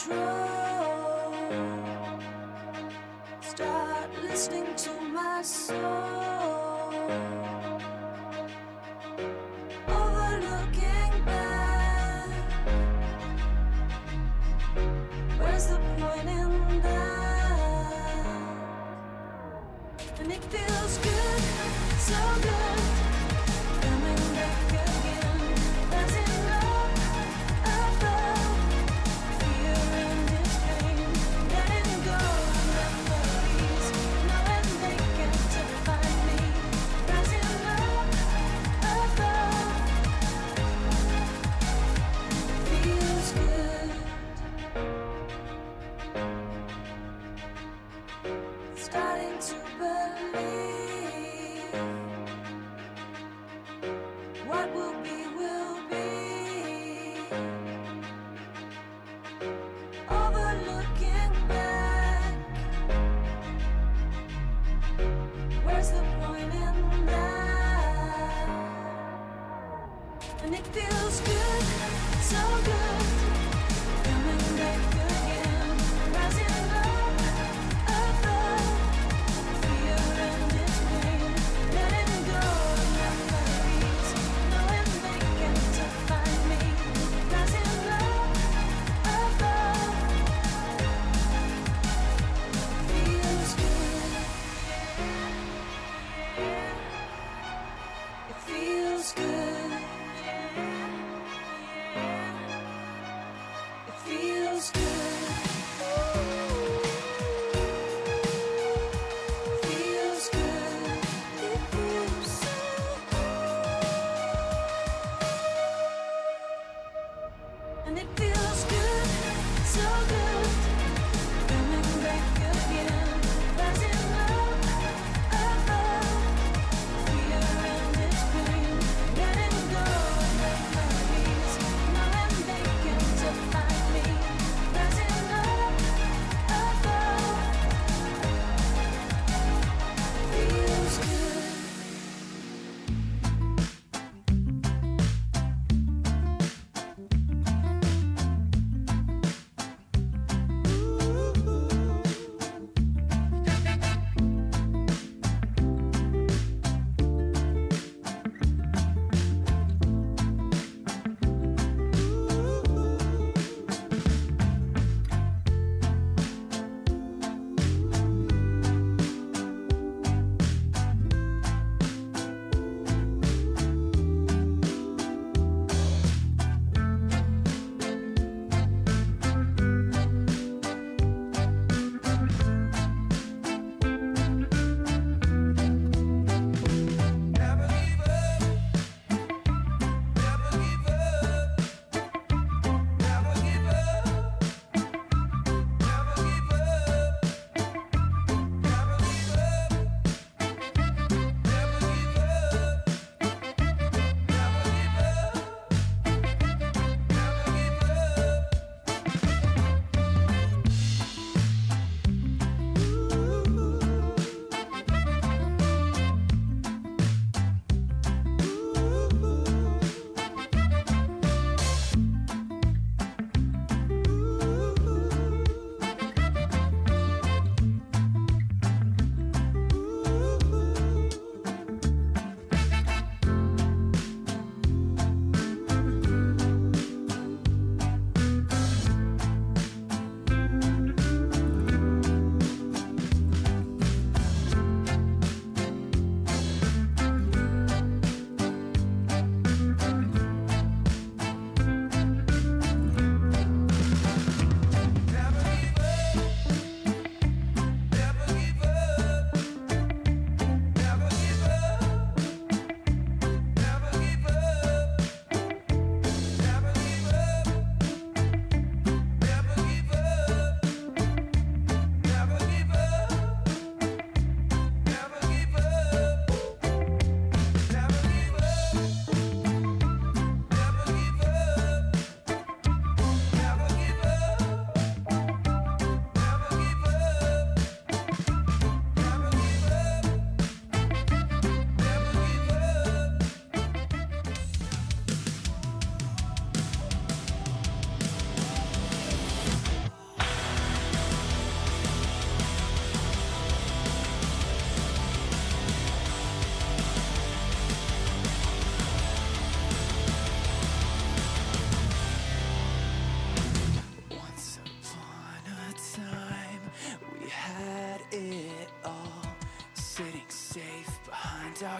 control. Start listening to my soul. Overlooking back. Where's the point in that? And it feels good, so good. Coming back again. Rising up, above. Fear and its pain. Letting go of memories. Knowing they get to find me. Rising up, above. Feels good. Starting to believe what will be, will be. Overlooking back. Where's the point in that? And it feels good, so good. Coming back again. Rising up, above. Fear and its pain. Letting go of memories. Knowing they get to find me. Rising up, above. Feels good. It feels good. It feels good. Feels good. It feels so good. And it feels good, so good. Coming back again. Rising up, above. Fear and its pain. Letting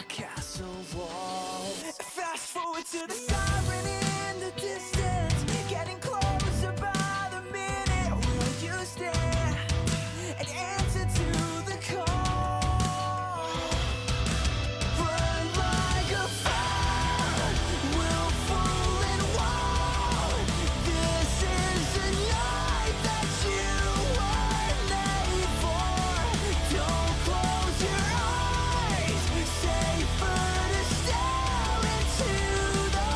our castle walls. Fast forward to the siren in the distance, getting closer by the minute. Will you stand and answer to the call? Run like a fire, we'll fall and walk. This is the night that you were made for. Don't close your eyes, safer to stare into the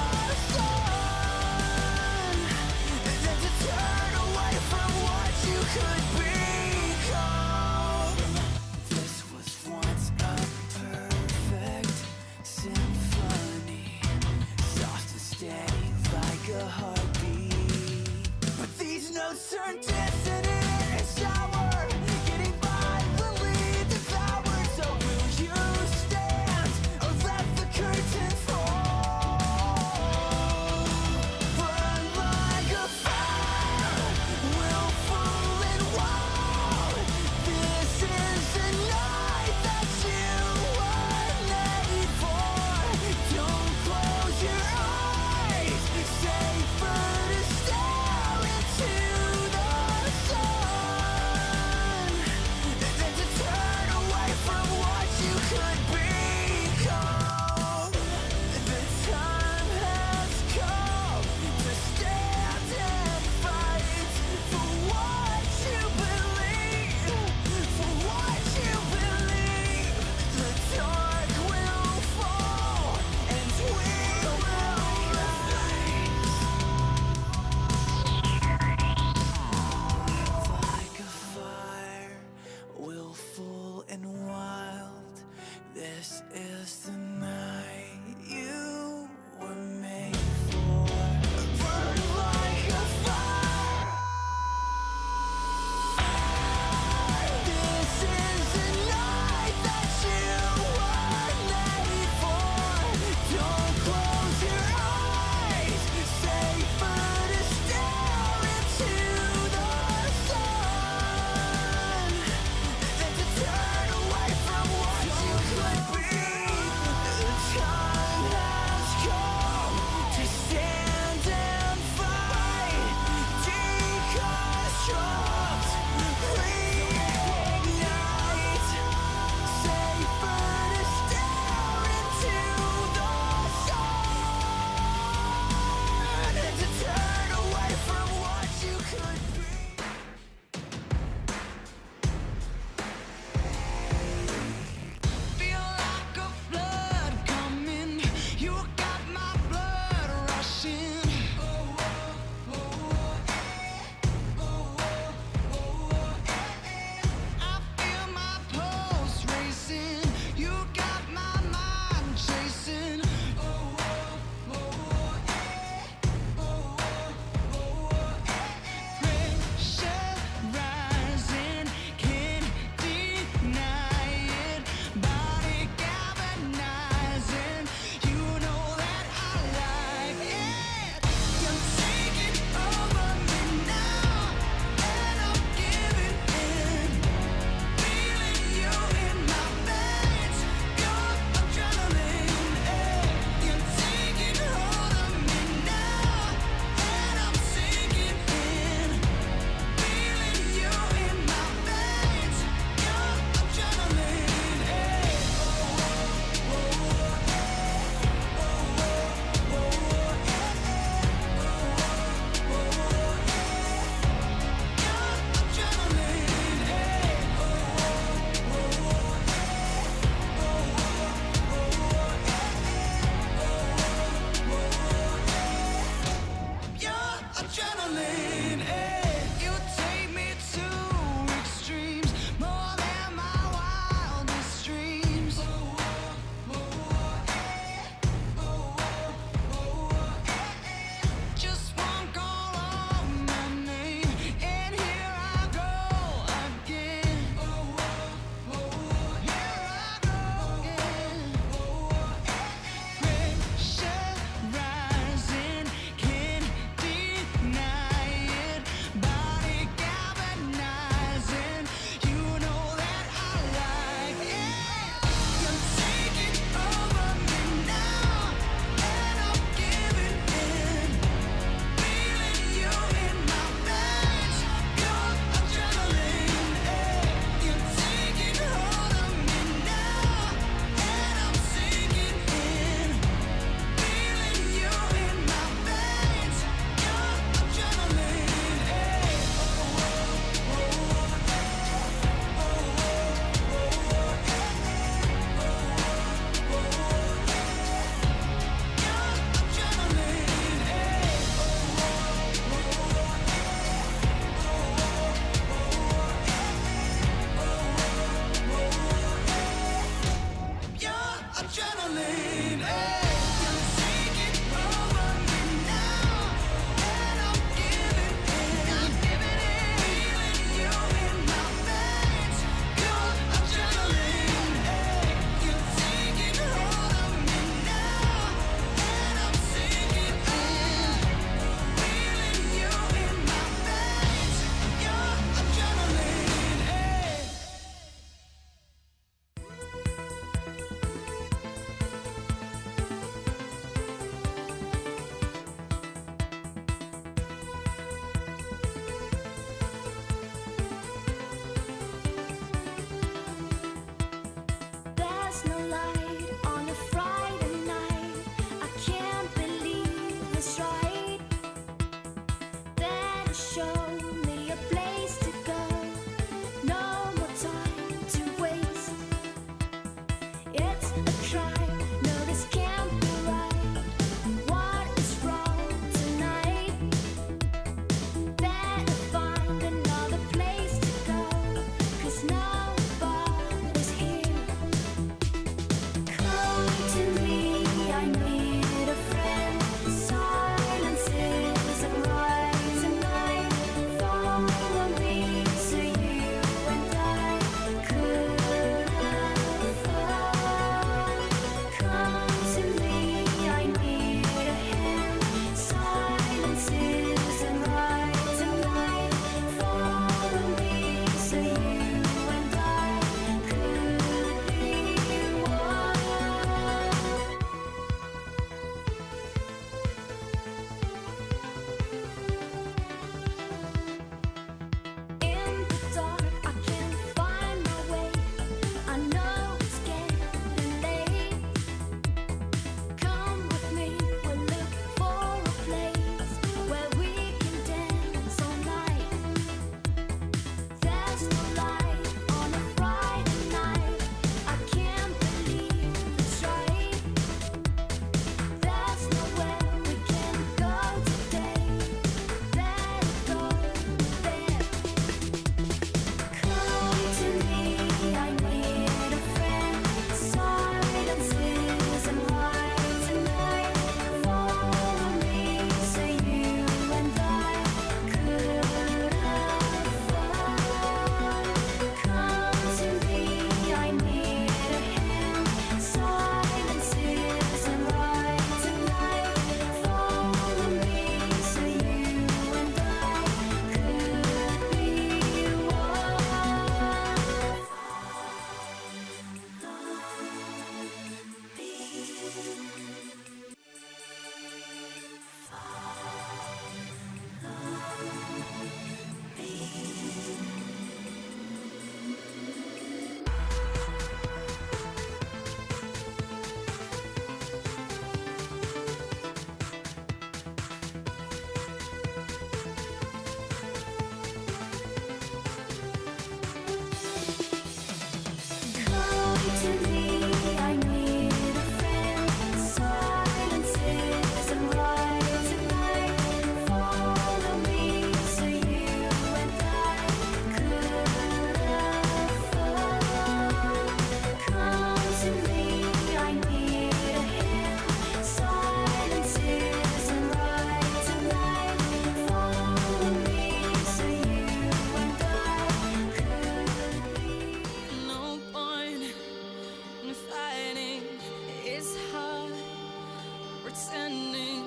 pretending.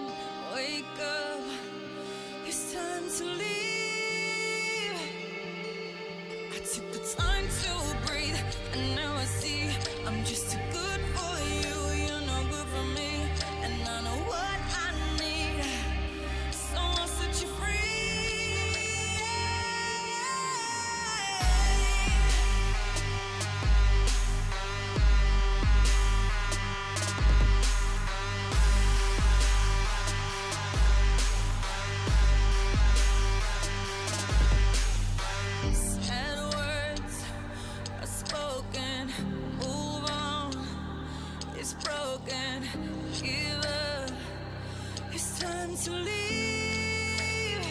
Wake up, it's time to leave. I took the time to breathe, and now I see I'm just too good for you. You're no good for me, and I know what I need. So I'll set you free. Sad words are spoken. Move on. It's broken. Give up. It's time to leave.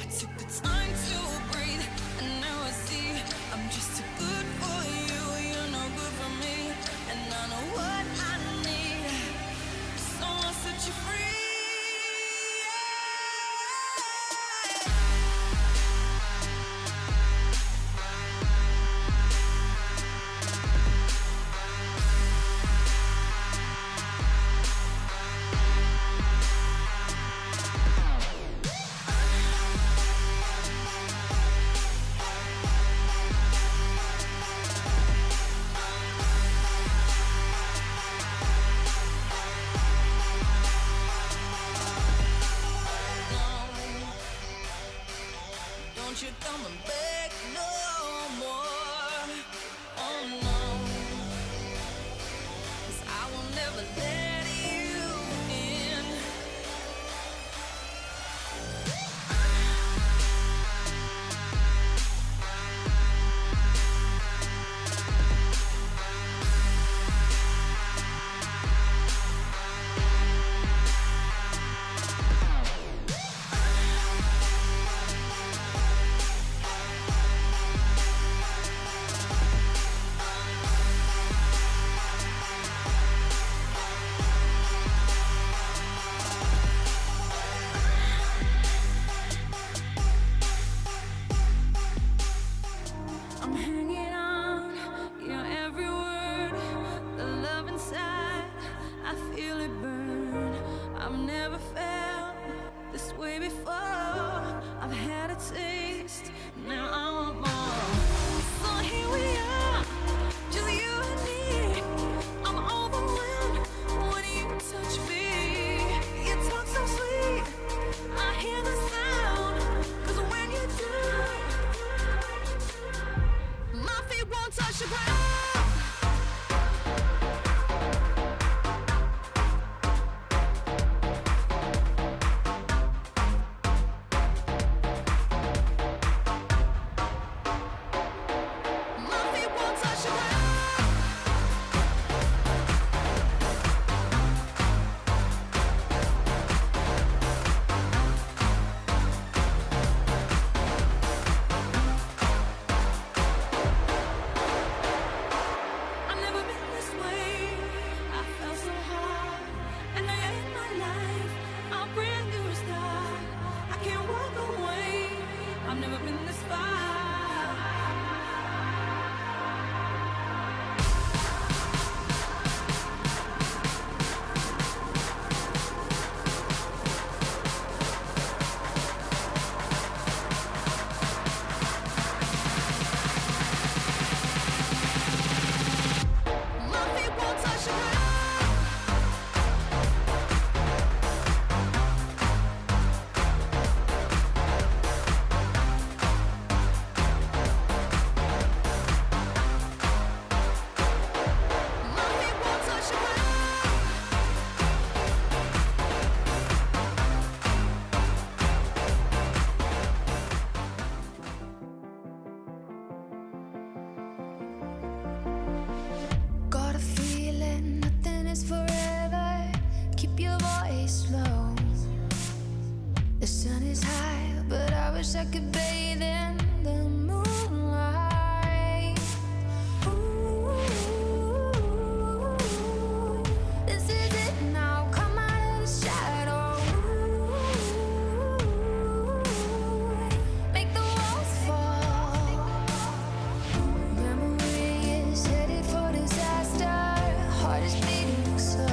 I took the time to breathe, and now I see I'm just too good for you. You're no good for me, and I know what I need. So I'll set you free. Don't you come and beg no more. Oh no, 'cause I will never let you in. I'm hanging on your every word. The love inside, I feel it burn. I've never felt this way before. I've had a taste, now I want more. So here we are, just you and me. I'm overwhelmed when you touch me. You talk so sweet, I hear the sound. 'Cause when you do, my feet won't touch the ground. My feet won't touch the ground. I've never been this way. I felt so hard, and I end my life. I'll bring you a start. I can't walk away. I've never been this far. My feet won't touch the ground. My feet won't touch the ground. Got a feeling nothing is forever. Keep your voice low. The sun is high, but I wish I could bathe in the moonlight. Ooh, this is it now. Come out of the shadow. Make the walls fall. Memory is headed for disaster. Heart is beating so.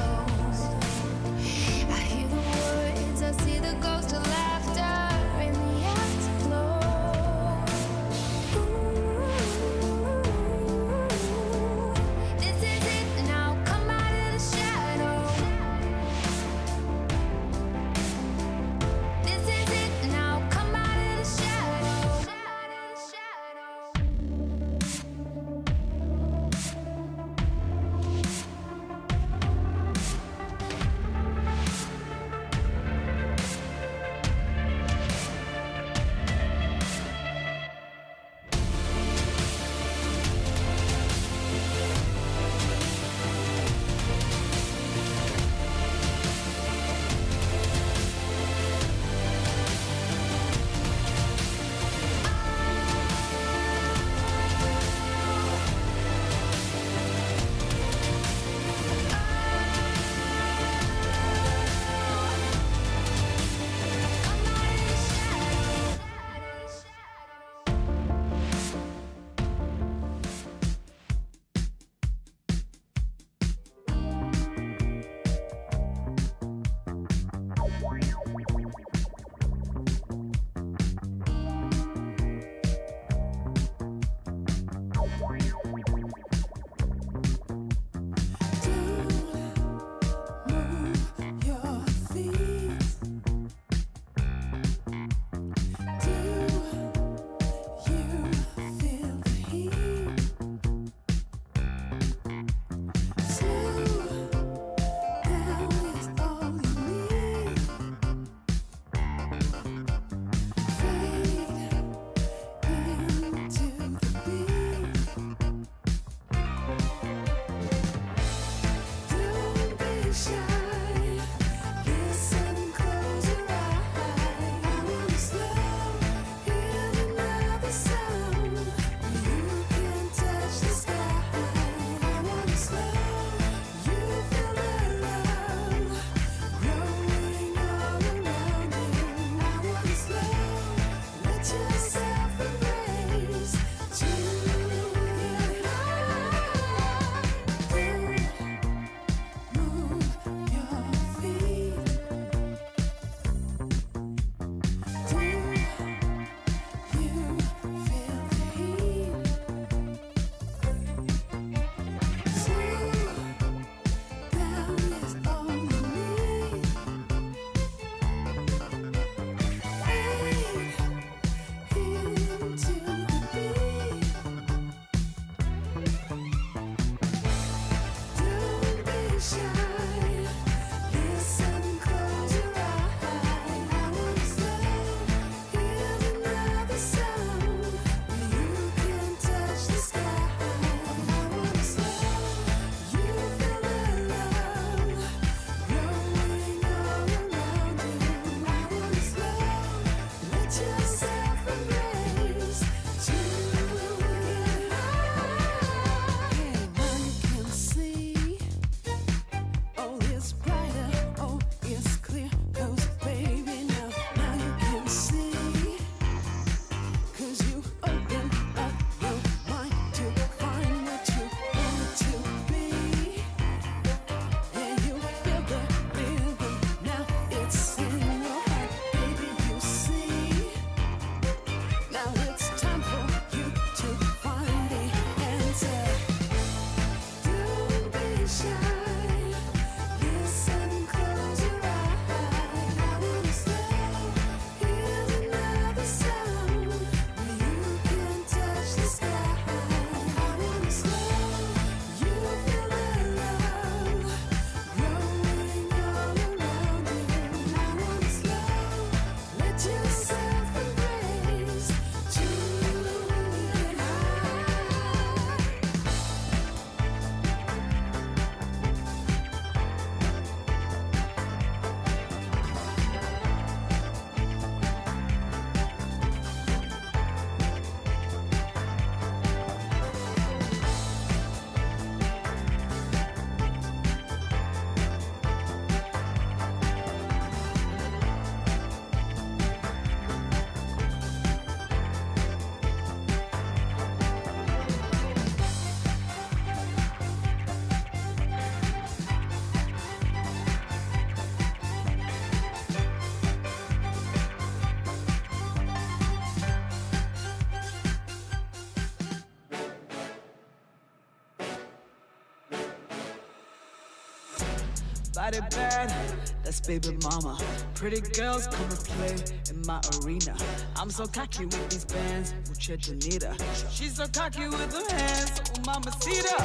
Body bad, that's baby mama. Pretty girls come and play in my arena. I'm so cocky with these bands, mucha bonita. She's so cocky with her hands, oh mamacita.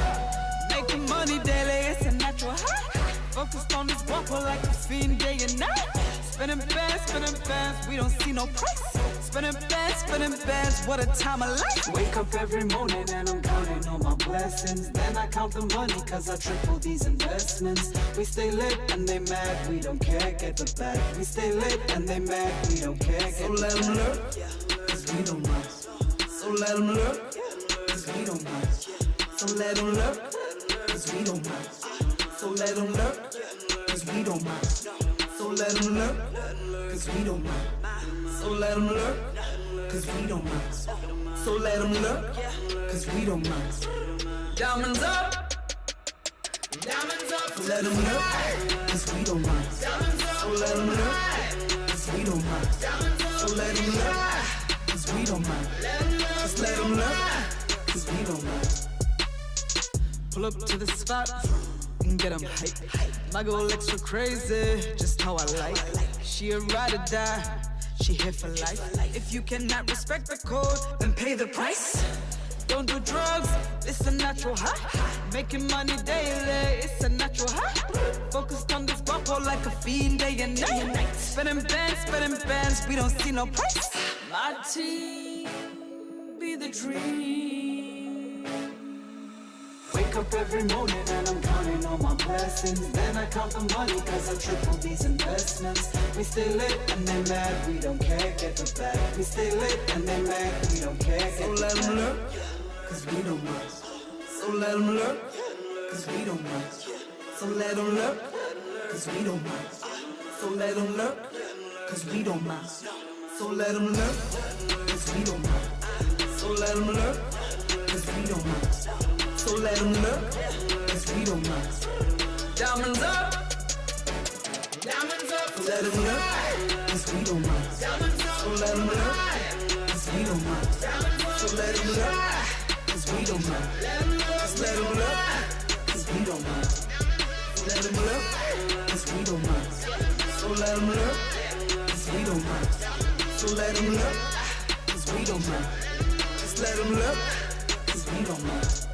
Making money daily, it's a natural high. Focused on this guapo like a fiend day and night. Spinning bands, we don't see no price. Spinning bands, what a time of life. Wake up every morning and I'm counting all my blessings. Then I count the money cause I triple these investments. We stay lit and they mad, we don't care, get the bag. We stay lit and they mad, we don't care, get So let them look, cause we don't mind. So let them look, cause we don't mind. So let them look, cause we don't mind. So let them look, cause we don't mind. So let them look, cause we don't mind. So let them look, cause we don't mind. So let them look, cause we don't mind. Diamonds up, diamonds up. So let them look, cause we don't mind. So let them look, cause we don't mind. So let them look, cause we don't mind. Just let them look, cause we don't mind. Pull up to the spot and get them hype. My girl extra crazy, just how I like. She a ride or die, she here for life. If you cannot respect the code, then pay the price. Don't do drugs, it's a natural high. Making money daily, it's a natural high. Focused on this guapo like a fiend day and night. Spinning bands, we don't see no price. My team be the dream. Wake up every morning and I'm counting all my blessings. Then I count the money cause I triple these investments. We stay lit and they mad, we don't care, get the bag. We stay lit and they mad, we don't care, get So the let them bag. look, cause we don't mind. So let them look, cause we don't mind. So let them look, cause we don't mind. So let them look, cause we don't mind. So let them look, cause we don't mind. So let them look, cause we don't mind. So let them look, cause we don't mind. Diamonds up, diamonds up. So let them look, cause we don't mind. So let them look, cause we don't mind. So let them look, cause we don't mind. Just let them look, cause we don't mind. Let them look, cause we don't mind. So let them look, cause we don't mind. So let them look, cause we don't mind. Just let them look, cause we don't mind.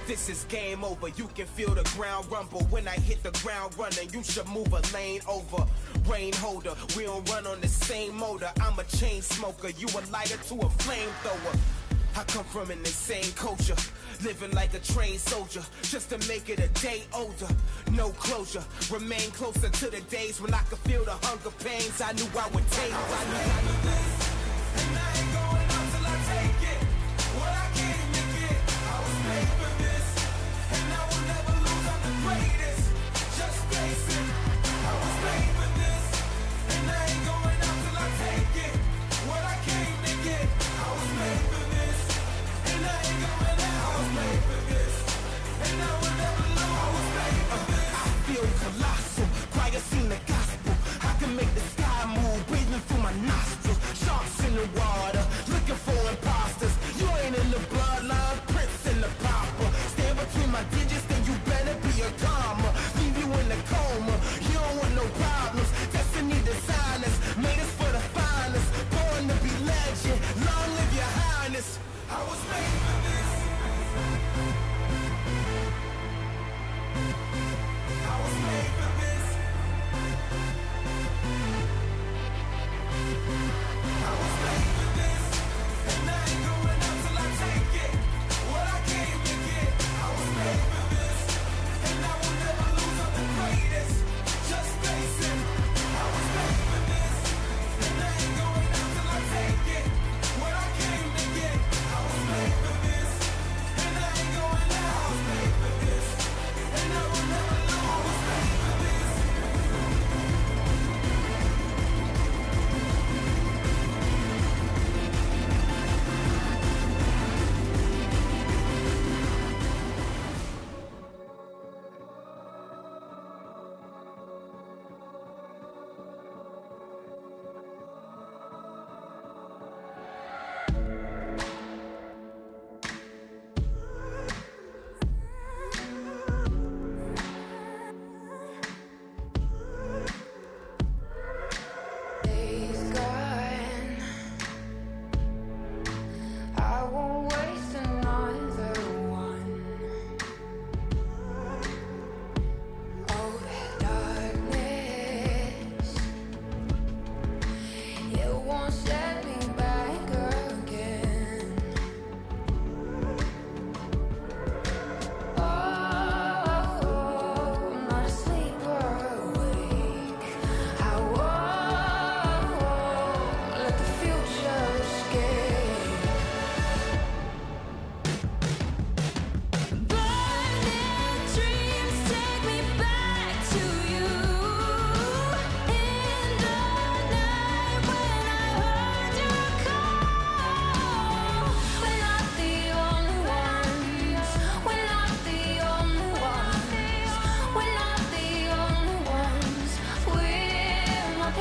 This is game over, you can feel the ground rumble. When I hit the ground running, you should move a lane over. Rain holder, we don't run on the same motor. I'm a chain smoker, you a lighter to a flamethrower. I come from an insane culture, living like a trained soldier, just to make it a day older. No closure, remain closer to the days when I could feel the hunger pains I knew I would take. And I ain't going out till I take it. What I came to get, I was made for this. And I will never lose, I'm the greatest. Just face it, I was made for this. And I ain't going out till I take it. What I came to get, I was made for this. And I ain't going out, I was made for this. And I will never lose, I was made for this. I feel colossal, choir sing the gospel. I can make the sky move, breathing through my nostrils.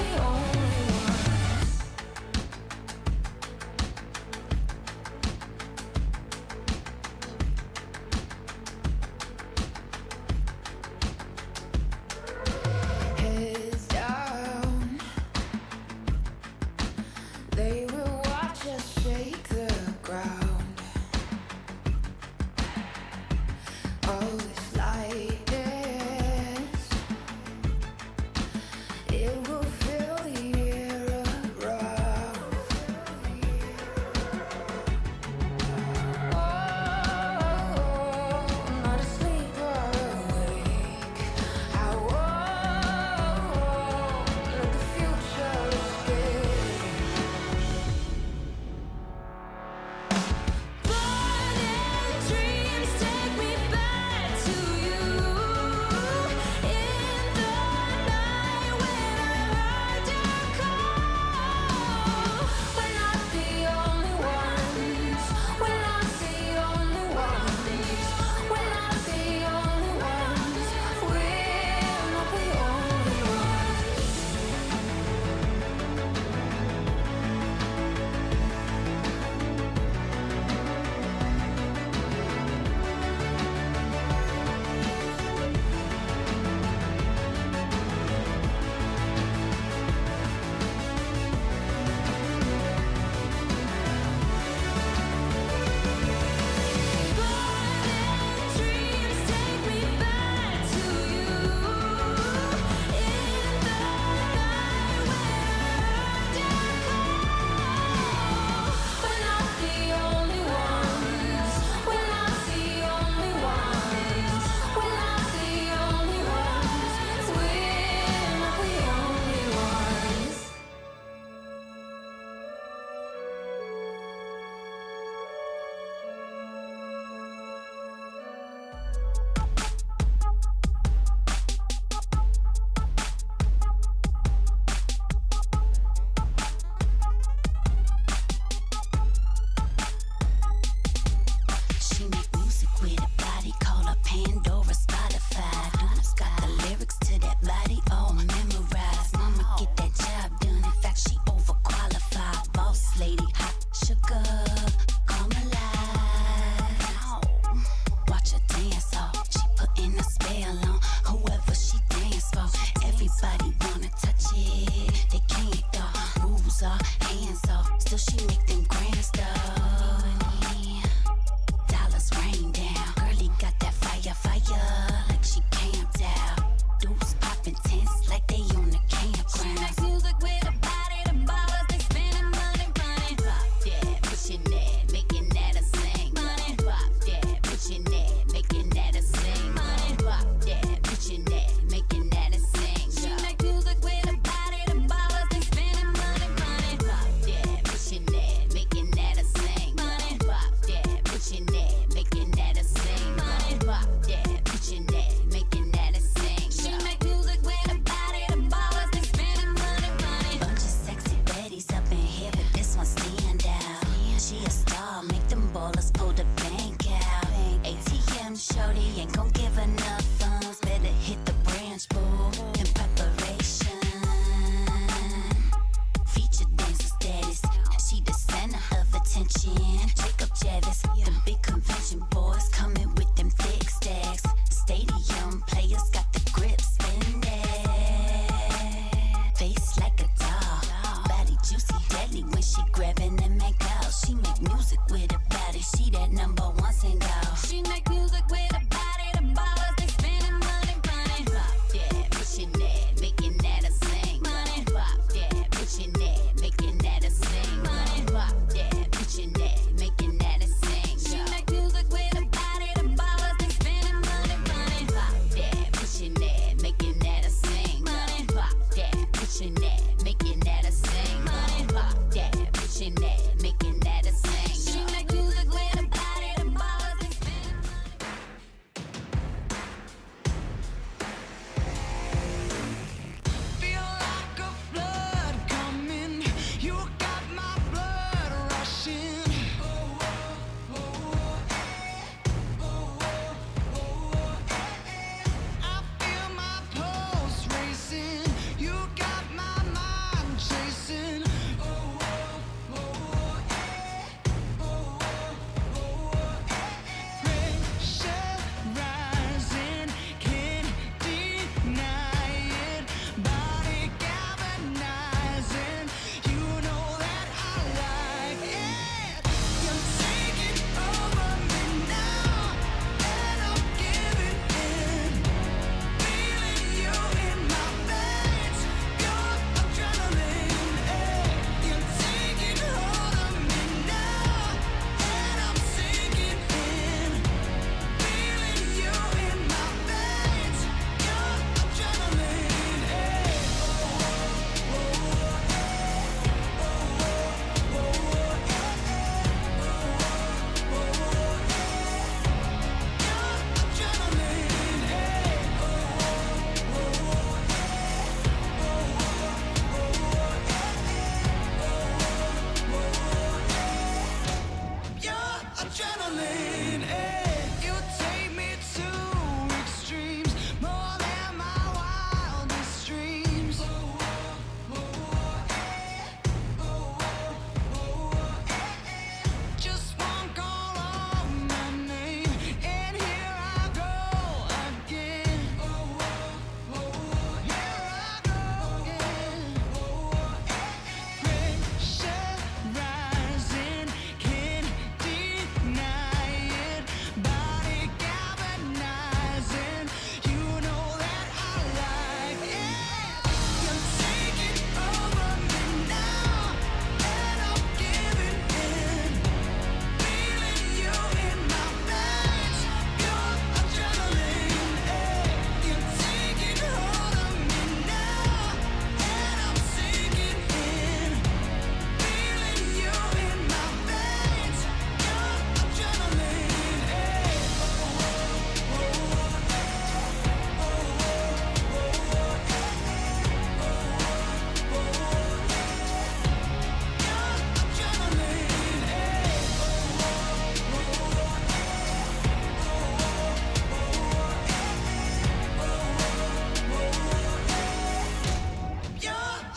only one. Heads down, they will watch us shake the ground. Oh, it's like this. It will fill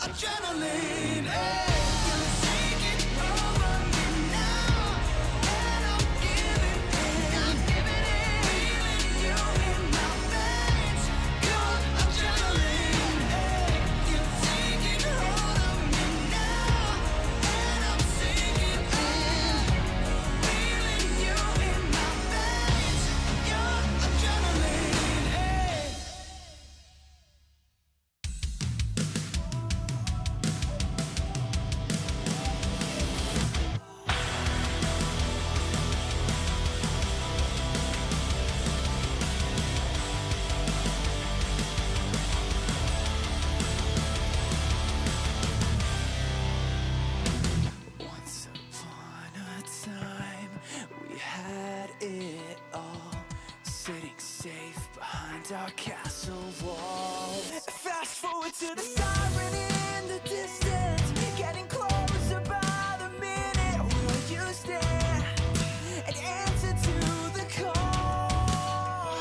adrenaline. Hey, you're taking over me now, and I'm giving in. Feeling you in my veins. Your adrenaline. Hey, you're taking hold of me now, and I'm sinking in. Feeling you in my veins. Your adrenaline. Hey. Once upon a time, we had it all, sitting safe behind our castle wall. Fast forward to the siren in the distance, getting closer by the minute. Will you stand and answer to the call?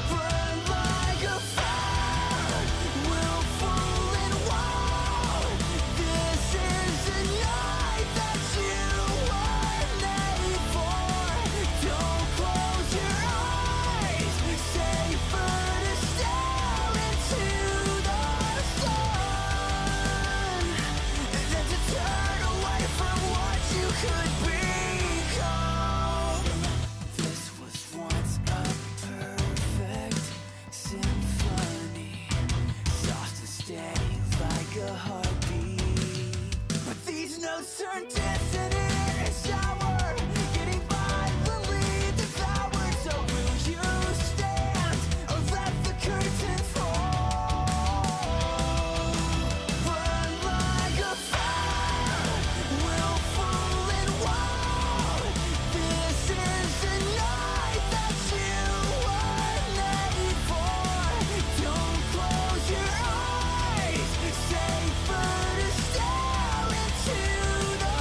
Burn like a fire, willful and wild. This is the night that you were made for. Don't close your eyes, safer to stare into the sun than to turn away from what you could become. This was once a perfect symphony, soft and steady like a heartbeat. But these notes turn dissonant and sour, getting violently devoured. So will you stand or let the curtain fall? Burn like a fire, willful and wild. This is the night that you were made for. Don't close your eyes, safer to stare into the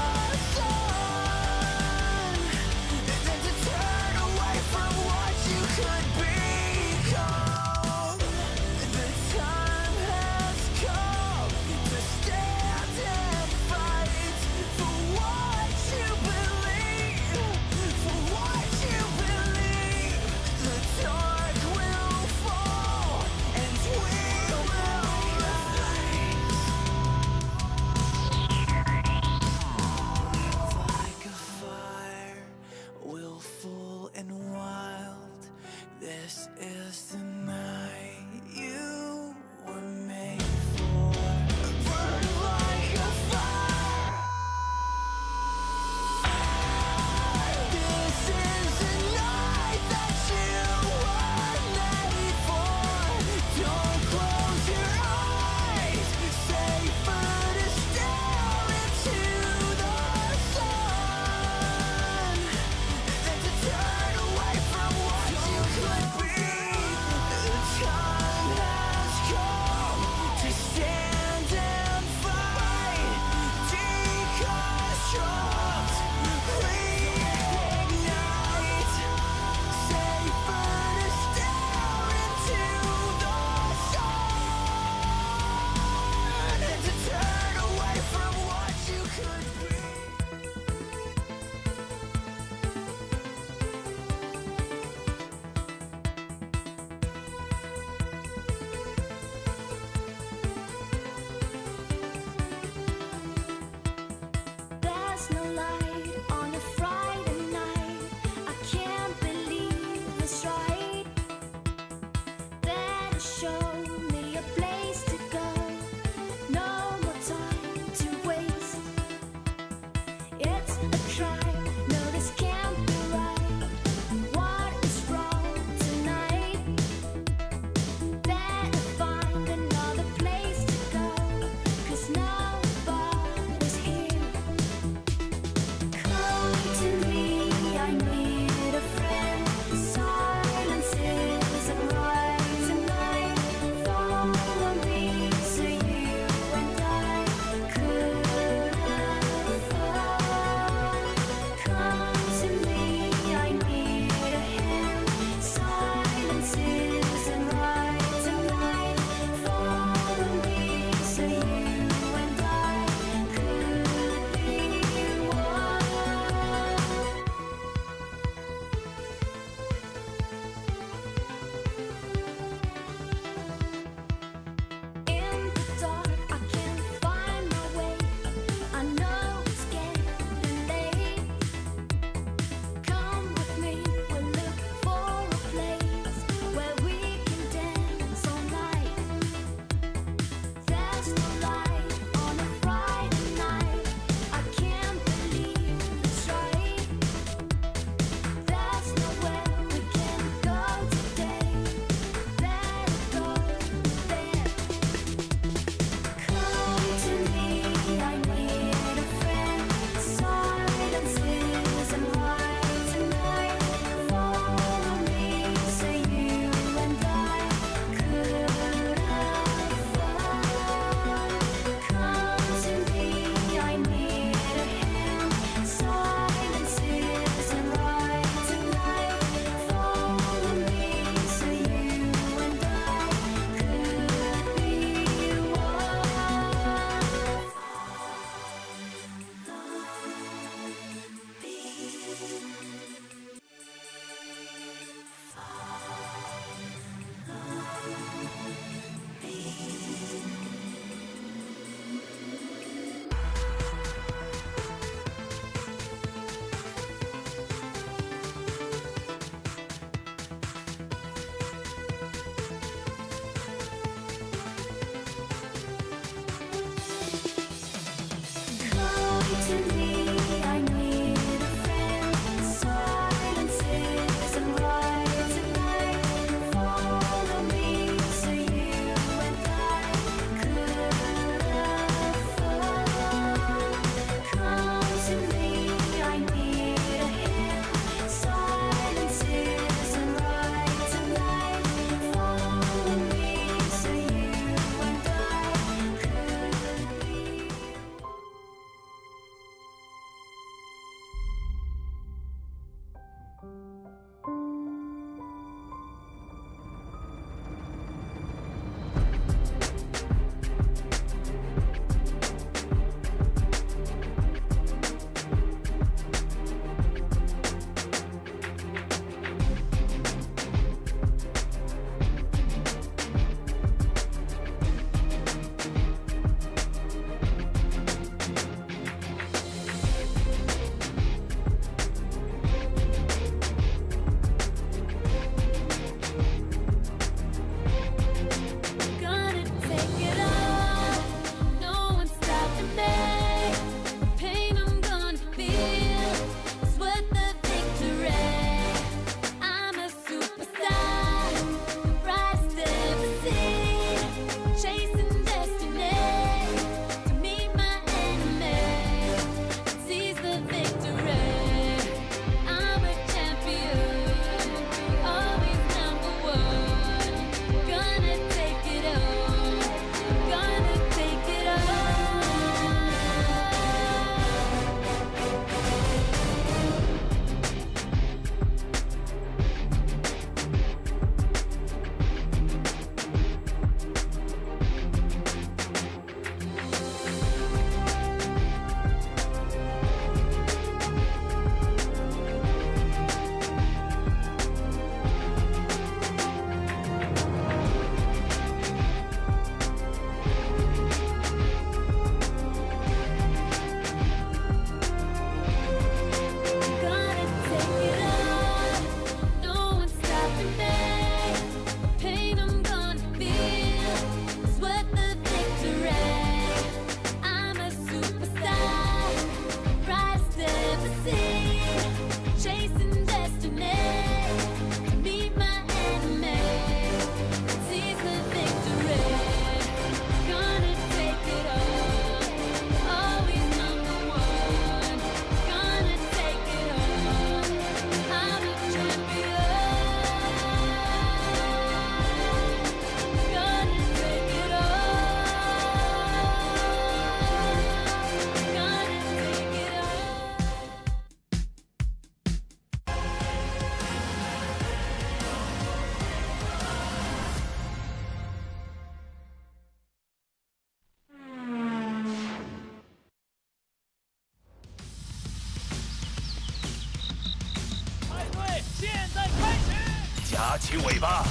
起尾巴，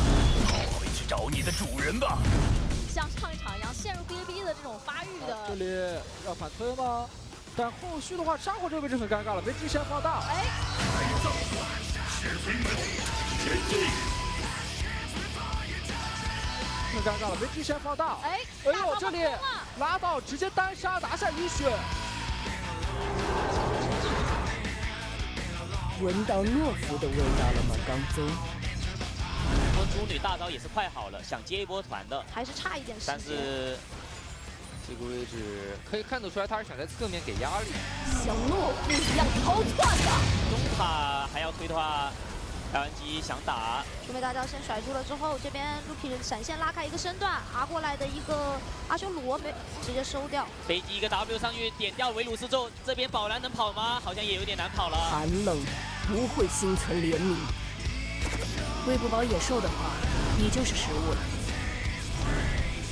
好好去找你的主人吧。像上一场一样陷入哔哩哔哩的这种发育的。这里要反推吗？但后续的话，沙火这个位置很尴尬了，被机先放大。哎，很尴尬了，被机先放大。哎呦，这里拉到直接单杀拿下1血。闻到懦夫的味道了吗，刚宗？说猪女大招也是快好了，想接一波团的，还是差一点时间。但是这个位置可以看得出来，他是想在侧面给压力，像懦夫一样逃窜的。中塔还要推的话，LNG 想打，猪妹大招先甩出了之后，这边 Lucky 闪现拉开一个身段，爬过来的一个阿修罗没直接收掉。飞机一个 W 上去点掉维鲁斯之后，这边宝蓝能跑吗？好像也有点难跑了。寒冷不会心存怜悯，喂不饱野兽的话，你就是食物了。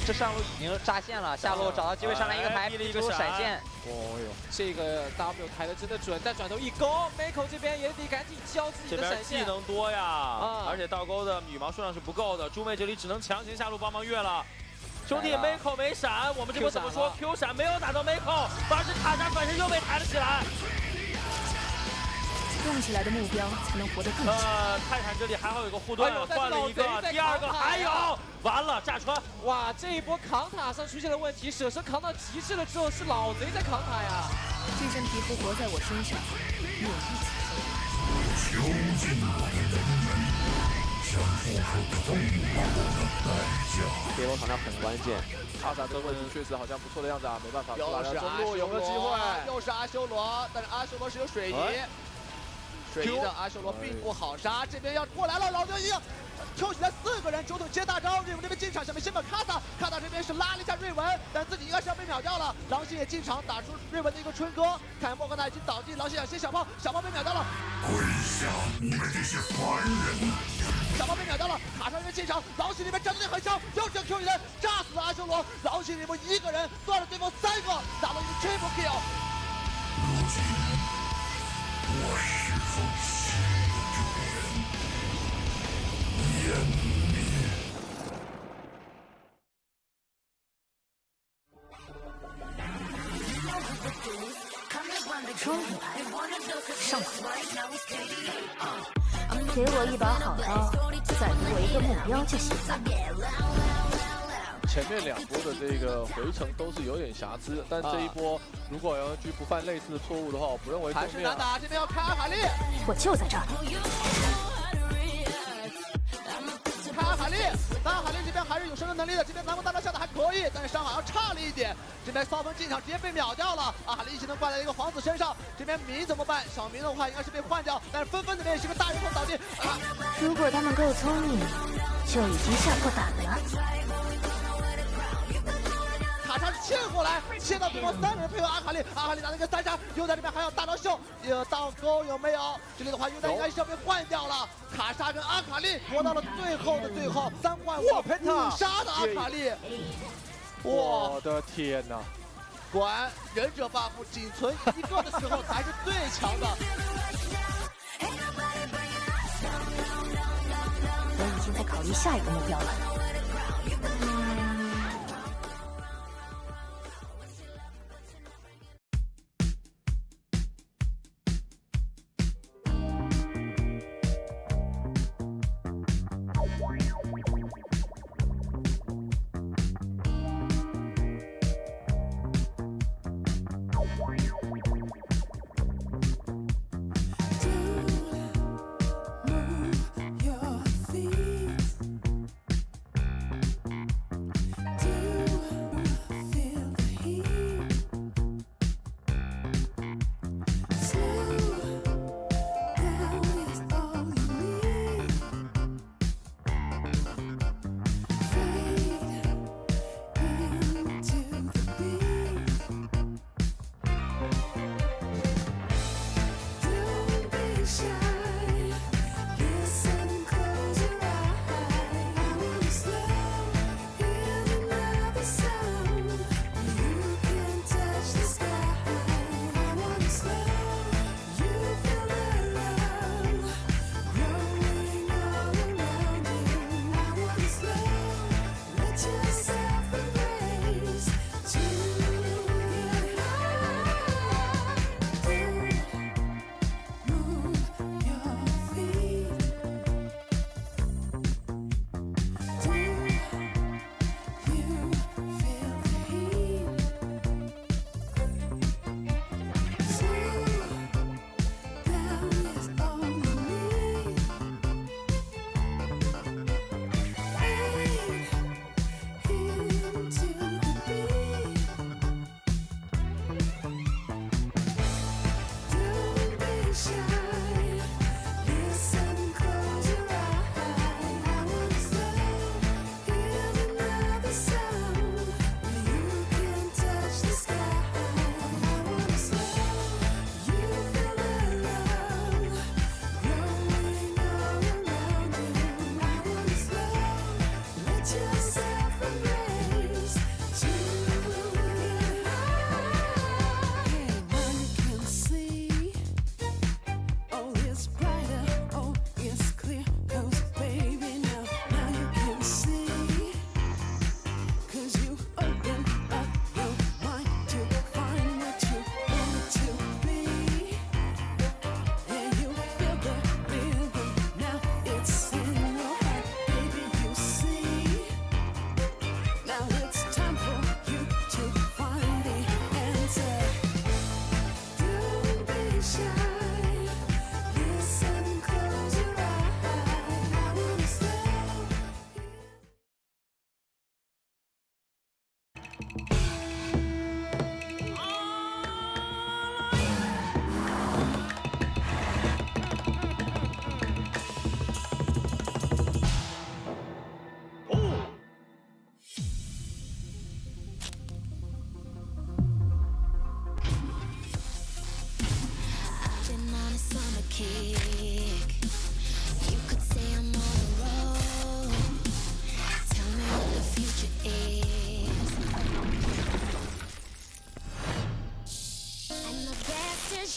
这上路已经炸线了，下路找到机会上来一个抬，逼了一个闪现。哦呦，这个 W 抬的真的准，但转头一勾 ，Miko 这边也得赶紧交自己的闪现。这边技能多呀，而且倒钩的羽毛数量是不够的，猪妹这里只能强行下路帮忙越了。兄弟 ，Miko 没闪，我们这波怎么说 ？Q 闪没有打到 Miko，反而是塔莎本身又被抬了起来。动起来的目标才能活得更久。泰坦这里还好有个护盾，换了一个，第二个还有，完了炸穿。哇，这一波扛塔上出现了问题，舍身扛到极致了之后，是老贼在扛塔呀。这身皮肤活在我身上，与我一起囚禁我的人们，将付出痛苦的代价。这波场上很关键，塔莎这个位置确实好像不错的样子啊，没办法，又是阿修罗，有个机会，又是阿修罗，但是阿修罗是有水泥。水泥的阿修罗并不好杀，这边要过来了，老牛一样，Q起来4个人，九桶接大招，瑞文这边进场，想先把卡塔这边是拉了一下瑞文，但自己应该是要被秒掉了。狼星也进场打出瑞文的一个春哥，看莫格纳已经倒地，狼星想先小炮被秒掉了。跪下，你们这些凡人！小炮被秒掉了，卡莎这边进场，狼星这边战斗力很强，又是 Q 一人炸死了阿修罗，狼星这边1个人断了对方3个，打了一个 triple kill。如今，我侍奉新的主人，湮灭。终于来了，上来！给我一把好刀，再给我一个目标就行了。前面2波的这个回程都是有点瑕疵，但这一波如果 LG 不犯类似的错误的话，我不认为还是难打。这边要开阿卡丽，我就在这儿。开阿卡丽，但阿卡丽这边还是有生存能力的，这边南宫大招下的还可以，但是伤好像差了一点。这边骚风进场直接被秒掉了，阿卡丽技能挂在一个皇子身上，这边明怎么办？小明的话应该是被换掉，但是纷纷这边也是个大人头倒地。如果他们够聪明，就已经下过胆了。卡莎切过来，切到对方3人配合阿卡丽，阿卡丽拿了一个3杀，优在这边还有大招秀，倒钩有没有？这里的话，优在应该是要被换掉了。卡莎跟阿卡丽活到了最后的最后，3换5杀的阿卡丽。我的天哪！果然，忍者 buff 仅存1个的时候才是最强的。我已经在考虑下一个目标了。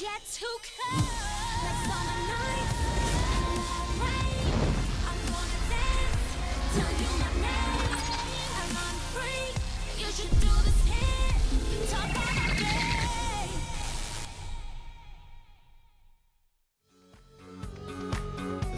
Yet to come. Like summer nights, rain. I'm gonna dance, tell you my name, and I'm free. You should do this here, top of my day.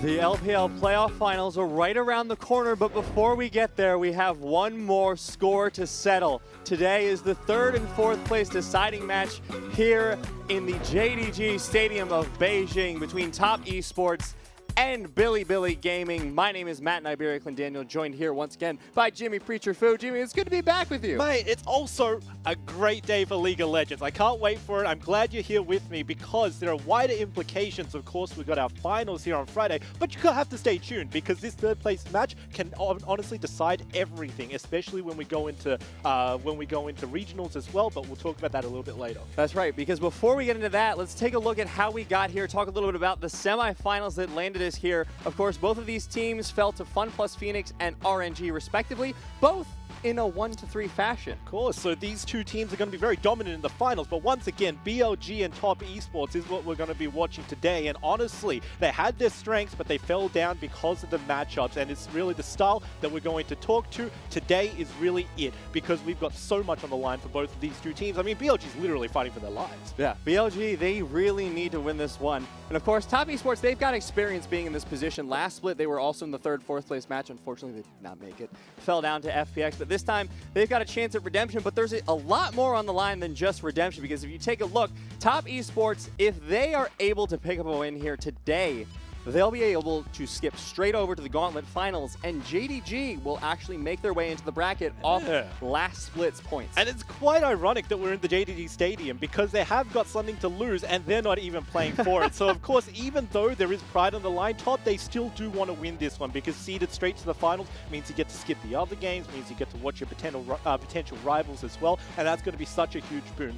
The LPL playoff finals are right around the corner, but before we get there, we have one more score to settle. Today is the 3rd and 4th place deciding match here in the JDG Stadium of Beijing between Top Esports and Bilibili Gaming. My name is Matt and Iberia Clendaniel, joined here once again by Jimmy Preacher Fu. Jimmy, it's good to be back with you. Mate, it's also a great day for League of Legends. I can't wait for it. I'm glad you're here with me because there are wider implications. Of course, we've got our finals here on Friday, but you have to stay tuned because this 3rd place match can honestly decide everything, especially when we go into regionals as well, but we'll talk about that a little bit later. That's right, because before we get into that, let's take a look at how we got here, talk a little bit about the semifinals that landed us here. Of course, both of these teams fell to Fun Plus Phoenix and RNG respectively, both in a 1-3 fashion. Of course, so these two teams are going to be very dominant in the finals, but once again, BLG and Top Esports is what we're going to be watching today, and honestly, they had their strengths, but they fell down because of the matchups, and it's really the style that we're going to talk to today is really it, because we've got so much on the line for both of these two teams. I mean, BLG is literally fighting for their lives. Yeah, BLG, they really need to win this one. And of course, Top Esports, they've got experience being in this position. Last split, they were also in the 3rd, 4th place match. Unfortunately, they did not make it. Fell down to FPX, but this time, they've got a chance at redemption, but there's a lot more on the line than just redemption, because if you take a look, Top Esports, if they are able to pick up a win here today, they'll be able to skip straight over to the Gauntlet Finals, and JDG will actually make their way into the bracket off last split's points. And it's quite ironic that we're in the JDG Stadium because they have got something to lose and they're not even playing for it. So of course, even though there is pride on the line, Top, they still do want to win this one because seeded straight to the finals means you get to skip the other games, means you get to watch your potential rivals as well, and that's going to be such a huge boon.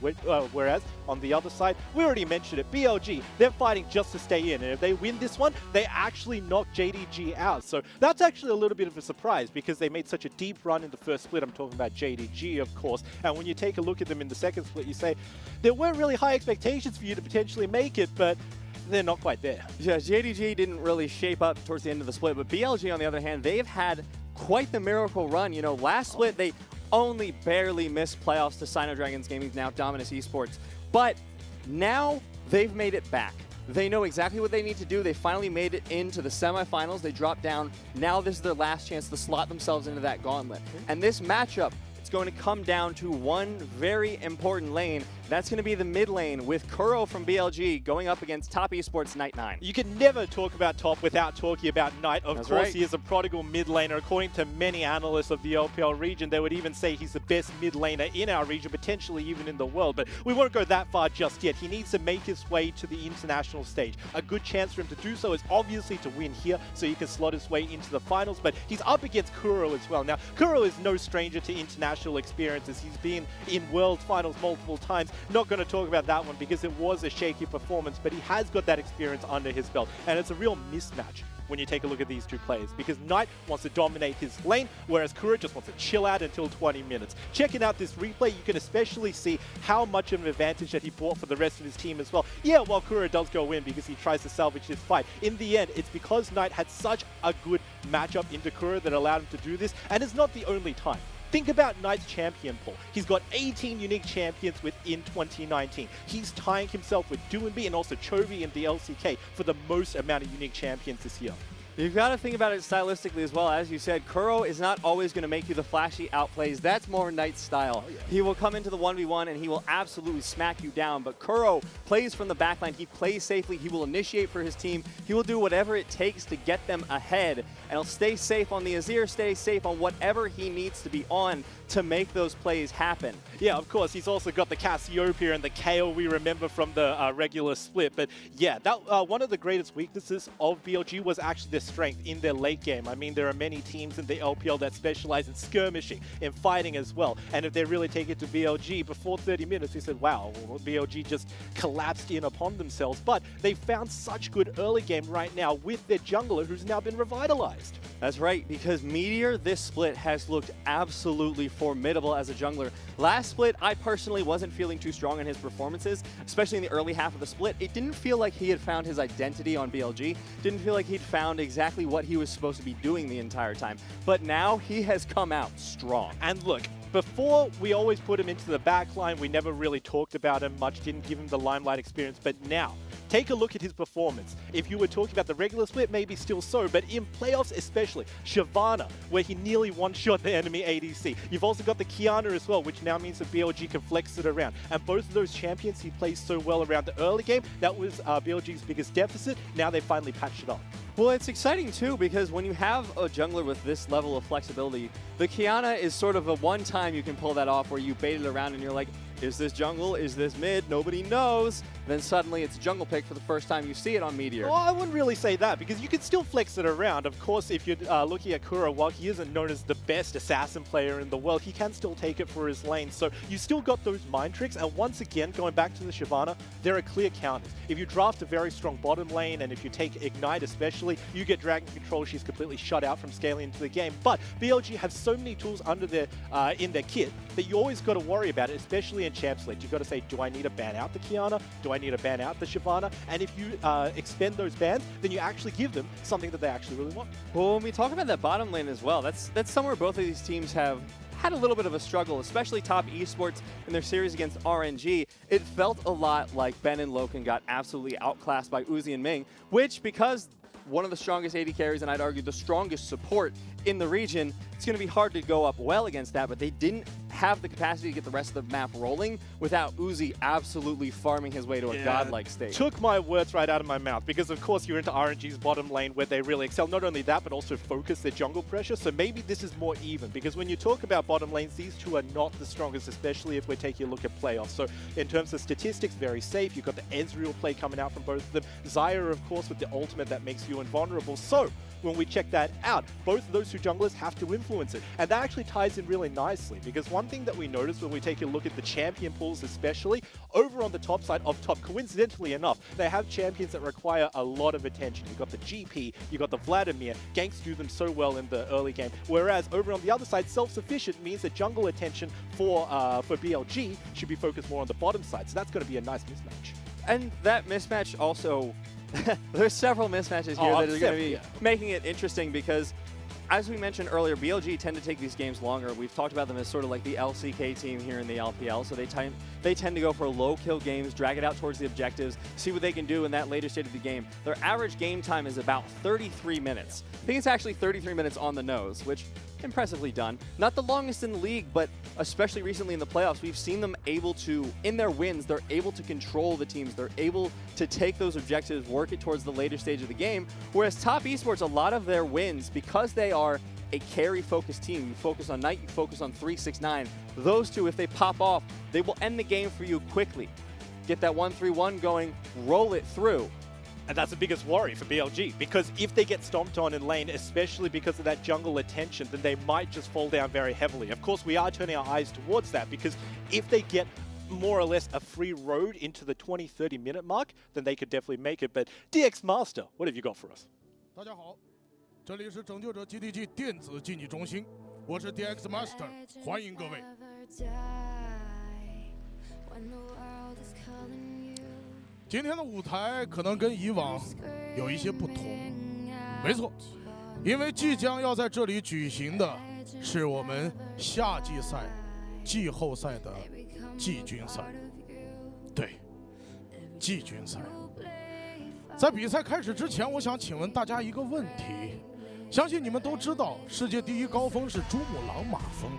Whereas on the other side, we already mentioned it, BLG, they're fighting just to stay in, and if they win this one, they actually knocked JDG out. So that's actually a little bit of a surprise because they made such a deep run in the 1st split. I'm talking about JDG, of course. And when you take a look at them in the 2nd split, you say, there weren't really high expectations for you to potentially make it, but they're not quite there. Yeah, JDG didn't really shape up towards the end of the split, but BLG, on the other hand, they've had quite the miracle run. You know, last split, they only barely missed playoffs to Sino Dragons Gaming, now Dominus Esports. But now they've made it back. They know exactly what they need to do. They finally made it into the semifinals. They dropped down. Now this is their last chance to slot themselves into that gauntlet. And this matchup, it's going to come down to one very important lane. That's going to be the mid lane with Kuro from BLG going up against Top Esports Knight 9. You can never talk about Top without talking about Knight. Of course, he is a prodigal mid laner. According to many analysts of the LPL region, they would even say he's the best mid laner in our region, potentially even in the world. But we won't go that far just yet. He needs to make his way to the international stage. A good chance for him to do so is obviously to win here, so he can slot his way into the finals. But he's up against Kuro as well. Now, Kuro is no stranger to international experiences. He's been in world finals multiple times. Not going to talk about that one because it was a shaky performance, but he has got that experience under his belt, and it's a real mismatch when you take a look at these two players because Knight wants to dominate his lane, whereas Kuro just wants to chill out until 20 minutes. Checking out this replay, you can especially see how much of an advantage that he brought for the rest of his team as well. Yeah, while Kuro does go in because he tries to salvage this fight, in the end, it's because Knight had such a good matchup into Kuro that allowed him to do this, and it's not the only time. Think about Knight's champion pool. He's got 18 unique champions within 2019. He's tying himself with Doinby and also Chovy in the LCK for the most amount of unique champions this year. You've got to think about it stylistically as well. As you said, Kuro is not always going to make you the flashy outplays. That's more Knight's style. Oh, yeah. He will come into the 1v1 and he will absolutely smack you down. But Kuro plays from the backline. He plays safely. He will initiate for his team. He will do whatever it takes to get them ahead. and he'll stay safe on the Azir, stay safe on whatever he needs to be on to make those plays happen. Yeah, of course, he's also got the Cassiopeia and the KO we remember from the regular split. But yeah, that one of the greatest weaknesses of BLG was actually their strength in their late game. I mean, there are many teams in the LPL that specialize in skirmishing, in fighting as well. And if they really take it to BLG, before 30 minutes, we said, wow, BLG just collapsed in upon themselves. But they found such good early game right now with their jungler, who's now been revitalized. That's right, because Meteor this split has looked absolutely formidable as a jungler. Last split, I personally wasn't feeling too strong in his performances, especially in the early half of the split. It didn't feel like he had found his identity on BLG. Didn't feel like he'd found exactly what he was supposed to be doing the entire time. But now he has come out strong. And look, before, we always put him into the back line. We never really talked about him much, didn't give him the limelight experience. But now, take a look at his performance. If you were talking about the regular split, maybe still so, but in playoffs especially, Shyvana, where he nearly one-shot the enemy ADC. You've also got the Kiana as well, which now means that BLG can flex it around. And both of those champions he plays so well around the early game, that was BLG's biggest deficit. Now they finally patched it up. Well, it's exciting too, because when you have a jungler with this level of flexibility, the Kiana is sort of a one time you can pull that off where you bait it around and you're like, is this jungle? Is this mid? Nobody knows. Then suddenly it's a jungle pick for the first time you see it on Meteor. Well, I wouldn't really say that, because you can still flex it around. Of course, if you're looking at Kura, while he isn't known as the best assassin player in the world, he can still take it for his lane. So you still got those mind tricks. And once again, going back to the Shyvana, there are clear counters. If you draft a very strong bottom lane, and if you take Ignite especially, you get Dragon Control. She's completely shut out from scaling into the game. But BLG have so many tools under their in their kit that you always got to worry about it, especially in Champs League. You've got to say, do I need to ban out the Kiana? Do I need to ban out the Shyvana? And if you expend those bans, then you actually give them something that they actually really want. Well, when we talk about that bottom lane as well, that's somewhere both of these teams have had a little bit of a struggle, especially top Esports in their series against RNG. It felt a lot like Ben and Loken got absolutely outclassed by Uzi and Ming, which, because one of the strongest AD carries, and I'd argue the strongest support in the region, it's going to be hard to go up well against that, but they didn't have the capacity to get the rest of the map rolling without Uzi absolutely farming his way to a godlike state. Took my words right out of my mouth, because of course you're into RNG's bottom lane where they really excel. Not only that, but also focus their jungle pressure. So maybe this is more even, because when you talk about bottom lanes, these two are not the strongest, especially if we're taking a look at playoffs. So in terms of statistics, very safe. You've got the Ezreal play coming out from both of them. Xayah, of course, with the ultimate that makes you invulnerable. So when we check that out, both of those two junglers have to influence it. And that actually ties in really nicely, because one thing that we notice when we take a look at the champion pools especially, over on the top side of top, coincidentally enough, they have champions that require a lot of attention. You've got the GP, you've got the Vladimir, ganks do them so well in the early game, whereas over on the other side, self-sufficient means that jungle attention for BLG should be focused more on the bottom side, so that's going to be a nice mismatch. And that mismatch also, there's several mismatches here that are going to be making it interesting, because as we mentioned earlier, BLG tend to take these games longer. We've talked about them as sort of like the LCK team here in the LPL, so they tend to go for low kill games, drag it out towards the objectives, see what they can do in that later stage of the game. Their average game time is about 33 minutes. I think it's actually 33 minutes on the nose, which impressively done. Not the longest in the league, but especially recently in the playoffs, we've seen them able to, in their wins, they're able to control the teams. They're able to take those objectives, work it towards the later stage of the game. Whereas top Esports, a lot of their wins, because they are a carry-focused team, you focus on Knight, you focus on 369, those two, if they pop off, they will end the game for you quickly. Get that 1-3-1 going, roll it through. And that's the biggest worry for BLG, because if they get stomped on in lane, especially because of that jungle attention, then they might just fall down very heavily. Of course, we are turning our eyes towards that, because if they get more or less a free road into the 20-30 minute mark, then they could definitely make it. But DX Master, what have you got for us? 大家好，这里是拯救者 GTG 电子竞技中心，我是 DX Master， 欢迎各位。今天的舞台可能跟以往有一些不同，没错，因为即将要在这里举行的是我们夏季赛、季后赛的季军赛。对，季军赛。在比赛开始之前，我想请问大家一个问题：相信你们都知道，世界第一高峰是珠穆朗玛峰，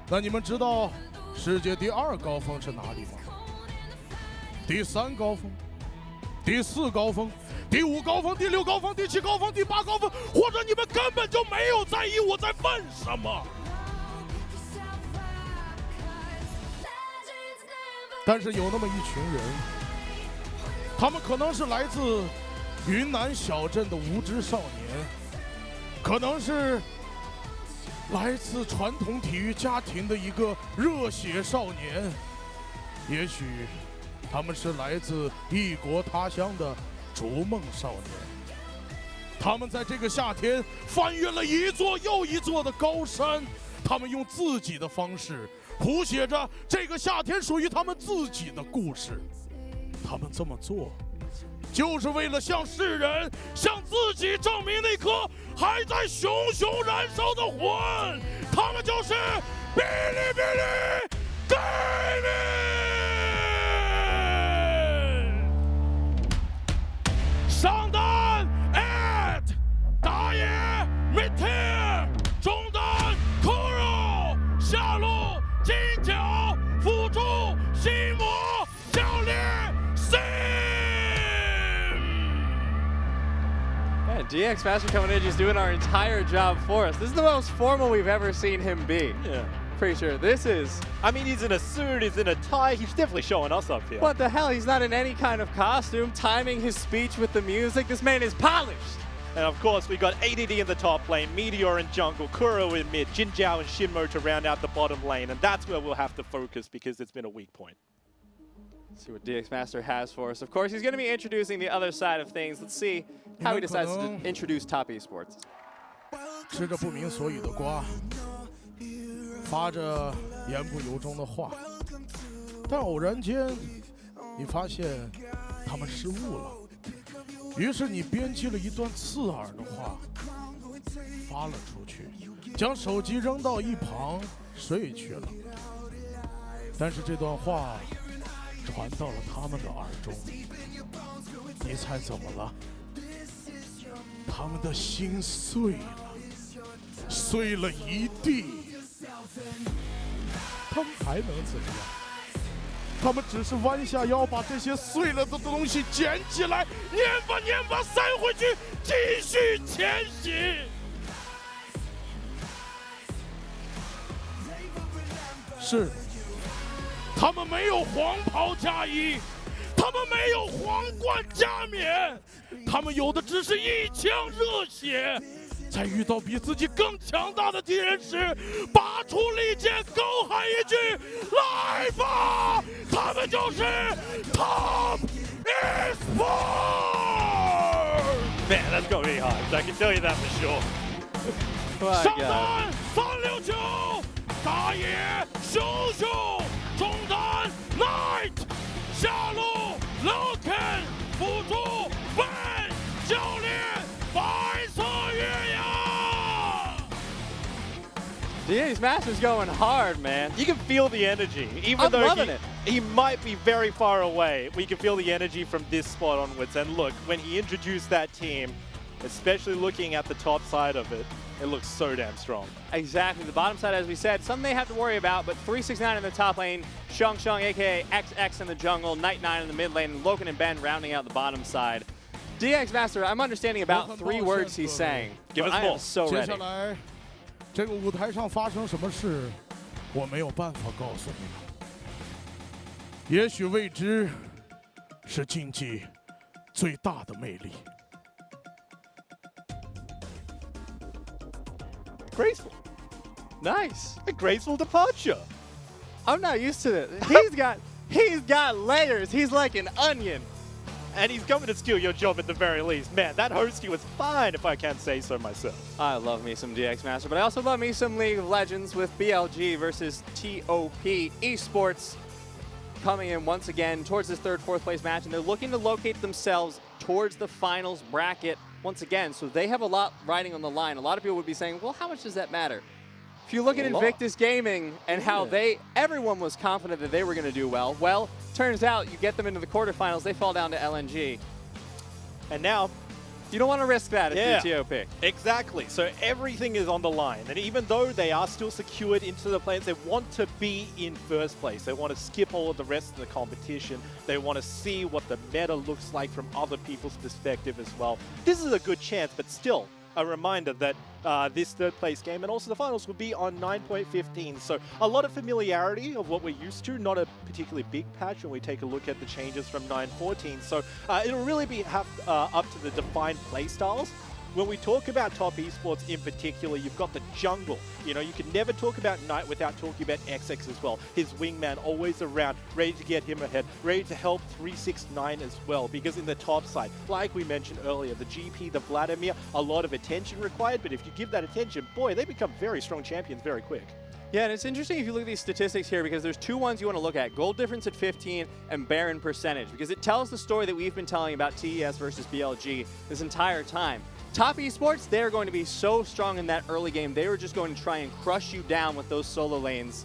那你们知道世界第二高峰是哪里吗？第三高峰、第4高峰、第5高峰、第6高峰、第7高峰、第8高峰，或者你们根本就没有在意我在问什么。但是有那么一群人，他们可能是来自云南小镇的无知少年，可能是来自传统体育家庭的一个热血少年，也许他们是来自异国他乡的逐梦少年。他们在这个夏天翻越了一座又一座的高山，他们用自己的方式谱写着这个夏天属于他们自己的故事。他们这么做，就是为了向世人、向自己证明那颗还在熊熊燃烧的魂。他们就是哔哩哔哩 Gaming。上单 at 打野 Meteor 中单 Kuro 下路金角辅助心魔教练 Sim。Yeah, DX Master coming in just doing our entire job for us. This is the most formal we've ever seen him be. Yeah. Pretty sure this is... I mean, he's in a suit, he's in a tie, he's definitely showing us up here. What the hell? He's not in any kind of costume, timing his speech with the music. This man is polished. And of course, we got ADD in the top lane, Meteor in jungle, Kuro in mid, Jin Zhao and Shinmo to round out the bottom lane, and that's where we'll have to focus because it's been a weak point. Let's see what DX Master has for us. Of course, he's going to be introducing the other side of things. Let's see how he decides to introduce top esports. 吃着不明所以的瓜，发着言不由衷的话，但偶然间，你发现他们失误了。于是你编辑了一段刺耳的话，发了出去，将手机扔到一旁睡去了。但是这段话传到了他们的耳中，你猜怎么了？他们的心碎了，碎了一地。他们还能怎么样？他们只是弯下腰，把这些碎了的东西捡起来，捻吧捻吧塞回去，继续前行。是，他们没有黄袍加衣，他们没有皇冠加冕，他们有的只是一腔热血。在遇到比自己更强大的敌人时，拔出利剑，高喊一句：“来吧！”他们就是 Top Esports。Man, that's gonna be hard. I can tell you that for sure. 上单369，打野熊熊，中单 Knight， 下路 Loken， 辅助 Ben， 教练白色月牙。DX Master's going hard, man. You can feel the energy. Even though he might be very far away, we can feel the energy from this spot onwards. And look, when he introduced that team, especially looking at the top side of it, it looks so damn strong. Exactly. The bottom side, as we said, something they have to worry about, but 369 in the top lane, Shung Shung, a.k.a. XX in the jungle, Night 9 in the mid lane, and Loken and Ben rounding out the bottom side. DX Master, I'm understanding about 3 words he's saying. Give us I more. am so ready. 接下来，这个舞台上发生什么事，我没有办法告诉你们。也许未知是竞技最大的魅力。Graceful. Nice. A graceful departure. I'm not used to it. He's got layers. He's like an onion. And he's coming to steal your job at the very least. Man, that hosting was fine, if I can't say so myself. I love me some DX Master, but I also love me some League of Legends with BLG versus TOP Esports coming in once again towards this 3rd, 4th place match, and they're looking to locate themselves towards the finals bracket once again. So they have a lot riding on the line. A lot of people would be saying, well, how much does that matter? If you look at Invictus Gaming and how everyone was confident that they were going to do well, turns out you get them into the quarterfinals, they fall down to LNG. And now, You don't want to risk that if you're TOP. Exactly. So everything is on the line. And even though they are still secured into the play-ins, they want to be in first place. They want to skip all of the rest of the competition. They want to see what the meta looks like from other people's perspective as well. This is a good chance, but still a reminder that this third place game and also the finals will be on 9.15. So a lot of familiarity of what we're used to, not a particularly big patch when we take a look at the changes from 9.14. So it'll really be up to the defined play styles. When we talk about top esports in particular, you've got the jungle. You know, you can never talk about Knight without talking about XX as well. His wingman always around, ready to get him ahead, ready to help 369 as well. Because in the top side, like we mentioned earlier, the GP, the Vladimir, a lot of attention required. But if you give that attention, boy, they become very strong champions very quick. Yeah, and it's interesting if you look at these statistics here because there's two ones you want to look at. Gold difference at 15 and Baron percentage because it tells the story that we've been telling about TES versus BLG this entire time. Top esports, they're going to be so strong in that early game. They were just going to try and crush you down with those solo lanes.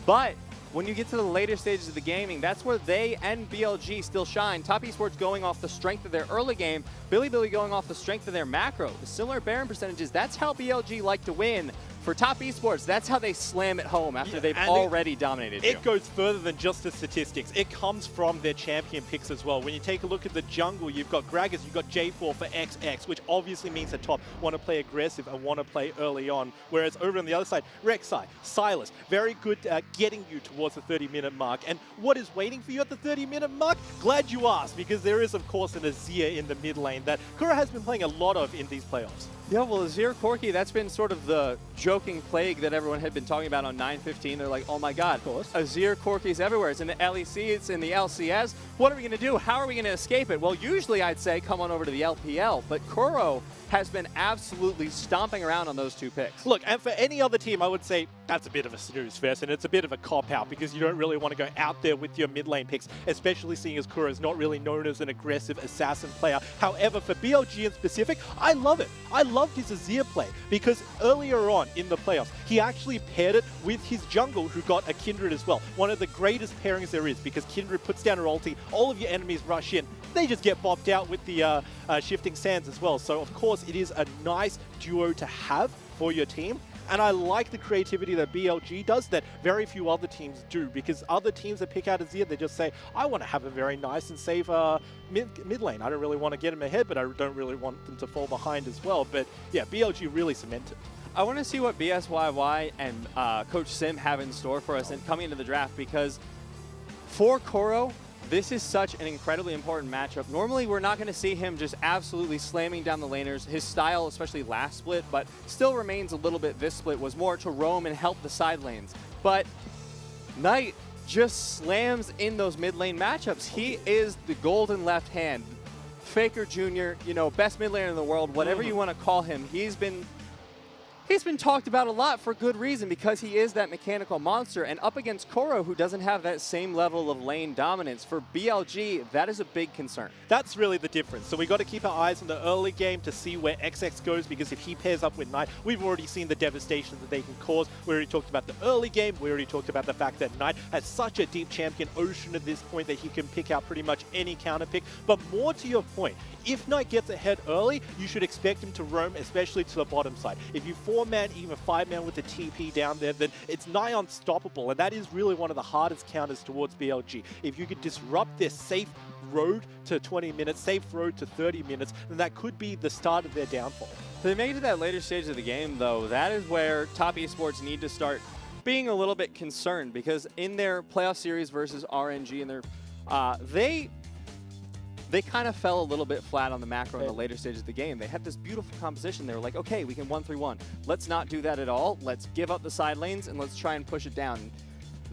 But when you get to the later stages of the gaming, that's where they and BLG still shine. Top esports going off the strength of their early game, Bilibili going off the strength of their macro. The similar Baron percentages, that's how BLG like to win. For top esports, that's how they slam it home after they've already dominated you. It goes further than just the statistics. It comes from their champion picks as well. When you take a look at the jungle, you've got Gragas, you've got J4 for XX, which obviously means that top want to play aggressive and want to play early on. Whereas over on the other side, Rek'Sai, Silas, very good at getting you towards the 30-minute mark. And what is waiting for you at the 30-minute mark? Glad you asked, because there is, of course, an Azir in the mid lane that Kura has been playing a lot of in these playoffs. Yeah, well, Azir Corki, that's been sort of the joking plague that everyone had been talking about on 9.15. They're like, oh my god, Azir Corki's everywhere. It's in the LEC, it's in the LCS. What are we going to do? How are we going to escape it? Well, usually I'd say come on over to the LPL, but Kuro has been absolutely stomping around on those two picks. Look, and for any other team, I would say that's a bit of a snooze fest, and it's a bit of a cop-out because you don't really want to go out there with your mid lane picks, especially seeing as Kuro is not really known as an aggressive assassin player. However, for BLG in specific, I love it. I loved his Azir play because earlier on in the playoffs, he actually paired it with his jungle who got a Kindred as well. One of the greatest pairings there is because Kindred puts down her ulti, all of your enemies rush in, they just get bopped out with the shifting sands as well. So of course it is a nice duo to have for your team. And I like the creativity that BLG does that very few other teams do, because other teams that pick out Azir, they just say, I want to have a very nice and safe mid lane. I don't really want to get him ahead, but I don't really want them to fall behind as well. But yeah, BLG really cemented. I want to see what BSYY and Coach Sim have in store for us coming into the draft, because for Kuro, this is such an incredibly important matchup. Normally, we're not going to see him just absolutely slamming down the laners. His style, especially last split, but still remains a little bit this split, was more to roam and help the side lanes. But Knight just slams in those mid lane matchups. He is the golden left hand. FLICKR Jr., you know, best mid laner in the world, whatever you want to call him. He's been talked about a lot for good reason, because he is that mechanical monster. And up against Kuro, who doesn't have that same level of lane dominance, for BLG, that is a big concern. That's really the difference. So we got to keep our eyes on the early game to see where XX goes, because if he pairs up with Knight, we've already seen the devastation that they can cause. We already talked about the early game. We already talked about the fact that Knight has such a deep champion ocean at this point that he can pick out pretty much any counter pick. But more to your point, if Knight gets ahead early, you should expect him to roam, especially to the bottom side. If you 4-man, even 5-man with the TP down there, then it's nigh unstoppable. And that is really one of the hardest counters towards BLG. If you could disrupt their safe road to 20 minutes, safe road to 30 minutes, then that could be the start of their downfall. They make it to that later stage of the game, though. That is where top esports need to start being a little bit concerned, because in their playoff series versus RNG, and they kind of fell a little bit flat on the macro in the later stages of the game. They had this beautiful composition. They were like, okay, we can 1-3-1. Let's not do that at all. Let's give up the side lanes and let's try and push it down.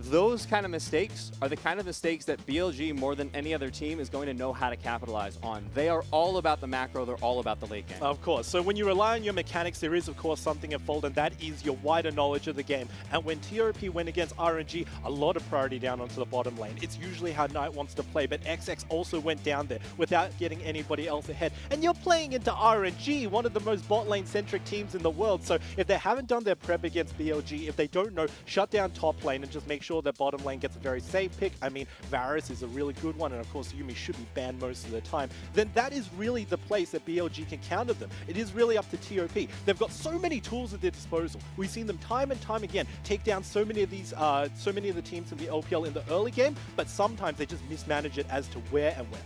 Those kind of mistakes are the kind of mistakes that BLG, more than any other team, is going to know how to capitalize on. They are all about the macro. They're all about the late game. Of course. So when you rely on your mechanics, there is, of course, something at fault, and that is your wider knowledge of the game. And when TOP went against RNG, a lot of priority down onto the bottom lane. It's usually how Knight wants to play, but XX also went down there without getting anybody else ahead. And you're playing into RNG, one of the most bot lane-centric teams in the world. So if they haven't done their prep against BLG, if they don't know, shut down top lane and just make sure sure that bottom lane gets a very safe pick, I mean, Varus is a really good one, and of course Yuumi should be banned most of the time, then that is really the place that BLG can counter them. It is really up to TOP. They've got so many tools at their disposal. We've seen them time and time again take down so many of these, so many of the teams in the LPL in the early game, but sometimes they just mismanage it as to where and when.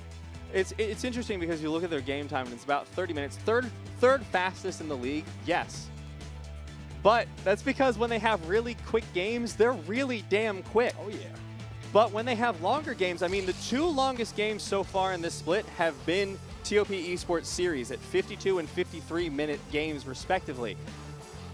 It's interesting because you look at their game time and it's about 30 minutes. Third fastest in the league, yes. But that's because when they have really quick games, they're really damn quick. Oh, yeah. But when they have longer games, I mean, the 2 longest games so far in this split have been TOP Esports series at 52 and 53-minute games, respectively.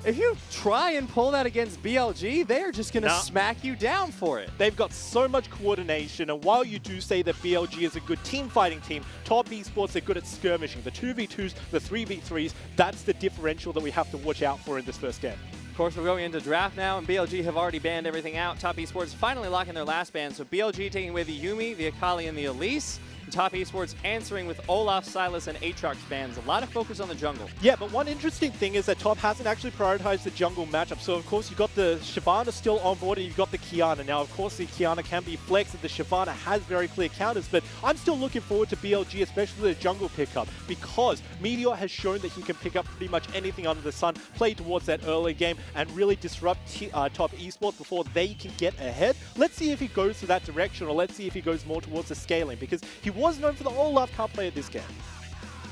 If you try and pull that against BLG, they're just going to smack you down for it. They've got so much coordination, and while you do say that BLG is a good team-fighting team, Top Esports are good at skirmishing. The 2v2s, the 3v3s, that's the differential that we have to watch out for in this first game. Of course, we're going into draft now, and BLG have already banned everything out. Top Esports finally locking their last ban, so BLG taking away the Yuumi, the Akali, and the Elise. Top Esports answering with Olaf, Silas, and Aatrox bans. A lot of focus on the jungle. Yeah, but one interesting thing is that Top hasn't actually prioritized the jungle matchup. So, of course, you've got the Shyvana still on board and you've got the Qiyana. Now, of course, the Qiyana can be flexed and the Shyvana has very clear counters, but I'm still looking forward to BLG, especially the jungle pickup, because Meteor has shown that he can pick up pretty much anything under the sun, play towards that early game, and really disrupt Top Esports before they can get ahead. Let's see if he goes to that direction, or let's see if he goes more towards the scaling, because he was known for the Olaf can't play at this game.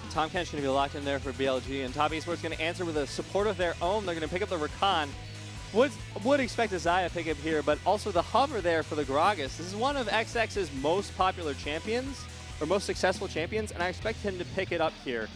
Tom Kent's going to be locked in there for BLG, and Top Esports going to answer with a support of their own. They're going to pick up the Rakan. Would expect a Xayah pickup here, but also the hover there for the Gragas. This is one of XX's most popular champions, or most successful champions, and I expect him to pick it up here.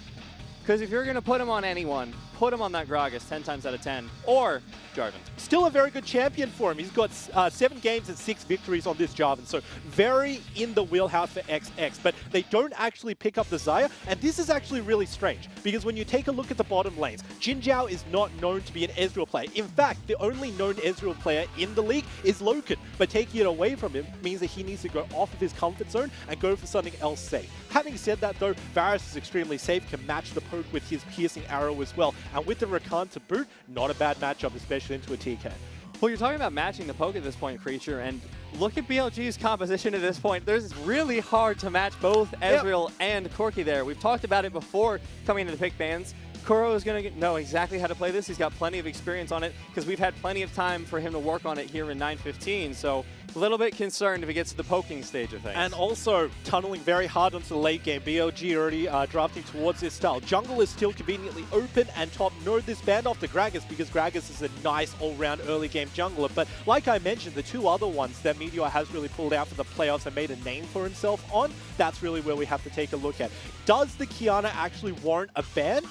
Because if you're going to put him on anyone, put him on that Gragas 10 times out of 10, or Jarvan. Still a very good champion for him. He's got 7 games and 6 victories on this Jarvan, so very in the wheelhouse for XX. But they don't actually pick up the Xayah, and this is actually really strange, because when you take a look at the bottom lanes, Jin Zhao is not known to be an Ezreal player. In fact, the only known Ezreal player in the league is Loken, but taking it away from him means that he needs to go off of his comfort zone and go for something else safe. Having said that, though, Varus is extremely safe, can match the poke with his piercing arrow as well, and with the Rakan to boot, not a bad matchup, especially into a TK. Well, you're talking about matching the poke at this point, Creature, and look at BLG's composition at this point. It's really hard to match both Ezreal and Corki there. We've talked about it before coming into the pick bans. Kuro is going to know exactly how to play this. He's got plenty of experience on it because we've had plenty of time for him to work on it here in 9:15. So a little bit concerned if he gets to the poking stage of things. And also tunneling very hard onto the late game. BLG already drafting towards this style. Jungle is still conveniently open, and Top know this band off to Gragas because Gragas is a nice all-round early game jungler. But like I mentioned, the 2 other ones that Meteor has really pulled out for the playoffs and made a name for himself on, that's really where we have to take a look at. Does the Qiyana actually warrant a ban?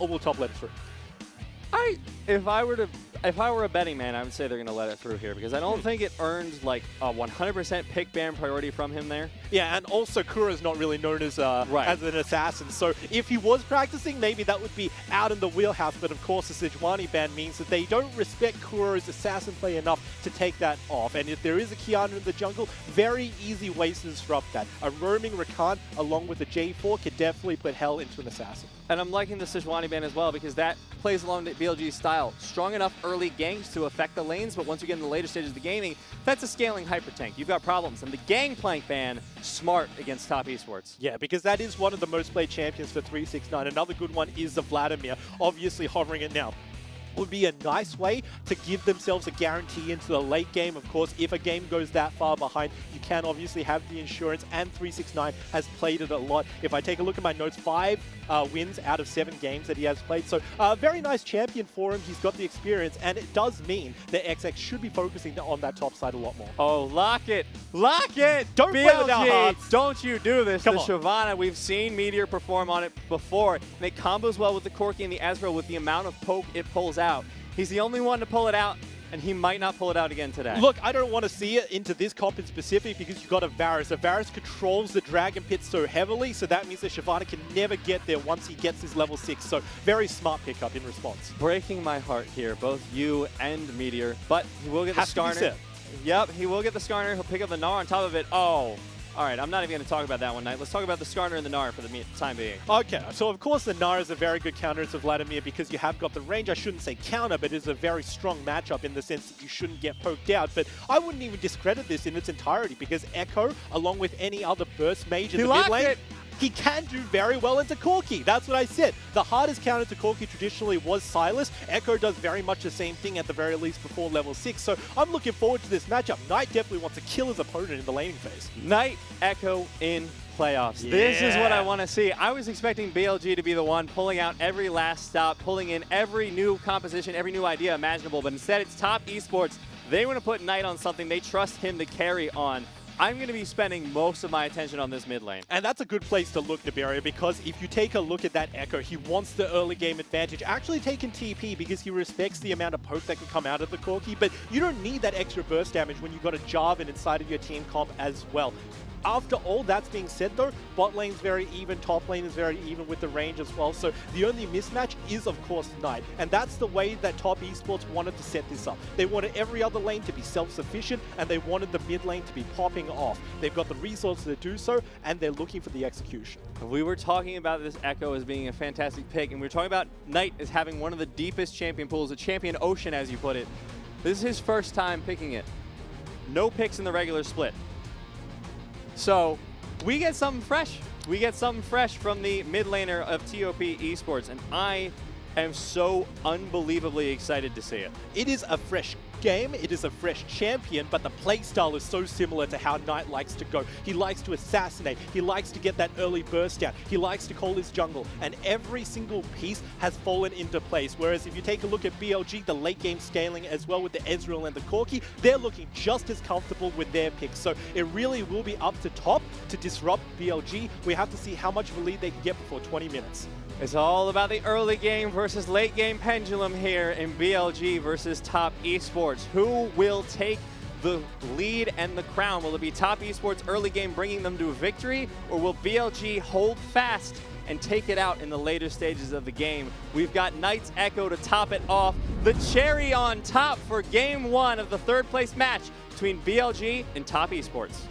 Or will Top let it through? If I were a betting man, I would say they're going to let it through here because I don't think it earned like a 100% pick ban priority from him there. Yeah, and also Kuro is not really known as as an assassin, so if he was practicing, maybe that would be out in the wheelhouse, but of course the Sejuani ban means that they don't respect Kuro's assassin play enough to take that off, and if there is a Qiyana in the jungle, very easy ways to disrupt that. A roaming Rakan along with a J4 could definitely put hell into an assassin. And I'm liking the Sejuani ban as well because that plays along the BLG style. Strong enough early ganks to affect the lanes, but once you get in the later stages of the gaming, that's a scaling hyper tank. You've got problems. And the Gangplank ban, smart against Top Esports. Yeah, because that is one of the most played champions for 369. Another good one is the Vladimir, obviously hovering it now. Would be a nice way to give themselves a guarantee into the late game. Of course, if a game goes that far behind, you can obviously have the insurance, and 369 has played it a lot. If I take a look at my notes, 5 wins out of 7 games that he has played. So a very nice champion for him. He's got the experience, and it does mean that XX should be focusing on that top side a lot more. Oh, lock it. Lock it! Don't BLG, play with our hearts. Don't you do this. Come the on. Shyvana, we've seen Meteor perform on it before, and it combos well with the Corki and the Ezreal with the amount of poke it pulls out. He's the only one to pull it out, and he might not pull it out again today. Look, I don't want to see it into this comp in specific because you've got a Varus. A Varus controls the Dragon Pit so heavily, so that means that Shyvana can never get there once he gets his level 6. So very smart pickup in response. Breaking my heart here, both you and Meteor, but he will get the Skarner. Yep, he will get the Skarner. He'll pick up the Gnar on top of it. Oh, All right, I'm not even going to talk about that one, Knight. Let's talk about the Skarner and the Gnar for the time being. Okay, so of course the Gnar is a very good counter to Vladimir because you have got the range. I shouldn't say counter, but it's a very strong matchup in the sense that you shouldn't get poked out. But I wouldn't even discredit this in its entirety because Echo, along with any other burst mage in the mid lane, he can do very well into Corki. That's what I said. The hardest counter to Corki traditionally was Sylas. Echo does very much the same thing at the very least before level 6. So I'm looking forward to this matchup. Knight definitely wants to kill his opponent in the laning phase. Knight, Echo in playoffs. Yeah. This is what I want to see. I was expecting BLG to be the one pulling out every last stop, pulling in every new composition, every new idea imaginable. But instead, it's Top Esports. They want to put Knight on something they trust him to carry on. I'm going to be spending most of my attention on this mid lane. And that's a good place to look, Niberia, because if you take a look at that Echo, he wants the early game advantage, actually taking TP because he respects the amount of poke that can come out of the Corki, but you don't need that extra burst damage when you've got a Jarvan inside of your team comp as well. After all that's being said though, bot lane's very even, top lane is very even with the range as well, so the only mismatch is of course Knight, and that's the way that Top Esports wanted to set this up. They wanted every other lane to be self-sufficient, and they wanted the mid lane to be popping off. They've got the resources to do so, and they're looking for the execution. We were talking about this Echo as being a fantastic pick, and we were talking about Knight as having one of the deepest champion pools, a champion ocean as you put it. This is his first time picking it. No picks in the regular split. So we get something fresh. We get something fresh from the mid laner of TOP Esports, and I am so unbelievably excited to see it. It is a fresh game, it is a fresh champion, but the playstyle is so similar to how Knight likes to go. He likes to assassinate, he likes to get that early burst down, he likes to call his jungle, and every single piece has fallen into place. Whereas if you take a look at BLG, the late game scaling as well with the Ezreal and the Corki, they're looking just as comfortable with their picks. So it really will be up to Top to disrupt BLG. We have to see how much of a lead they can get before 20 minutes. It's all about the early game versus late game pendulum here in BLG versus Top Esports. Who will take the lead and the crown? Will it be Top Esports early game bringing them to a victory, or will BLG hold fast and take it out in the later stages of the game? We've got Knight's Echo to top it off. The cherry on top for game one of the third place match between BLG and Top Esports.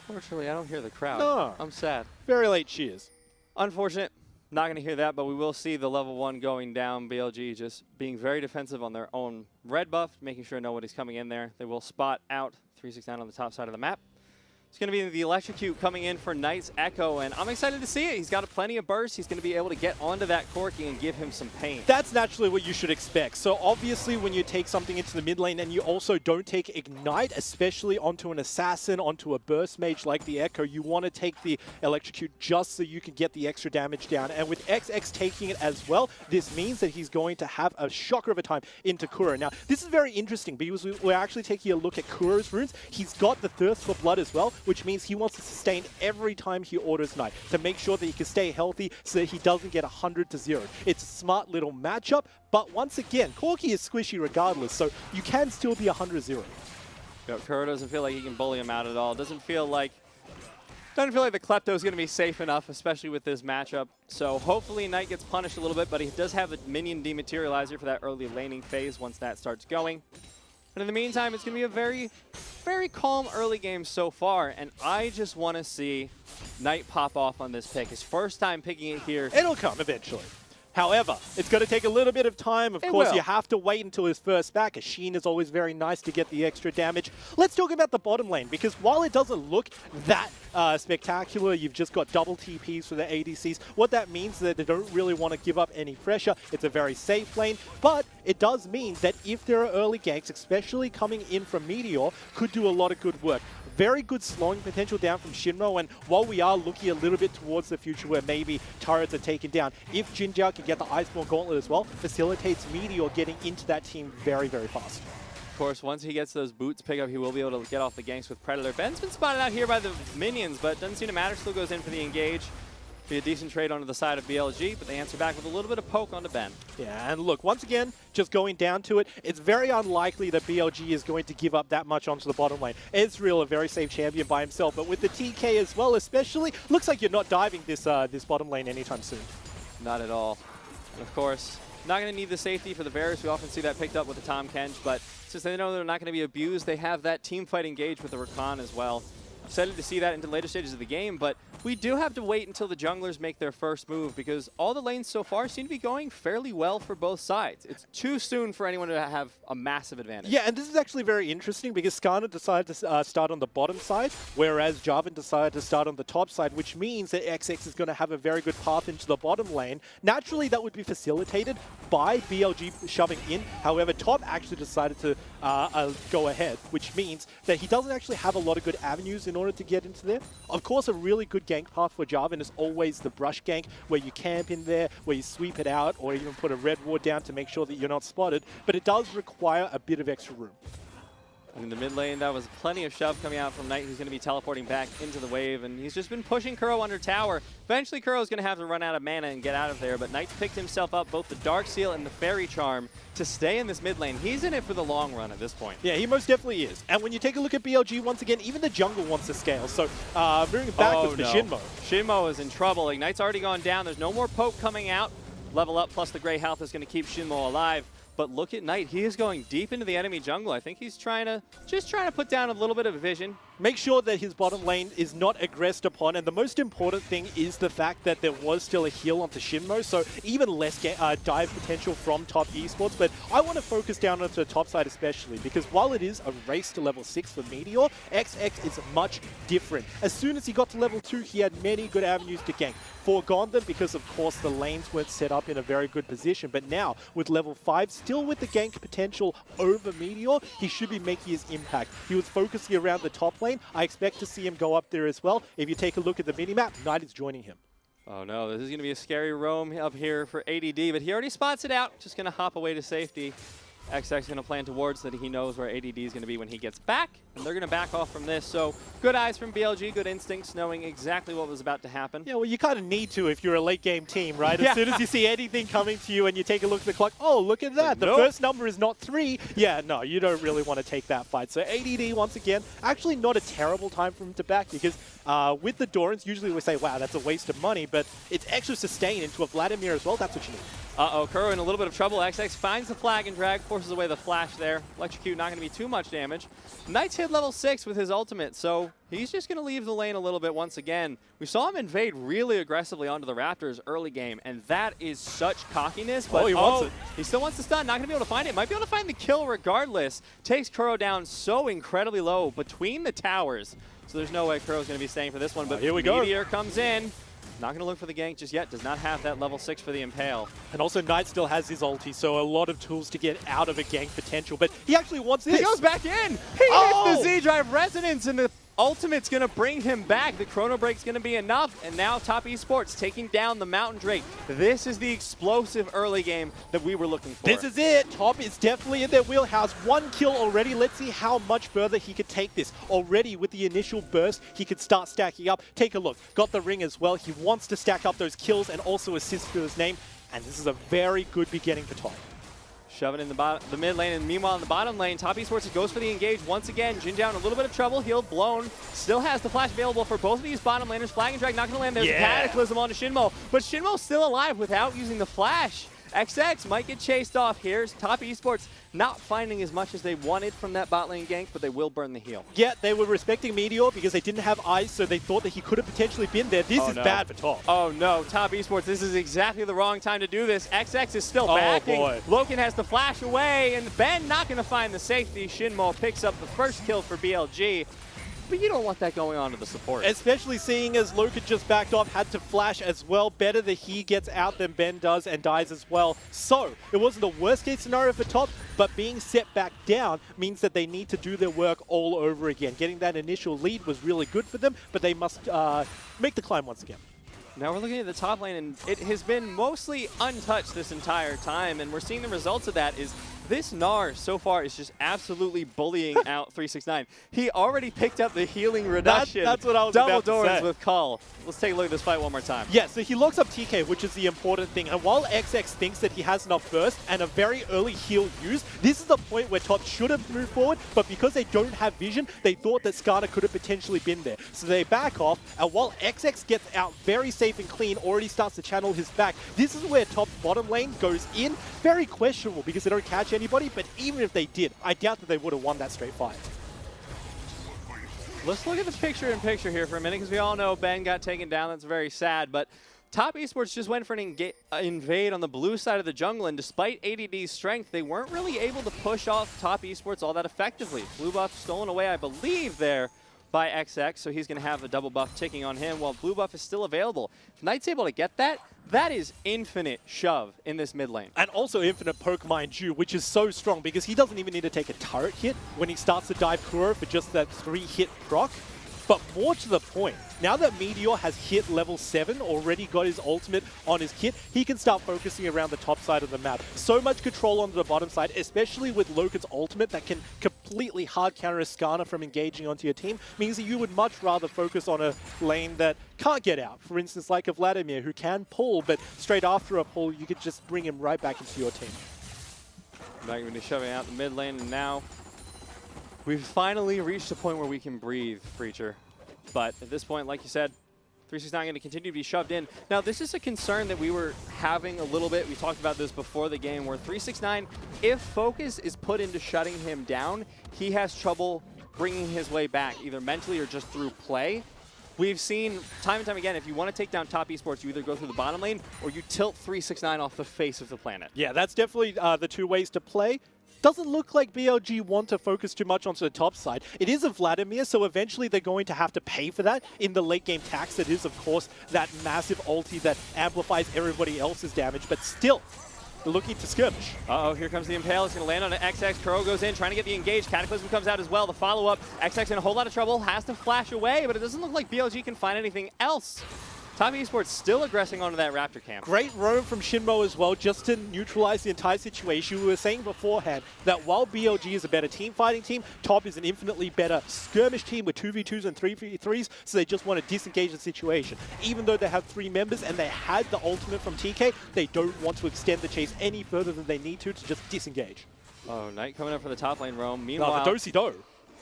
Unfortunately, I don't hear the crowd. No. I'm sad. Very late cheers. Unfortunate. Not going to hear that, but we will see the level 1 going down. BLG just being very defensive on their own red buff, making sure nobody's coming in there. They will spot out 369 on the top side of the map. It's going to be the electrocute coming in for Knight's Echo, and I'm excited to see it. He's got plenty of burst. He's going to be able to get onto that Corki and give him some pain. That's naturally what you should expect. So obviously when you take something into the mid lane and you also don't take Ignite, especially onto an assassin, onto a burst mage like the Echo, you want to take the electrocute just so you can get the extra damage down. And with XX taking it as well, this means that he's going to have a shocker of a time into Kura. Now, this is very interesting because we're actually taking a look at Kura's runes. He's got the Thirst for Blood as well, which means he wants to sustain every time he orders Knight to make sure that he can stay healthy so that he doesn't get 100-0. It's a smart little matchup, but once again, Corki is squishy regardless, so you can still be 100-0. Yep, Kura doesn't feel like he can bully him out at all. Doesn't feel like the Klepto is going to be safe enough, especially with this matchup. So hopefully Knight gets punished a little bit, but he does have a minion dematerializer for that early laning phase once that starts going. But in the meantime, it's going to be a very, very calm early game so far, and I just want to see Knight pop off on this pick. His first time picking it here. It'll come eventually. However, it's going to take a little bit of time. Of course, you have to wait until his first back. A Sheen is always very nice to get the extra damage. Let's talk about the bottom lane, because while it doesn't look that spectacular, you've just got double TPs for the ADCs. What that means is that they don't really want to give up any pressure. It's a very safe lane, but it does mean that if there are early ganks, especially coming in from Meteor, could do a lot of good work. Very good slowing potential down from Shinro, and while we are looking a little bit towards the future where maybe turrets are taken down, if Jinjiao can get the Iceborne Gauntlet as well, facilitates Meteor getting into that team very, very fast. course, once he gets those boots pick up, he will be able to get off the ganks with Predator. Ben's been spotted out here by the minions, but doesn't seem to matter. Still goes in for the engage. Be a decent trade onto the side of BLG, but they answer back with a little bit of poke onto Ben. Yeah, and look, once again, just going down to it, it's very unlikely that BLG is going to give up that much onto the bottom lane. Ezreal, a very safe champion by himself, but with the TK as well especially, looks like you're not diving this this bottom lane anytime soon. Not at all. And of course, not going to need the safety for the Varus. We often see that picked up with the Tom Kench, but since they know they're not going to be abused, they have that team fight engage with the Rakan as well. Excited to see that into later stages of the game, but we do have to wait until the junglers make their first move because all the lanes so far seem to be going fairly well for both sides. It's too soon for anyone to have a massive advantage. Yeah, and this is actually very interesting because Skarner decided to start on the bottom side, whereas Jarvan decided to start on the top side, which means that XX is going to have a very good path into the bottom lane. Naturally, that would be facilitated by BLG shoving in. However, Top actually decided to go ahead, which means that he doesn't actually have a lot of good avenues in order to get into there. Of course, a really good gank path for Jarvan is always the brush gank, where you camp in there, where you sweep it out, or even put a red ward down to make sure that you're not spotted. But it does require a bit of extra room. In the mid lane, that was plenty of shove coming out from Knight, who's going to be teleporting back into the wave, and he's just been pushing Kuro under tower. Eventually, Kuro's going to have to run out of mana and get out of there, but Knight's picked himself up both the Darkseal and the Fairy Charm to stay in this mid lane. He's in it for the long run at this point. Yeah, he most definitely is. And when you take a look at BLG, once again, even the jungle wants to scale. So, moving back with the Shinmo. Shinmo is in trouble. Ignite's already gone down. There's no more poke coming out. Level up plus the Grey Health is going to keep Shinmo alive. But look at Knight. He is going deep into the enemy jungle. I think he's just trying to put down a little bit of vision. Make sure that his bottom lane is not aggressed upon. And the most important thing is the fact that there was still a heal onto Shinmo. So even less dive potential from top esports. But I want to focus down onto the top side especially. Because while it is a race to level 6 for Meteor, XX is much different. As soon as he got to level 2, he had many good avenues to gank. Foregone them because, of course, the lanes weren't set up in a very good position. But now, with level 5, still with the gank potential over Meteor, he should be making his impact. He was focusing around the top lane. I expect to see him go up there as well. If you take a look at the minimap, Knight is joining him. Oh no, this is going to be a scary roam up here for ADD, but he already spots it out. Just going to hop away to safety. XX going to plan towards that. He knows where ADD is going to be when he gets back, and they're going to back off from this. So good eyes from BLG, good instincts, knowing exactly what was about to happen. Yeah, well, you kind of need to if you're a late game team, right? Yeah. As soon as you see anything coming to you and you take a look at the clock, oh, look at that. The first number is not 3. Yeah, no, you don't really want to take that fight. So ADD, once again, actually not a terrible time for him to back because with the Dorans, usually we say, wow, that's a waste of money, but it's extra sustain into a Vladimir as well. That's what you need. Uh-oh, Kuro in a little bit of trouble. XX finds the flag and drag, forces away the flash there. Electrocute not going to be too much damage. Knight's hit level 6 with his ultimate, so he's just going to leave the lane a little bit once again. We saw him invade really aggressively onto the Raptors early game, and that is such cockiness. But he wants it. He still wants to stun. Not going to be able to find it. Might be able to find the kill regardless. Takes Kuro down so incredibly low between the towers. So there's no way Kuro's going to be staying for this one. But here we go. Meteor comes in. Not going to look for the gank just yet. Does not have that level 6 for the Impale. And also Knight still has his ulti, so a lot of tools to get out of a gank potential. But he actually wants this. He goes back in. He hits the Z-Drive Resonance, and the ultimate's going to bring him back. The Chrono Break's going to be enough. And now Top Esports taking down the Mountain Drake. This is the explosive early game that we were looking for. This is it. Top is definitely in their wheelhouse. 1 kill already. Let's see how much further he could take this. Already with the initial burst, he could start stacking up. Take a look. Got the ring as well. He wants to stack up those kills and also assist for his name. And this is a very good beginning for Top. Shoving in the mid lane, and meanwhile in the bottom lane, Top Esports goes for the engage once again. Jin down a little bit of trouble, healed, blown. Still has the flash available for both of these bottom laners. Flag and drag not going to land. There's a Cataclysm onto Shinmo, but Shinmo's still alive without using the flash. XX might get chased off here. Top Esports not finding as much as they wanted from that bot lane gank, but they will burn the heal. Yeah, they were respecting Meteor because they didn't have ice, so they thought that he could have potentially been there. This is bad for Top. Oh no, Top Esports, this is exactly the wrong time to do this. XX is still backing. Boy. Loken has to flash away, and Ben not going to find the safety. Shinmo picks up the first kill for BLG. But you don't want that going on to the support. Especially seeing as Loken just backed off, had to flash as well. Better that he gets out than Ben does and dies as well. So, it wasn't the worst case scenario for Top, but being set back down means that they need to do their work all over again. Getting that initial lead was really good for them, but they must make the climb once again. Now we're looking at the top lane, and it has been mostly untouched this entire time, and we're seeing the results of that is This Gnar so far is just absolutely bullying out 369. He already picked up the healing reduction. That's what I was Double about to Dorans say. with Call. Let's take a look at this fight one more time. Yeah, so he locks up TK, which is the important thing. And while XX thinks that he has enough burst and a very early heal used, this is the point where Top should have moved forward, but because they don't have vision, they thought that Skarner could have potentially been there. So they back off, and while XX gets out very safe and clean, already starts to channel his back, this is where Top's bottom lane goes in. Very questionable because they don't catch anybody, but even if they did, I doubt that they would have won that straight fight. Let's look at the picture-in-picture here for a minute, because we all know Ben got taken down. That's very sad, but Top Esports just went for an invade on the blue side of the jungle, and despite ADD's strength, they weren't really able to push off Top Esports all that effectively. Blue buff stolen away, I believe, there by XX, so he's going to have a double buff ticking on him, while blue buff is still available. If Knight's able to get that, that is infinite shove in this mid lane. And also infinite poke, mind you, which is so strong because he doesn't even need to take a turret hit when he starts to dive Kuro for just that 3-hit proc. But more to the point, now that Meteor has hit level 7, already got his ultimate on his kit, he can start focusing around the top side of the map. So much control on the bottom side, especially with Loken's ultimate that can completely hard counter a Skarner from engaging onto your team, means that you would much rather focus on a lane that can't get out. For instance, like a Vladimir, who can pull, but straight after a pull, you could just bring him right back into your team. Not going to be shoving out the mid lane, and now we've finally reached a point where we can breathe, Preacher. But at this point, like you said, 369 going to continue to be shoved in. Now, this is a concern that we were having a little bit. We talked about this before the game, where 369, if focus is put into shutting him down, he has trouble bringing his way back, either mentally or just through play. We've seen time and time again, if you want to take down Top Esports, you either go through the bottom lane or you tilt 369 off the face of the planet. Yeah, that's definitely the two ways to play. Doesn't look like BLG want to focus too much onto the top side. It is a Vladimir, so eventually they're going to have to pay for that in the late game tax. That is, of course, that massive ulti that amplifies everybody else's damage, but still, they're looking to skirmish. Uh-oh, here comes the Impale. It's going to land on an XX. Kuro goes in, trying to get the engage. Cataclysm comes out as well. The follow-up. XX in a whole lot of trouble. Has to flash away, but it doesn't look like BLG can find anything else. Top Esports still aggressing onto that Raptor camp. Great roam from Shinmo as well, just to neutralize the entire situation. We were saying beforehand that while BLG is a better team fighting team, Top is an infinitely better skirmish team with 2v2s and 3v3s, so they just want to disengage the situation. Even though they have 3 members and they had the ultimate from TK, they don't want to extend the chase any further than they need to just disengage. Oh, Knight coming up for the top lane roam. Meanwhile, the do-si-do.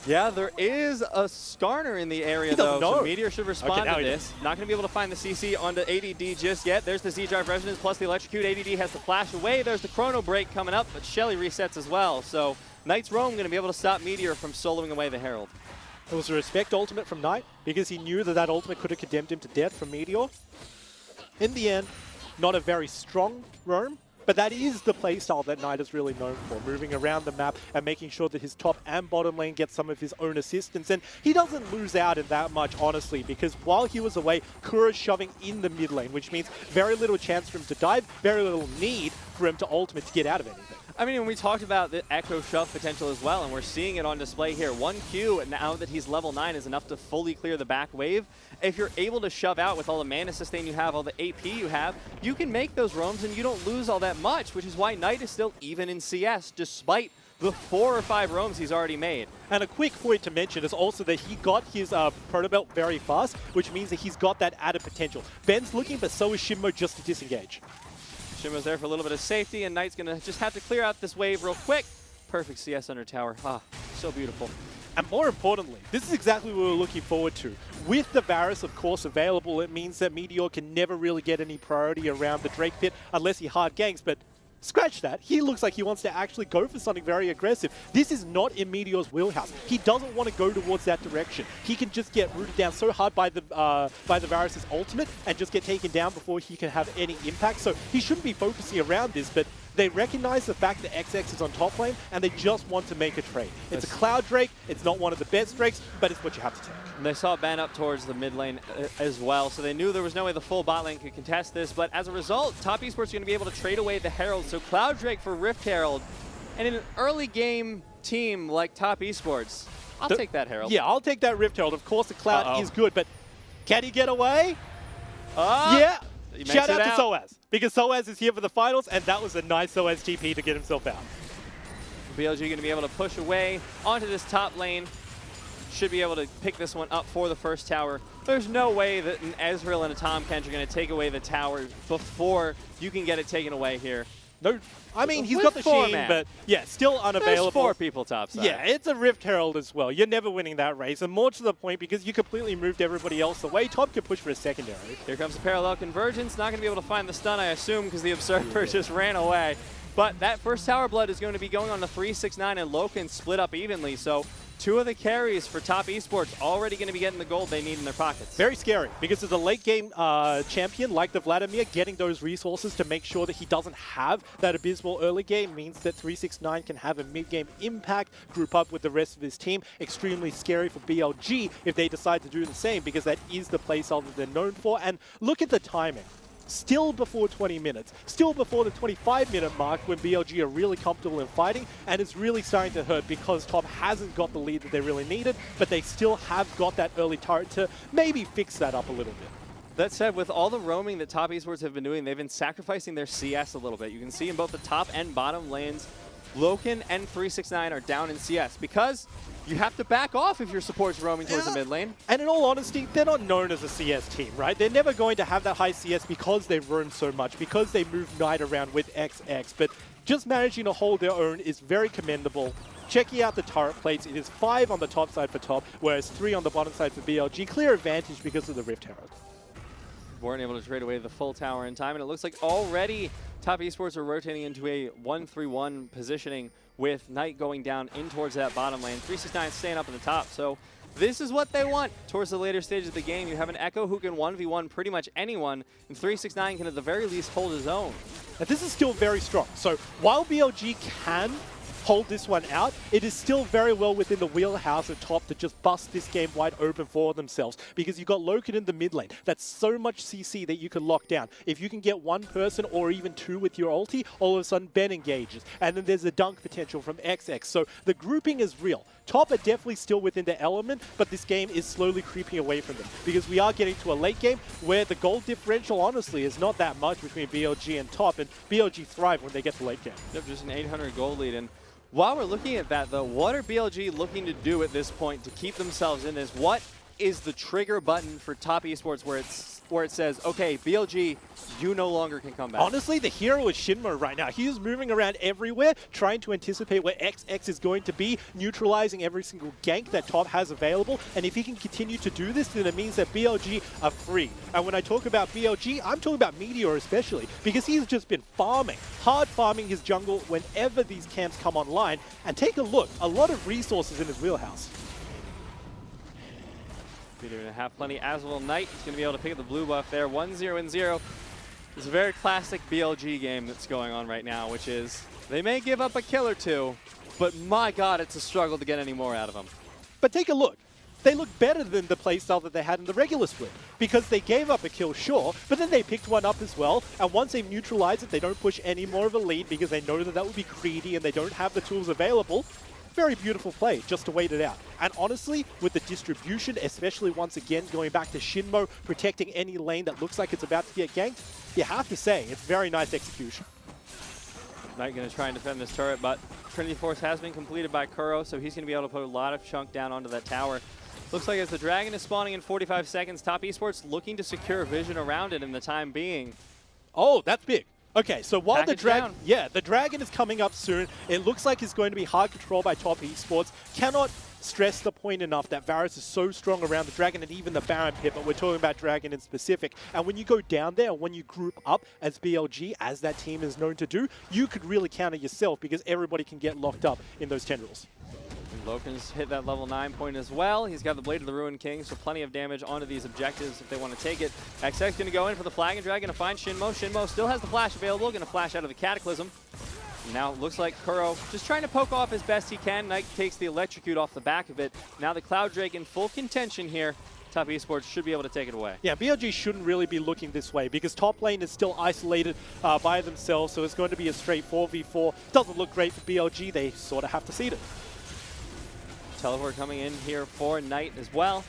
Yeah, there is a Skarner in the area, though, so Meteor should respond to this. Not going to be able to find the CC onto ADD just yet. There's the Z-Drive Resonance plus the Electrocute. ADD has to flash away. There's the Chrono Break coming up, but Shelly resets as well. So Knight's roam going to be able to stop Meteor from soloing away the Herald. It was a respect ultimate from Knight because he knew that that ultimate could have condemned him to death from Meteor. In the end, not a very strong roam. But that is the playstyle that Knight is really known for, moving around the map and making sure that his top and bottom lane get some of his own assistance. And he doesn't lose out in that much, honestly, because while he was away, Kuro's shoving in the mid lane, which means very little chance for him to dive, very little need for him to ultimate to get out of anything. I mean, when we talked about the Echo shove potential as well, and we're seeing it on display here. 1Q, now that he's level 9, is enough to fully clear the back wave. If you're able to shove out with all the mana sustain you have, all the AP you have, you can make those roams and you don't lose all that much, which is why Knight is still even in CS, despite the 4 or 5 roams he's already made. And a quick point to mention is also that he got his Proto Belt very fast, which means that he's got that added potential. Ben's looking, but so is Shinmo just to disengage. Shinmo's there for a little bit of safety, and Knight's going to just have to clear out this wave real quick. Perfect CS under tower. Ah, so beautiful. And more importantly, this is exactly what we were looking forward to. With the Varus, of course, available, it means that Meteor can never really get any priority around the Drake pit unless he hard ganks, but scratch that. He looks like he wants to actually go for something very aggressive. This is not in Meteor's wheelhouse. He doesn't want to go towards that direction. He can just get rooted down so hard by the Varus' ultimate and just get taken down before he can have any impact. So he shouldn't be focusing around this, but they recognize the fact that XX is on top lane, and they just want to make a trade. It's a Cloud Drake. It's not one of the best Drakes, but it's what you have to take. And they saw ban up towards the mid lane as well, so they knew there was no way the full bot lane could contest this. But as a result, Top Esports are going to be able to trade away the Herald. So Cloud Drake for Rift Herald. And in an early game team like Top Esports, I'll take that Herald. Yeah, I'll take that Rift Herald. Of course, the Cloud is good, but can he get away? Yeah. Shout out to Soaz, because Soaz is here for the finals, and that was a nice Soaz TP to get himself out. BLG going to be able to push away onto this top lane. Should be able to pick this one up for the first tower. There's no way that an Ezreal and a Tahm Kench are going to take away the tower before you can get it taken away here. No, I mean, he's With got the four Sheen, man. but yeah, still unavailable. There's 4 people topside. Yeah, it's a Rift Herald as well. You're never winning that race, and more to the point, because you completely moved everybody else away, top could push for a secondary. Here comes the parallel convergence. Not going to be able to find the stun, I assume, because the Observer just ran away. But that first tower blood is going to be going on the 3-6-9, and Loken split up evenly. So 2 of the carries for top esports already going to be getting the gold they need in their pockets. Very scary, because as a late game champion like the Vladimir, getting those resources to make sure that he doesn't have that abysmal early game means that 369 can have a mid-game impact, group up with the rest of his team. Extremely scary for BLG if they decide to do the same, because that is the playstyle that they're known for. And look at the timing. Still before 20 minutes, still before the 25-minute mark when BLG are really comfortable in fighting, and it's really starting to hurt because top hasn't got the lead that they really needed, but they still have got that early turret to maybe fix that up a little bit. That said, with all the roaming that top esports have been doing, they've been sacrificing their CS a little bit. You can see in both the top and bottom lanes, Loken and 369 are down in CS because you have to back off if your support's roaming towards the mid lane. And in all honesty, they're not known as a CS team, right? They're never going to have that high CS because they roam so much, because they move Knight around with XX. But just managing to hold their own is very commendable. Checking out the turret plates, it is 5 on the top side for top, whereas 3 on the bottom side for BLG. Clear advantage because of the Rift Herald. Weren't able to trade away the full tower in time, and it looks like already top esports are rotating into a 1-3-1 positioning with Knight going down in towards that bottom lane. 369 staying up at the top, so this is what they want towards the later stages of the game. You have an Echo who can 1v1 pretty much anyone, and 369 can at the very least hold his own. And this is still very strong. So while BLG can hold this one out, it is still very well within the wheelhouse of top to just bust this game wide open for themselves, because you've got Loken in the mid lane. That's so much CC that you can lock down. If you can get 1 person or even 2 with your ulti, all of a sudden Ben engages. And then there's a dunk potential from XX. So the grouping is real. Top are definitely still within their element, but this game is slowly creeping away from them, because we are getting to a late game where the gold differential, honestly, is not that much between BLG and top, and BLG thrive when they get to late game. Yep, just an 800 gold lead. And while we're looking at that, though, what are BLG looking to do at this point to keep themselves in this? What is the trigger button for top esports where it says, okay, BLG, you no longer can come back? Honestly, the hero is Shinmo right now. He is moving around everywhere, trying to anticipate where XX is going to be, neutralizing every single gank that top has available. And if he can continue to do this, then it means that BLG are free. And when I talk about BLG, I'm talking about Meteor especially, because he's just been farming, hard farming his jungle whenever these camps come online. And take a look, a lot of resources in his wheelhouse. Peter going to have plenty as well. Knight is going to be able to pick up the blue buff there. 1-0-0. It's a very classic BLG game that's going on right now, which is they may give up a kill or 2, but my god, it's a struggle to get any more out of them. But take a look. They look better than the playstyle that they had in the regular split, because they gave up a kill, sure, but then they picked one up as well, and once they've neutralized it, they don't push any more of a lead because they know that that would be greedy and they don't have the tools available. Very beautiful play just to wait it out. And honestly, with the distribution, especially once again going back to Shinmo protecting any lane that looks like it's about to get ganked, you have to say it's very nice execution. Knight going to try and defend this turret, but Trinity Force has been completed by Kuro, so he's going to be able to put a lot of chunk down onto that tower. Looks like as the Dragon is spawning in 45 seconds, top esports looking to secure vision around it in the time being. Oh, that's big. Okay, so while Package the Dragon is coming up soon, it looks like it's going to be hard control by top esports. Cannot stress the point enough that Varus is so strong around the Dragon and even the Baron pit, but we're talking about Dragon in specific. And when you go down there, when you group up as BLG, as that team is known to do, you could really counter yourself because everybody can get locked up in those tendrils. Loken's hit that level 9 point as well. He's got the Blade of the Ruined King, so plenty of damage onto these objectives if they want to take it. XX going to go in for the Flag and Dragon to find Shinmo. Shinmo still has the flash available, going to flash out of the Cataclysm. Now it looks like Kuro just trying to poke off as best he can. Knight takes the Electrocute off the back of it. Now the Cloud Drake in full contention here. Top esports should be able to take it away. Yeah, BLG shouldn't really be looking this way because top lane is still isolated by themselves, so it's going to be a straight 4v4. Doesn't look great for BLG. They sort of have to cede it. Teleport coming in here for Knight as well.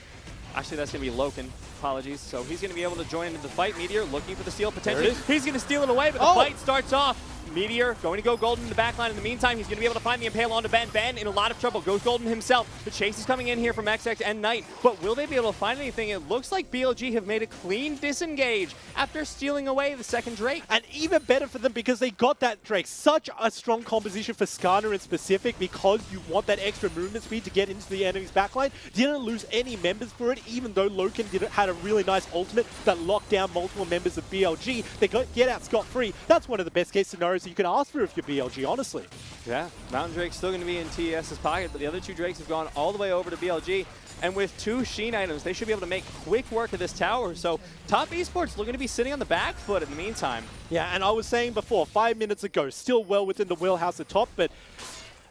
Actually, that's going to be Loken. Apologies. So he's going to be able to join into the fight. Meteor looking for the steal potentially. He's going to steal it away, but the fight starts off Meteor going to go golden in the backline. In the meantime, he's going to be able to find the Impale onto Ben. Ben in a lot of trouble. Goes golden himself. The chase is coming in here from XX and Knight. But will they be able to find anything? It looks like BLG have made a clean disengage after stealing away the second Drake. And even better for them because they got that Drake. Such a strong composition for Skarner in specific because you want that extra movement speed to get into the enemy's backline. Didn't lose any members for it, even though Loken had a really nice ultimate that locked down multiple members of BLG. They get out scot-free. That's one of the best case scenarios you can ask for if you're BLG, honestly. Yeah, Mountain Drake's still going to be in TES's pocket, but the other two Drakes have gone all the way over to BLG. And with 2 Sheen items, they should be able to make quick work of this tower. So Top Esports looking to be sitting on the back foot in the meantime. Yeah, and I was saying before, 5 minutes ago, still well within the wheelhouse at top, but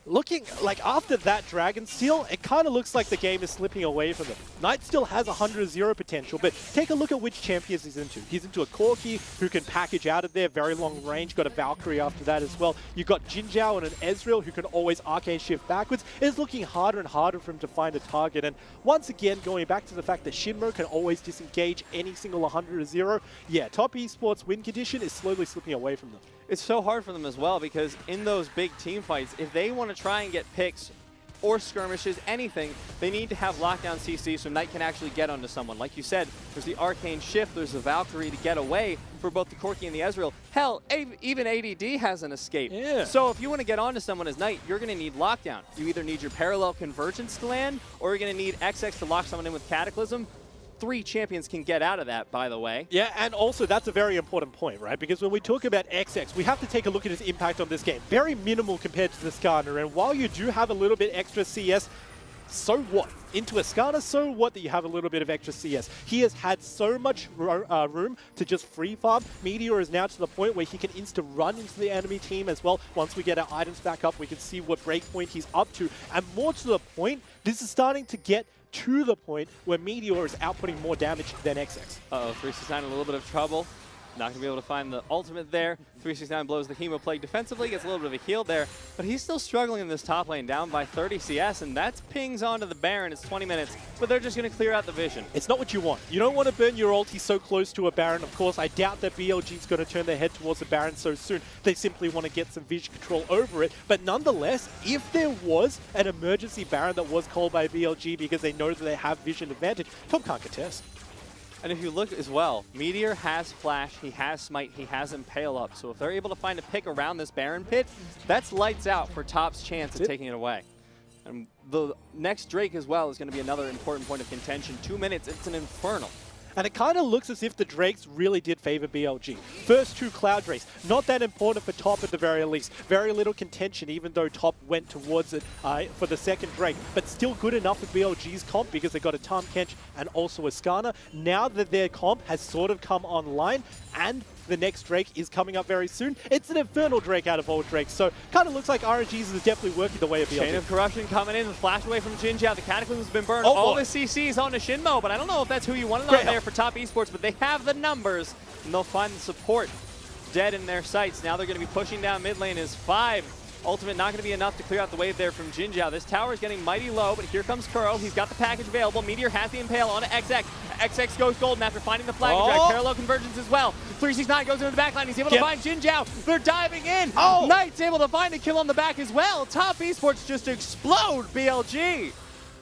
looking like after that Dragon Steal, it kind of looks like the game is slipping away from them. Knight still has 100-0 potential, but take a look at which champions he's into. He's into a Corki who can package out of there, very long range, got a Valkyrie after that as well. You've got Jinzhao and an Ezreal who can always arcane shift backwards. It's looking harder and harder for him to find a target, and once again, going back to the fact that Shinmo can always disengage any single 100-0, yeah, Top Esports win condition is slowly slipping away from them. It's so hard for them as well because in those big team fights, if they want to try and get picks or skirmishes, anything, they need to have lockdown CC so Knight can actually get onto someone. Like you said, there's the Arcane Shift, there's the Valkyrie to get away for both the Corki and the Ezreal. Hell, even ADD has an escape. Yeah. So if you want to get onto someone as Knight, you're going to need lockdown. You either need your parallel convergence to land, or you're going to need XX to lock someone in with Cataclysm. 3 champions can get out of that, by the way. Yeah, and also that's a very important point, right? Because when we talk about XX, we have to take a look at his impact on this game. Very minimal compared to the Skarner, and while you do have a little bit extra CS, so what? Into a Skarner, so what that you have a little bit of extra CS? He has had so much room to just free farm. Meteor is now to the point where he can insta-run into the enemy team as well. Once we get our items back up, we can see what breakpoint he's up to. And more to the point, this is starting to get to the point where Meteor is outputting more damage than XX. Uh-oh, 369 in a little bit of trouble. Not going to be able to find the ultimate there. 369 blows the Hemo Plague defensively, gets a little bit of a heal there, but he's still struggling in this top lane, down by 30 CS, and that's pings onto the Baron. It's 20 minutes, but they're just going to clear out the vision. It's not what you want. You don't want to burn your ulti so close to a Baron. Of course, I doubt that BLG is going to turn their head towards the Baron so soon. They simply want to get some vision control over it, but nonetheless, if there was an emergency Baron that was called by BLG because they know that they have vision advantage, Top can't contest. And if you look as well, Meteor has Flash, he has Smite, he has Impale up. So if they're able to find a pick around this Baron pit, that's lights out for Top's chance of taking it away. And the next Drake as well is going to be another important point of contention. 2 minutes, it's an Infernal. And it kind of looks as if the Drakes really did favor BLG. First 2 Cloud Drakes, not that important for Top at the very least. Very little contention, even though Top went towards it for the second Drake. But still good enough for BLG's comp because they got a Tahm Kench and also a Skarner. Now that their comp has sort of come online and the next Drake is coming up very soon, it's an Infernal Drake out of all Drakes. So kind of looks like RNG's is definitely working the way of BLG. Chain of Corruption coming in, the flash away from Jinzhao. The Cataclysm's been burned. All the CC's onto Shinmo, but I don't know if that's who you want to know there for Top Esports, but they have the numbers, and they'll find the support dead in their sights. Now they're going to be pushing down mid lane as 5. Ultimate not going to be enough to clear out the wave there from Jinzhao. This tower is getting mighty low, but here comes Kuro. He's got the package available. Meteor has the Impale onto XX. XX goes golden after finding the flag and drag. Parallel convergence as well. 369 goes into the backline. He's able to find Jinzhao. They're diving in. Knight's able to find a kill on the back as well. Top Esports just explode BLG.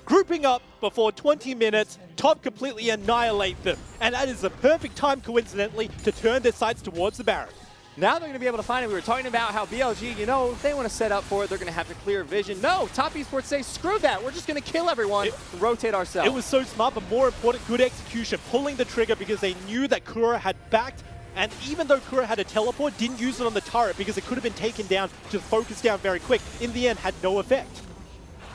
Grouping up before 20 minutes, Top completely annihilate them. And that is the perfect time, coincidentally, to turn their sights towards the Baron. Now they're going to be able to find it. We were talking about how BLG, you know, if they want to set up for it, they're going to have to clear vision. No, Top Esports say, screw that. We're just going to kill everyone, rotate ourselves. It was so smart, but more important, good execution. Pulling the trigger because they knew that Kura had backed. And even though Kura had a teleport, didn't use it on the turret because it could have been taken down to focus down very quick. In the end, had no effect.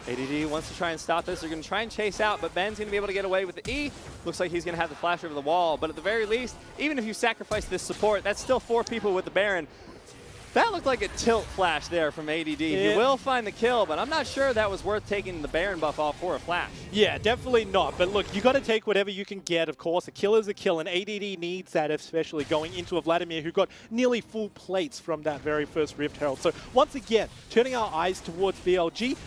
ADD wants to try and stop this. They're going to try and chase out, but Ben's going to be able to get away with the E. Looks like he's going to have the flash over the wall, but at the very least, even if you sacrifice this support, that's still 4 people with the Baron. That looked like a tilt flash there from ADD. Yeah. He will find the kill, but I'm not sure that was worth taking the Baron buff off for a flash. Yeah, definitely not. But look, you got to take whatever you can get, of course. A kill is a kill, and ADD needs that, especially going into a Vladimir who got nearly full plates from that very first Rift Herald. So once again, turning our eyes towards BLG,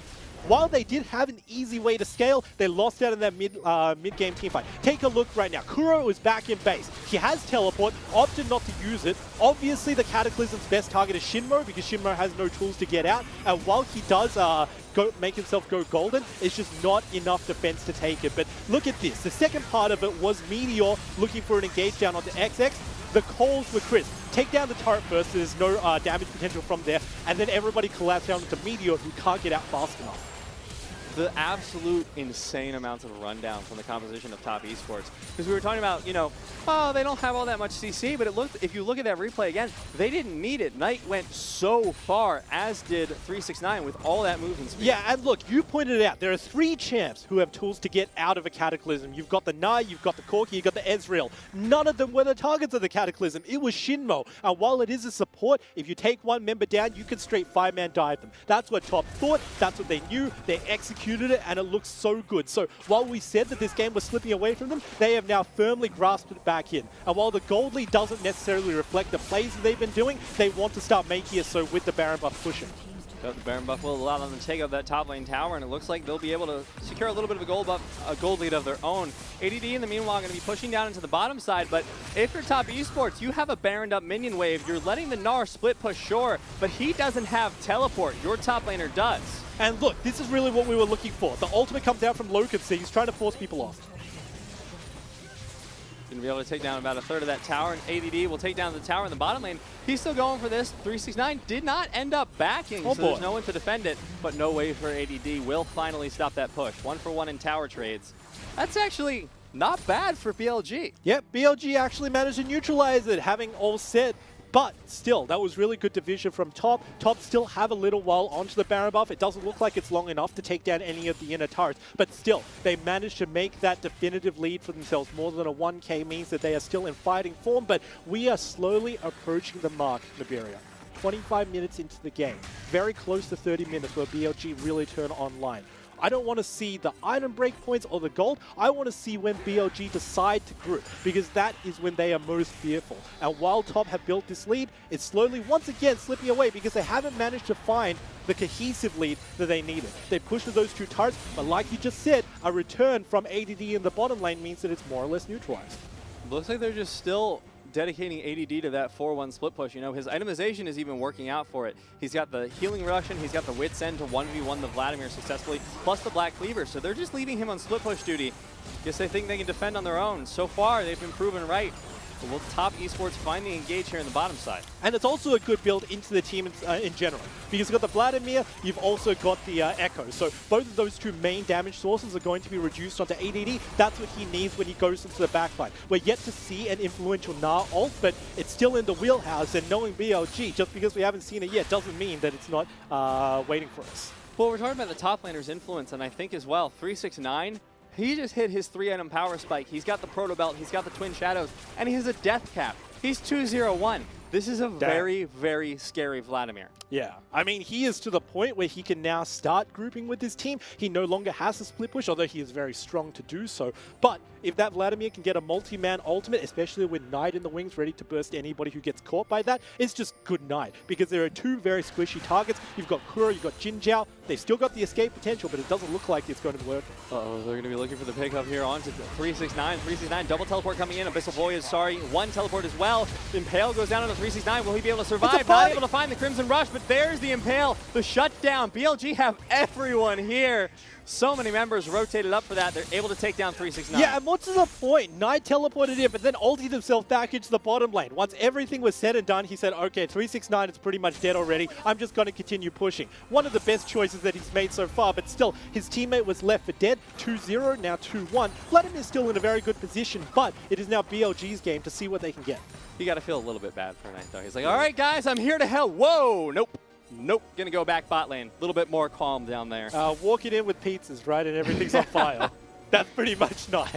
while they did have an easy way to scale, they lost out in that mid-game teamfight. Take a look right now. Kuro is back in base. He has teleport, opted not to use it. Obviously, the Cataclysm's best target is Shinmo because Shinmo has no tools to get out. And while he does make himself go golden, it's just not enough defense to take it. But look at this. The second part of it was Meteor looking for an engage down onto XX. The calls were crisp. Take down the turret first, there's no damage potential from there, and then everybody collapse down into Meteor, who can't get out fast enough. The absolute insane amounts of rundown from the composition of top esports. Because we were talking about, you know, oh, they don't have all that much CC, but it looked, if you look at that replay again, they didn't need it. Knight went so far, as did 369 with all that movement speed. Yeah, and look, you pointed it out. There are 3 champs who have tools to get out of a Cataclysm. You've got the Nai, you've got the Corki, you've got the Ezreal. None of them were the targets of the Cataclysm. It was Shinmo. And while it is a support, if you take one member down, you can straight 5-man dive them. That's what Top thought. That's what they knew. They executed it, and it looks so good. So while we said that this game was slipping away from them, they have now firmly grasped it back in. And while the Gold Lead doesn't necessarily reflect the plays that they've been doing, they want to start making it so with the Baron buff pushing. The Baron buff will allow them to take out that top lane tower, and it looks like they'll be able to secure a little bit of a gold lead of their own. ADD in the meanwhile going to be pushing down into the bottom side, but if you're top esports, you have a Baroned up minion wave. You're letting the Gnar split push, sure, but he doesn't have teleport. Your top laner does. And look, this is really what we were looking for. The ultimate comes out from Loken, so he's trying to force people off. Going to be able to take down about a third of that tower, and ADD will take down the tower in the bottom lane. He's still going for this. 369 did not end up backing, so there's no one to defend it, but no way for ADD will finally stop that push. 1-for-1 in tower trades. That's actually not bad for BLG. Yep, BLG actually managed to neutralize it, having all set. But still, that was really good division from Top. Top still have a little while onto the Baron buff. It doesn't look like it's long enough to take down any of the inner turrets. But still, they managed to make that definitive lead for themselves. More than a 1k means that they are still in fighting form. But we are slowly approaching the mark, Niberia. 25 minutes into the game. Very close to 30 minutes where BLG really turn online. I don't want to see the item breakpoints or the gold. I want to see when BLG decide to group, because that is when they are most fearful. And while Top have built this lead, it's slowly once again slipping away because they haven't managed to find the cohesive lead that they needed. They pushed to those 2 turrets, but like you just said, a return from ADD in the bottom lane means that it's more or less neutralized. Looks like they're just still dedicating ADD to that 4-1 split push. You know, his itemization is even working out for it. He's got the healing reduction, he's got the Wit's End to 1v1 the Vladimir successfully, plus the Black Cleaver, so they're just leaving him on split push duty. Guess they think they can defend on their own. So far, they've been proven right. But will top esports finally engage here in the bottom side? And it's also a good build into the team in general. Because you've got the Vladimir, you've also got the Echo. So both of those 2 main damage sources are going to be reduced onto ADD. That's what he needs when he goes into the backline. We're yet to see an influential Gnar ult, but it's still in the wheelhouse. And knowing BLG, just because we haven't seen it yet, doesn't mean that it's not waiting for us. Well, we're talking about the top laner's influence, and I think as well, 369, he just hit his 3-item power spike. He's got the Proto Belt, he's got the Twin Shadows, and he has a death cap. He's 2-0-1. This is a very, very scary Vladimir. Yeah, I mean, he is to the point where he can now start grouping with his team. He no longer has a split push, although he is very strong to do so. But if that Vladimir can get a multi-man ultimate, especially with Knight in the wings ready to burst anybody who gets caught by that, it's just good night. Because there are 2 very squishy targets. You've got Kuro, you've got Jin Jiao. They've still got the escape potential, but it doesn't look like it's going to work. Uh-oh, they're going to be looking for the pickup here on to 369. 369, double teleport coming in. Abyssal Voyage, sorry, 1 teleport as well. Impale goes down on the 369. Will he be able to survive? Not able to find the Crimson Rush, but there's the Impale. The shutdown. BLG have everyone here. So many members rotated up for that. They're able to take down 369. Yeah, and what's the point? Knight teleported in, but then ulted himself back into the bottom lane. Once everything was said and done, he said, okay, 369 is pretty much dead already. I'm just going to continue pushing. One of the best choices that he's made so far, but still, his teammate was left for dead. 2-0, now 2-1. Vladimir's still in a very good position, but it is now BLG's game to see what they can get. You got to feel a little bit bad for Knight, though. He's like, all right, guys, I'm here to help. Whoa, nope. Nope, gonna go back bot lane. A little bit more calm down there. Walking in with pizzas, right, and everything's on fire. That's pretty much not.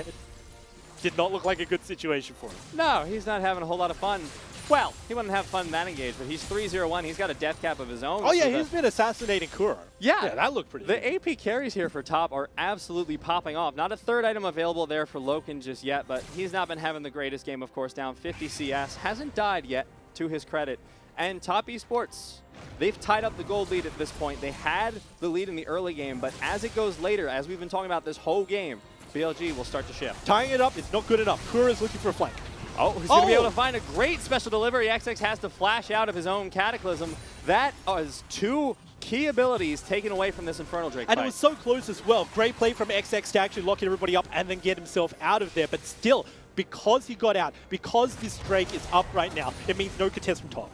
Did not look like a good situation for him. No, he's not having a whole lot of fun. Well, he wouldn't have fun in that engage, but he's 3-0-1. He's got a death cap of his own. Oh, yeah, he's been assassinating Kuro. Yeah, that looked pretty good. The AP carries here for Top are absolutely popping off. Not a 3rd item available there for Loken just yet, but he's not been having the greatest game, of course, down 50 CS. Hasn't died yet, to his credit. And Top Esports, they've tied up the gold lead at this point. They had the lead in the early game, but as it goes later, as we've been talking about this whole game, BLG will start to shift. Tying it up is not good enough. Kura is looking for a flank. Oh, he's going to be able to find a great special delivery. XX has to flash out of his own Cataclysm. That is 2 key abilities taken away from this Infernal Drake And fight. it was so close as well. Great play from XX to actually lock everybody up and then get himself out of there. But still, because he got out, because this Drake is up right now, it means no contest from top.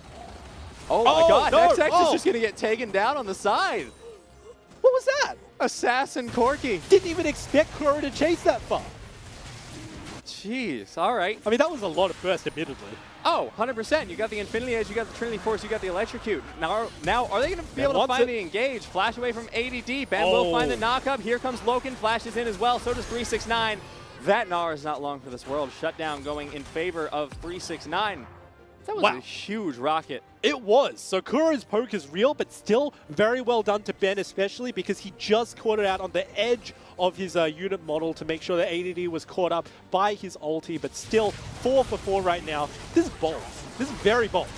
Oh my god, no. XX is just going to get taken down on the side. What was that? Assassin Corky. Didn't even expect Kura to chase that far. Jeez, all right. I mean, that was a lot of burst, admittedly. Oh, 100%. You got the Infinity Edge, you got the Trinity Force, you got the Electrocute. Now are they going to be able to find the engage? Flash away from ADD. Bam will find the knock-up. Here comes Loken, flashes in as well. So does 369. That Gnar is not long for this world. Shutdown going in favor of 369. That was a huge rocket. It was. So Kura's poke is real, but still very well done to Ben, especially because he just caught it out on the edge of his unit model to make sure that ADD was caught up by his ulti, but still 4 for 4 right now. This is bold. This is very bold.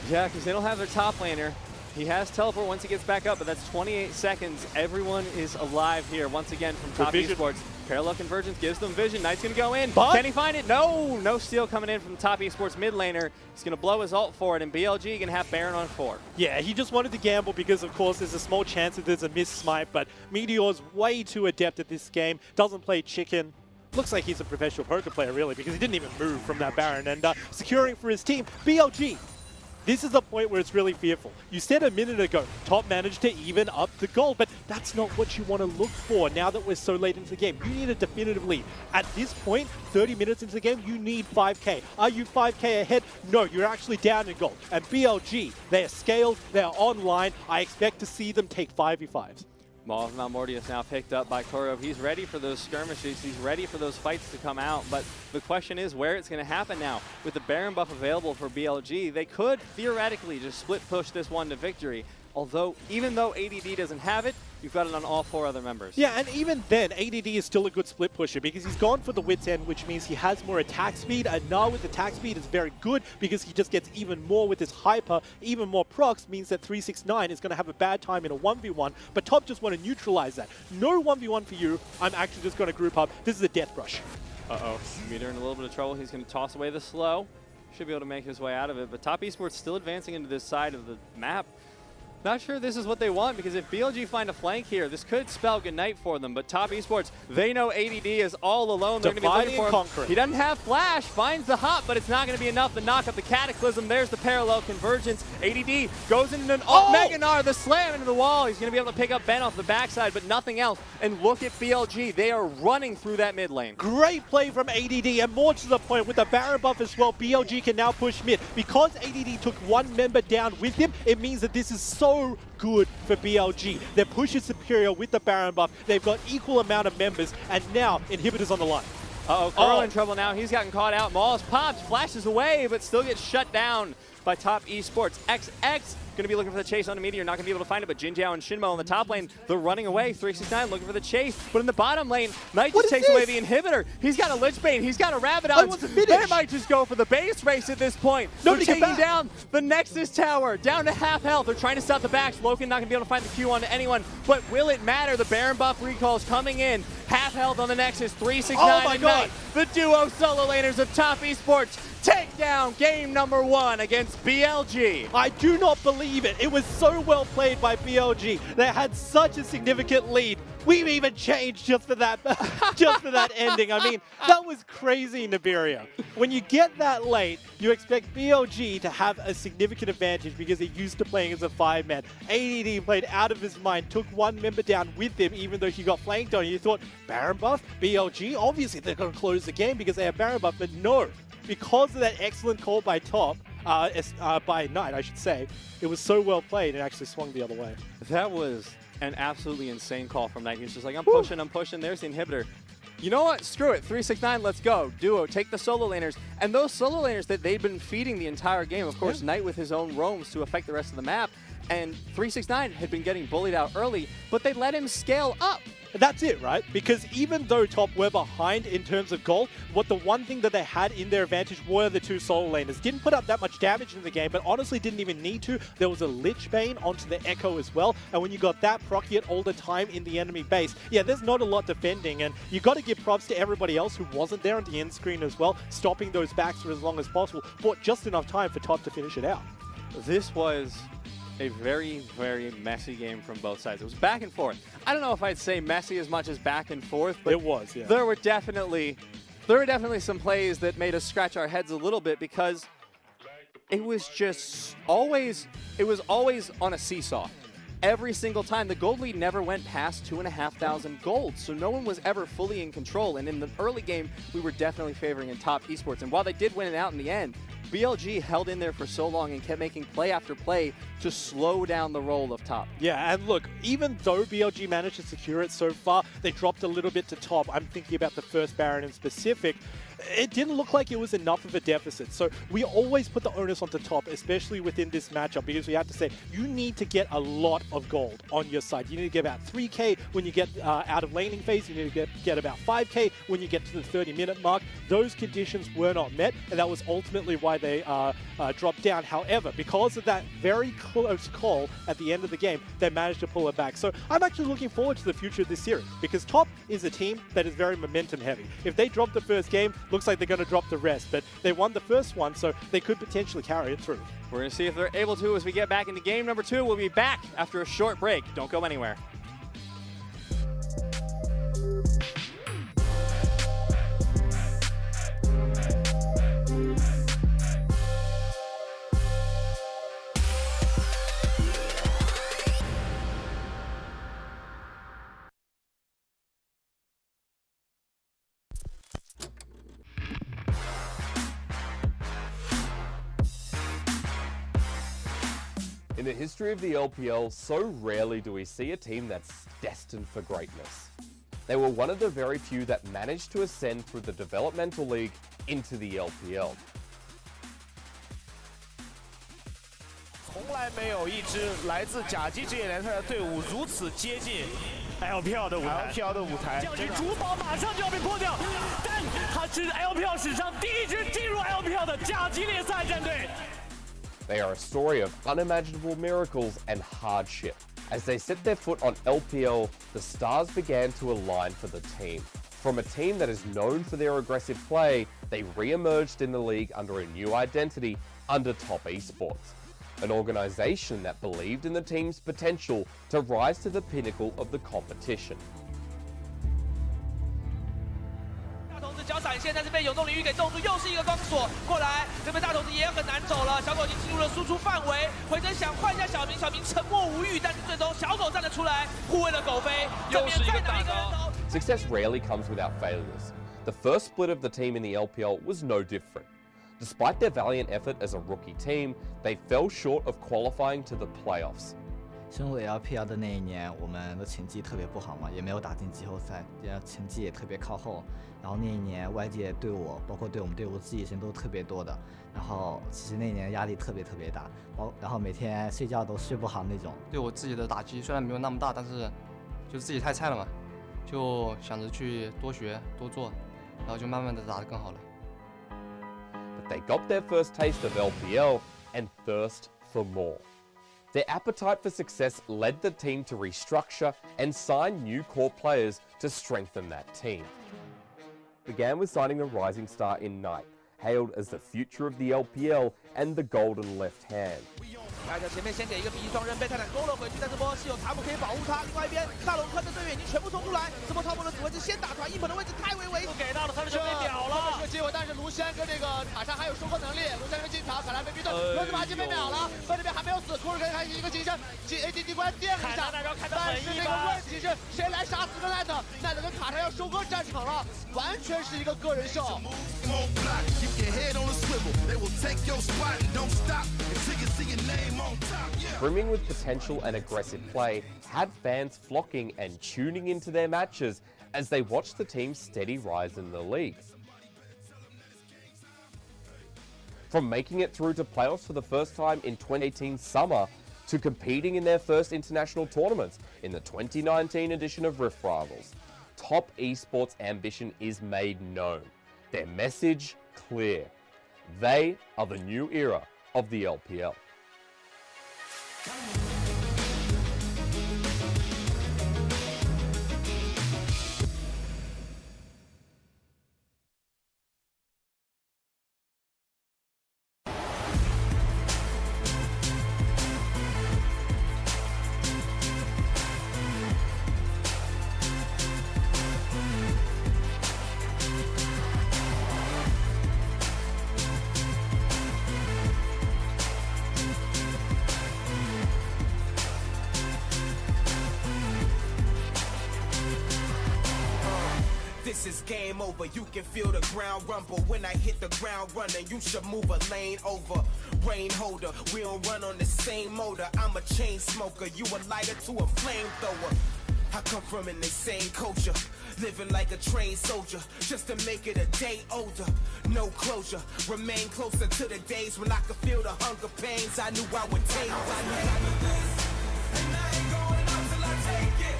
Yeah, because they don't have their top laner. He has teleport once he gets back up, but that's 28 seconds. Everyone is alive here once again from Top Esports. Parallel Convergence gives them vision. Knight's going to go in. But can he find it? No! No steal coming in from Top Esports mid laner. He's going to blow his ult for it, and BLG going to have Baron on 4. Yeah, he just wanted to gamble because, of course, there's a small chance that there's a miss smite, but Meteor's way too adept at this game. Doesn't play chicken. Looks like he's a professional poker player, really, because he didn't even move from that Baron. And securing for his team, BLG. This is the point where it's really fearful. You said a minute ago, Top managed to even up the goal, but that's not what you want to look for now that we're so late into the game. You need a definitive lead. At this point, 30 minutes into the game, you need 5k. Are you 5k ahead? No, you're actually down in gold. And BLG, they are scaled, they are online. I expect to see them take 5v5s. Maul of Malmortius now picked up by Kuro. He's ready for those skirmishes. He's ready for those fights to come out. But the question is where it's going to happen now. With the Baron buff available for BLG, they could theoretically just split push this one to victory. Although, even though ADD doesn't have it, you've got it on all 4 other members. Yeah, and even then, ADD is still a good split pusher because he's gone for the Wit's End, which means he has more attack speed. And Gnar with attack speed is very good because he just gets even more with his hyper. Even more procs means that 369 is going to have a bad time in a 1v1, but Top just want to neutralize that. No 1v1 for you. I'm actually just going to group up. This is a death brush. Uh-oh. Meteor in a little bit of trouble. He's going to toss away the slow. Should be able to make his way out of it, but Top Esports still advancing into this side of the map. Not sure this is what they want, because if BLG find a flank here, this could spell good night for them. But Top Esports, they know ADD is all alone. They're going to be looking for him. Conquering. He doesn't have flash, finds the hop, but it's not going to be enough to knock up the Cataclysm. There's the parallel convergence. ADD goes into an Mega Gnar, the slam into the wall. He's going to be able to pick up Ben off the backside, but nothing else. And look at BLG. They are running through that mid lane. Great play from ADD, and more to the point, with the Baron buff as well, BLG can now push mid. Because ADD took 1 member down with him, it means that this is so good for BLG. Their push is superior with the Baron buff. They've got equal amount of members, and now Inhibitor's on the line. Uh-oh, Carl in trouble now. He's gotten caught out. Maul's pops, flashes away, but still gets shut down by Top Esports. XX going to be looking for the chase on the Meteor. Not going to be able to find it, but Jinjiao and Shinmo in the top lane, they're running away. 369 looking for the chase, but in the bottom lane, Knight just takes away the Inhibitor. He's got a Lich Bane. He's got a Rabadon. They might just go for the base race at this point. They're taking down the Nexus Tower, down to half health. They're trying to stop the backs. Loken not going to be able to find the Q onto anyone, but will it matter? The Baron buff recalls coming in. Half health on the Nexus, 369 and Knight. The duo solo laners of Top Esports take down game number 1 against BLG. I do not believe it. It was so well played by BLG. They had such a significant lead. We've even changed just for that, just for that ending. I mean, that was crazy, Nibiria. When you get that late, you expect BLG to have a significant advantage because they're used to playing as a 5-man. ADD played out of his mind, took 1 member down with him, even though he got flanked on. You thought, Baron buff, BLG, obviously they're going to close the game because they have Baron buff, but no. Because of that excellent call by Top, by Knight, I should say, it was so well played, it actually swung the other way. That was an absolutely insane call from Knight. He's just like, I'm pushing. There's the Inhibitor. You know what? Screw it. 369, let's go. Duo, take the solo laners. And those solo laners that they've been feeding the entire game, of course, Knight with his own roams to affect the rest of the map. And 369 had been getting bullied out early, but they let him scale up. that's it, right? Because even though top were behind in terms of gold, the one thing that they had in their advantage were the two solo laners. Didn't put up that much damage in the game, but honestly didn't even need to. There was a Lich Bane onto the Echo as well, and when you got that proc it all the time in the enemy base, yeah, there's not a lot defending, and you got to give props to everybody else who wasn't there on the end screen as well, stopping those backs for as long as possible, bought just enough time for top to finish it out. This was a very, very messy game from both sides. It was back and forth. I don't know if I'd say messy as much as back and forth, but it was, yeah. There were definitely some plays that made us scratch our heads a little bit because it was just always on a seesaw. Every single time, the gold lead never went past 2,500 gold, so no one was ever fully in control. And in the early game, we were definitely favoring in top esports. And while they did win it out in the end, BLG held in there for so long and kept making play after play to slow down the roll of top. Yeah, and look, even though BLG managed to secure it so far, they dropped a little bit to top. I'm thinking about the first Baron in specific. It didn't look like it was enough of a deficit. So we always put the onus onto top, especially within this matchup, because we have to say, you need to get a lot of gold on your side. You need to get about 3K when you get out of laning phase. You need to get about 5K when you get to the 30-minute mark. Those conditions were not met, and that was ultimately why they dropped down. However, because of that very close call at the end of the game, they managed to pull it back. So I'm actually looking forward to the future of this series, because top is a team that is very momentum heavy. If they drop the first game, looks like they're going to drop the rest, but they won the first one, so they could potentially carry it through. We're going to see if they're able to as we get back into game number 2. We'll be back after a short break. Don't go anywhere. In the history of the LPL, so rarely do we see a team that's destined for greatness. They were one of the very few that managed to ascend through the developmental league into the LPL. 从来没有一支来自甲级职业联赛的队伍如此接近 LPL 的舞台。将军主堡马上就要被破掉，但他是 LPL 史上第一支进入 LPL 的甲级联赛战队。 They are a story of unimaginable miracles and hardship. As they set their foot on LPL, the stars began to align for the team. From a team that is known for their aggressive play, they re-emerged in the league under a new identity under Top Esports. An organization that believed in the team's potential to rise to the pinnacle of the competition. 脚闪现，但是被永动领域给冻住，又是一个封锁过来，这边大头子也很难走了。小狗已经进入了输出范围，回身想换一下小明，小明沉默无语，但是最终小狗站了出来，护卫了狗飞。这边再打一个人头。Success rarely comes without failures. The first split of the team in the LPL was no different. Despite their valiant effort as a rookie team, they fell short of qualifying to the playoffs. 升入 LPL 的那一年，我们的成绩特别不好嘛，也没有打进季后赛，成绩也特别靠后。然后那一年外界对我，包括对我们队伍质疑声都特别多的。然后其实那一年压力特别大，然后每天睡觉都睡不好那种。对我自己的打击虽然没有那么大，但是就是自己太菜了嘛，就想着去多学多做，然后就慢慢的打得更好了。But they got their first taste of LPL and thirst for more. Their appetite for success led the team to restructure and sign new core players to strengthen that team. Began with signing a rising star in Knight, hailed as the future of the LPL and the golden left hand. 来在前面先给一个 B 双刃被泰坦勾了回去，但这波是有卡姆可以保护他。另外一边大龙川的队员已经全部冲出来，这波超模的指挥是先打团，硬捧的位置太为危险，给到了他的兄弟秒了。这个机会，但是卢仙跟这个卡莎还有收割能力，卢仙跟进场，卡兰被逼断，罗子马基被秒了，分这边还没有死，库尔可以开启一个近身，AD 过来垫了一下，但是这个问题是谁来杀死个奈特？奈特跟卡莎要收割战场了，完全是一个个人秀。 Brimming with potential and aggressive play, had fans flocking and tuning into their matches as they watched the team's steady rise in the league. From making it through to playoffs for the first time in 2018 summer, to competing in their first international tournaments in the 2019 edition of Rift Rivals. Top Esports' ambition is made known. Their message clear. They are the new era of the LPL. This is game over, you can feel the ground rumble. When I hit the ground running, you should move a lane over. Rain holder, we don't run on the same motor. I'm a chain smoker, you a lighter to a flamethrower. I come from an insane culture, living like a trained soldier, just to make it a day older. No closure, remain closer to the days when I could feel the hunger pains I knew I would take. I was made for this, and I ain't going out till I take it.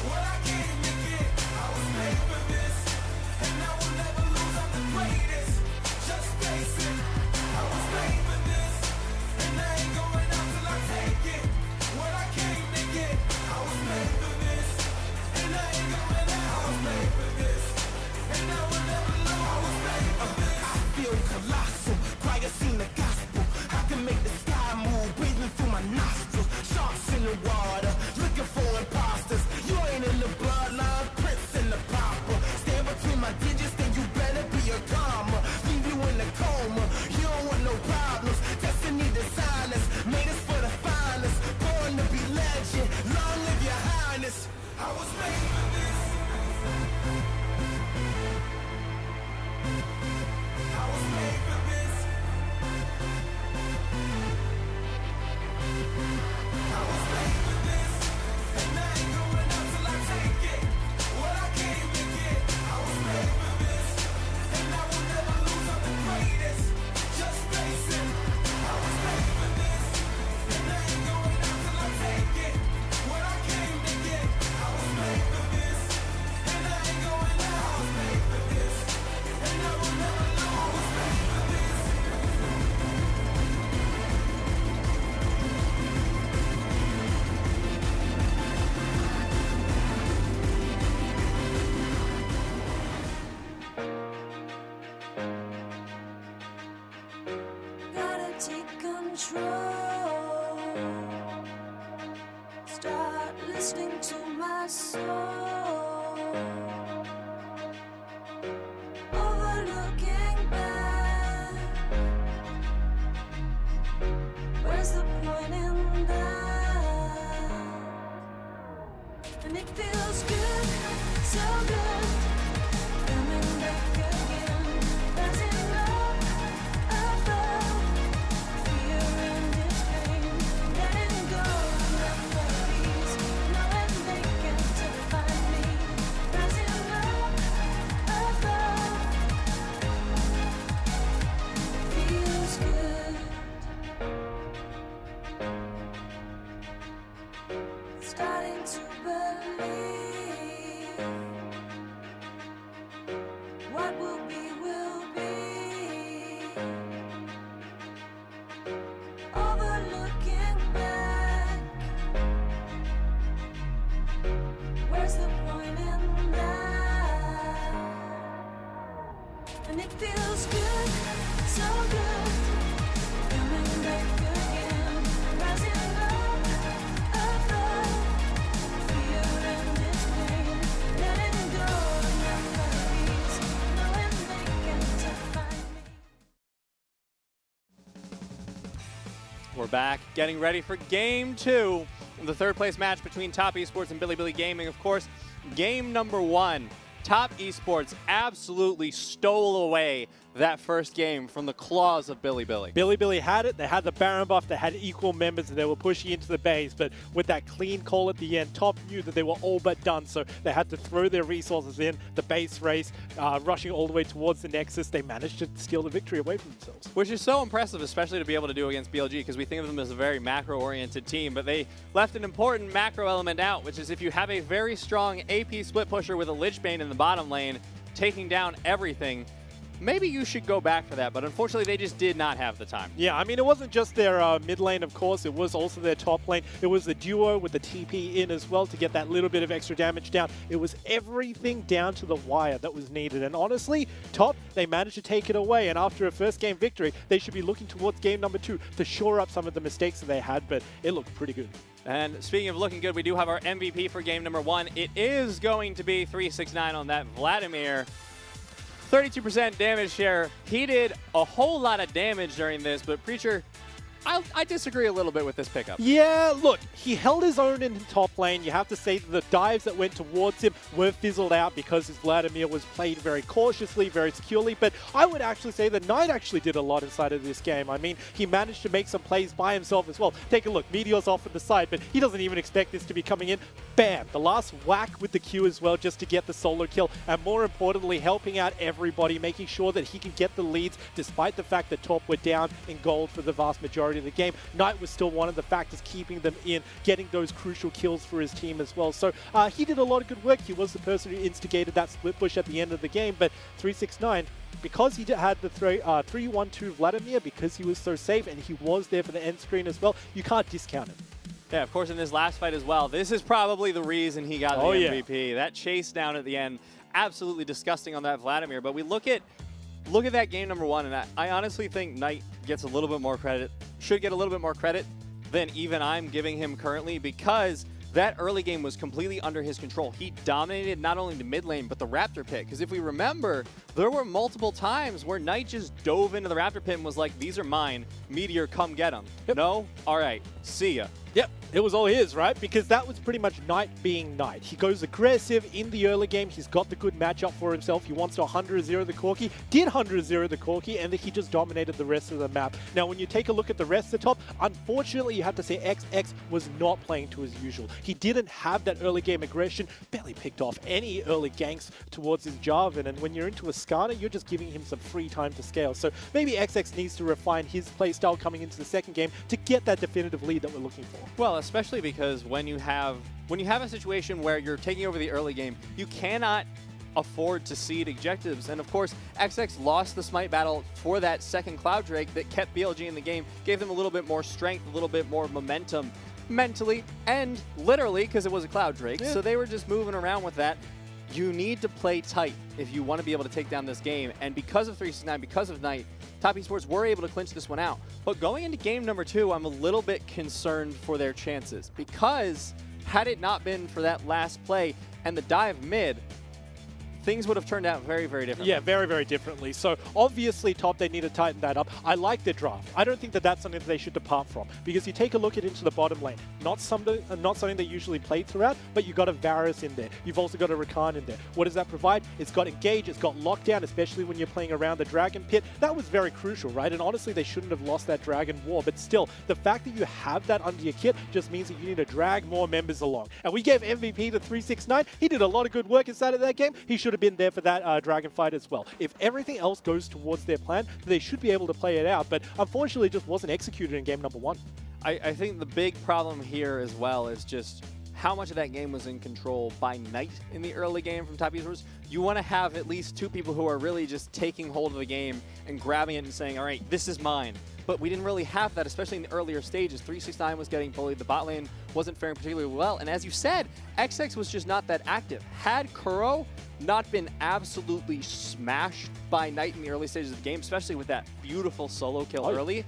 What I came to get, I was made for this, and I will never lose, I'm the greatest. Just face it, I was made for this, and I ain't going out till I take it. What I came to get, I was made for this, and I ain't going out. I was made for this, and I will never lose. I was made for this. I feel colossal, choir sing the gospel. I can make the sky move, breathing through my nostrils. Sharks in the water, looking for imposters. You ain't in the bloodline, Prince and the Papa. Stand between my digits, then you better be a comma. Leave you in a coma, you don't want no problems. Destiny designed us, made us for the finest. Born to be legend, long live your highness. I was made for this. I was made for this. I was made for this, and I ain't going out till I take it. What I came to get, I was made for this, and I will never lose, I'm the greatest. Just face it, I was made for this, and I ain't going out till I take it. What I came to get, I was made for this, and I ain't going out. I was made for this, and I will never lose. I was made for this. Gotta take control. Start listening to my soul. Overlooking back. Where's the point in that? And it feels good, so good. Coming back again. Rising up above fear and its pain. Letting go of memories, knowing they can't define me. Rising up above feels good. Starting to believe what will be will be. Overlooking back. Where's the point in that? And it feels good, so good. Coming back again. Rising up above fear and its pain. Letting go of memories, knowing they can't define me. We're back, getting ready for Game 2, the third place match between Top Esports and Bilibili Gaming. Of course, game number 1, Top Esports absolutely stole away that first game from the claws of Bilibili. Bilibili had it. They had the Baron buff. They had equal members, and they were pushing into the base. But with that clean call at the end, Top knew that they were all but done. So they had to throw their resources in the base race, rushing all the way towards the Nexus. They managed to steal the victory away from themselves. Which is so impressive, especially to be able to do against BLG, because we think of them as a very macro-oriented team. But they left an important macro element out, which is if you have a very strong AP split pusher with a Lich Bane in the bottom lane, taking down everything, maybe you should go back for that, but unfortunately they just did not have the time. Yeah, I mean, it wasn't just their mid lane, of course, it was also their top lane. It was the duo with the TP in as well to get that little bit of extra damage down. It was everything down to the wire that was needed, and honestly, Top, they managed to take it away, and after a first game victory, they should be looking towards game number 2 to shore up some of the mistakes that they had, but it looked pretty good. And speaking of looking good, we do have our MVP for game number 1. It is going to be 369 on that Vladimir. 32% damage share. He did a whole lot of damage during this, but Preacher, I disagree a little bit with this pickup. Yeah, look, he held his own in the top lane. You have to say that the dives that went towards him were fizzled out because his Vladimir was played very cautiously, very securely, but I would actually say that Knight actually did a lot inside of this game. I mean, he managed to make some plays by himself as well. Take a look, Meteor's off at the side, but he doesn't even expect this to be coming in. Bam! The last whack with the Q as well, just to get the solo kill, and more importantly, helping out everybody, making sure that he can get the leads, despite the fact that Top were down in gold for the vast majority of the game. Knight was still one of the factors keeping them in, getting those crucial kills for his team as well. So he did a lot of good work. He was the person who instigated that split push at the end of the game, but 369, because he had the 3-1-2 Vladimir, because he was so safe and he was there for the end screen as well, you can't discount him. Yeah, of course, in this last fight as well, this is probably the reason he got the MVP. Yeah. That chase down at the end, absolutely disgusting on that Vladimir. But we look at that game number 1, and I honestly think Knight gets a little bit more credit, should get a little bit more credit than even I'm giving him currently, because that early game was completely under his control. He dominated not only the mid lane, but the Raptor pit. Because if we remember, there were multiple times where Knight just dove into the Raptor pit and was like, these are mine, Meteor, come get them. Yep. No? All right, see ya. Yep, it was all his, right? Because that was pretty much Knight being Knight. He goes aggressive in the early game. He's got the good matchup for himself. He wants to 100-0 the Corki, did 100-0 the Corki, and then he just dominated the rest of the map. Now, when you take a look at the rest of the top, unfortunately, you have to say XX was not playing to his usual. He didn't have that early game aggression, barely picked off any early ganks towards his Jarvan, and when you're into a Skarner, you're just giving him some free time to scale. So maybe XX needs to refine his playstyle coming into the second game to get that definitive lead that we're looking for. Well, especially because when you have a situation where you're taking over the early game, you cannot afford to cede objectives. And of course, XX lost the Smite battle for that second Cloud Drake that kept BLG in the game, gave them a little bit more strength, a little bit more momentum mentally and literally, because it was a Cloud Drake. Yeah. So they were just moving around with that. You need to play tight if you want to be able to take down this game. And because of 369, because of Knight, Top Esports were able to clinch this one out. But going into game number 2, I'm a little bit concerned for their chances. Because had it not been for that last play and the dive mid, things would have turned out very, very differently. Yeah, very, very differently. So obviously, Top, they need to tighten that up. I like their draft. I don't think that that's something that they should depart from, because you take a look at into the bottom lane, not something they usually play throughout, but you've got a Varus in there. You've also got a Rakan in there. What does that provide? It's got engage, it's got lockdown, especially when you're playing around the Dragon Pit. That was very crucial, right? And honestly, they shouldn't have lost that Dragon War, but still, the fact that you have that under your kit just means that you need to drag more members along. And we gave MVP to 369. He did a lot of good work inside of that game. He should have been there for that Dragon fight as well. If everything else goes towards their plan, they should be able to play it out, but unfortunately it just wasn't executed in game number 1. I think the big problem here as well is just how much of that game was in control by Knight in the early game from Top Esports. You want to have at least 2 people who are really just taking hold of the game and grabbing it and saying, all right, this is mine. But we didn't really have that, especially in the earlier stages. 369 was getting bullied, the bot lane wasn't faring particularly well, and as you said, XX was just not that active. Had Kuro not been absolutely smashed by Knight in the early stages of the game, especially with that beautiful solo kill early,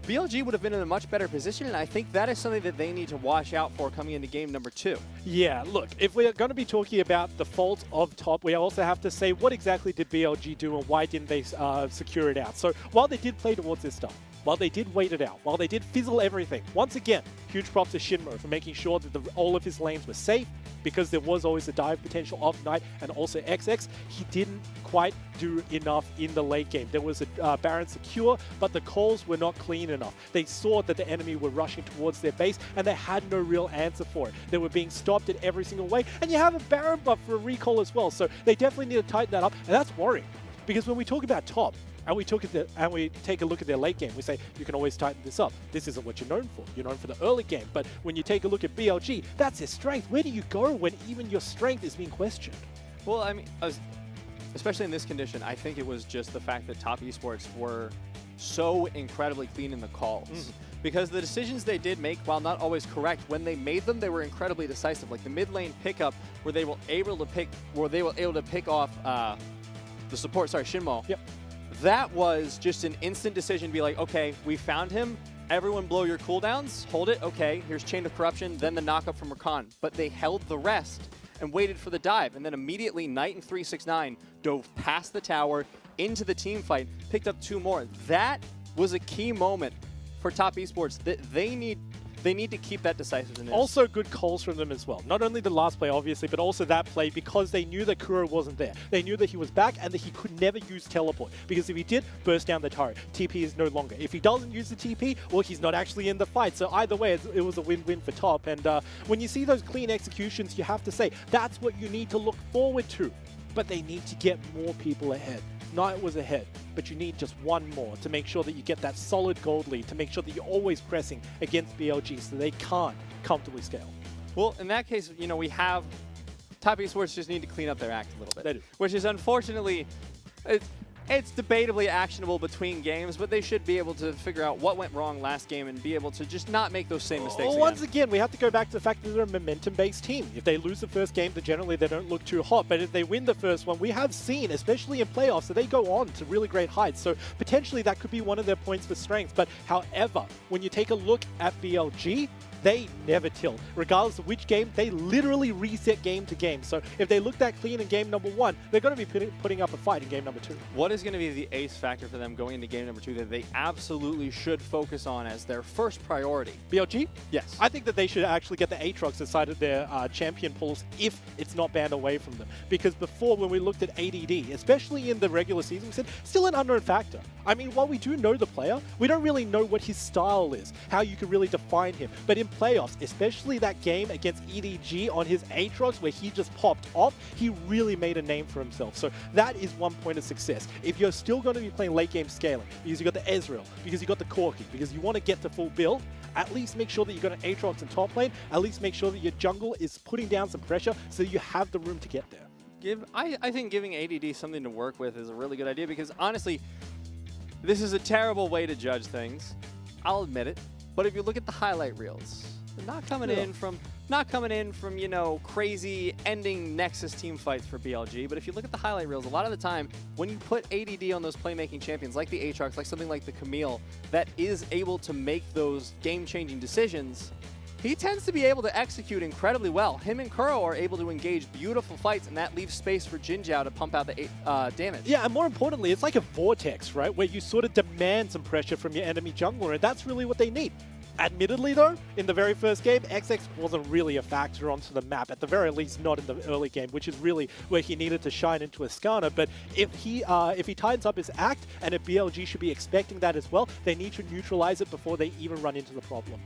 BLG would have been in a much better position, and I think that is something that they need to watch out for coming into game number 2. Yeah, look, if we're going to be talking about the fault of Top, we also have to say what exactly did BLG do and why didn't they secure it out. So while they did play towards this stuff, while they did wait it out, while they did fizzle everything, once again, huge props to Shinmo for making sure that all of his lanes were safe, because there was always a dive potential of Knight and also XX, he didn't quite do enough in the late game. There was a Baron secure, but the calls were not clean enough. They saw that the enemy were rushing towards their base, and they had no real answer for it. They were being stopped in every single way, and you have a Baron buff for a recall as well, so they definitely need to tighten that up, and that's worrying. Because when we talk about top, and we take a look at their late game, we say, you can always tighten this up. This isn't what you're known for. You're known for the early game. But when you take a look at BLG, that's their strength. Where do you go when even your strength is being questioned? Well, I mean, especially in this condition, I think it was just the fact that Top Esports were so incredibly clean in the calls. Because the decisions they did make, while not always correct, when they made them, they were incredibly decisive. Like the mid lane pickup, where they were able to pick off the support, Shinmo. Yep. That was just an instant decision to be like, okay, we found him. Everyone blow your cooldowns. Hold it. Okay, here's Chain of Corruption, then the knockup from Rakan. But they held the rest and waited for the dive. And then immediately, Knight and 369 dove past the tower into the team fight, picked up 2 more. That was a key moment for Top Esports that they need to keep that decisiveness. Also good calls from them as well. Not only the last play, obviously, but also that play, because they knew that Kuro wasn't there. They knew that he was back and that he could never use teleport. Because if he did, burst down the turret. TP is no longer. If he doesn't use the TP, well, he's not actually in the fight. So either way, it was a win-win for Top. And when you see those clean executions, you have to say, that's what you need to look forward to. But they need to get more people ahead. Knight was ahead, but you need just one more to make sure that you get that solid gold lead, to make sure that you're always pressing against BLG so they can't comfortably scale. Well, in that case, you know, we have Top Esports just need to clean up their act a little bit. They do. Which is unfortunately, it's debatably actionable between games, but they should be able to figure out what went wrong last game and be able to just not make those same mistakes again. Once again, we have to go back to the fact that they're a momentum-based team. If they lose the first game, then generally they don't look too hot. But if they win the first one, we have seen, especially in playoffs, that they go on to really great heights. So potentially that could be one of their points for strength. But however, when you take a look at BLG, they never tilt. Regardless of which game, they literally reset game to game. So if they look that clean in game number 1, they're going to be putting up a fight in game number 2. What is going to be the ace factor for them going into game number 2 that they absolutely should focus on as their first priority? BLG? Yes. I think that they should actually get the Aatrox inside of their champion pools if it's not banned away from them. Because before, when we looked at ADD, especially in the regular season, we said, still an unknown factor. I mean, while we do know the player, we don't really know what his style is, how you can really define him. But in playoffs, especially that game against EDG on his Aatrox where he just popped off, he really made a name for himself. So that is one point of success. If you're still going to be playing late game scaling, because you got the Ezreal, because you got the Corki, because you want to get to full build, at least make sure that you got an Aatrox in top lane, at least make sure that your jungle is putting down some pressure so you have the room to get there. I think giving ADD something to work with is a really good idea, because honestly, this is a terrible way to judge things. I'll admit it. But if you look at the highlight reels, they're not coming in from, you know, crazy ending Nexus team fights for BLG. But if you look at the highlight reels, a lot of the time, when you put ADD on those playmaking champions, like the Aatrox, like something like the Camille, that is able to make those game-changing decisions, he tends to be able to execute incredibly well. Him and Kuro are able to engage beautiful fights, and that leaves space for Jinjiao to pump out the damage. Yeah, and more importantly, it's like a vortex, right? Where you sort of demand some pressure from your enemy jungler, and that's really what they need. Admittedly, though, in the very first game, XX wasn't really a factor onto the map, at the very least not in the early game, which is really where he needed to shine into Ascana. But if he tightens up his act, and if BLG should be expecting that as well, they need to neutralize it before they even run into the problem.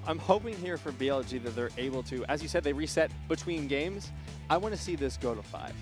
I'm hoping here for BLG that they're able to, as you said, they reset between games. I want to see this go to 5.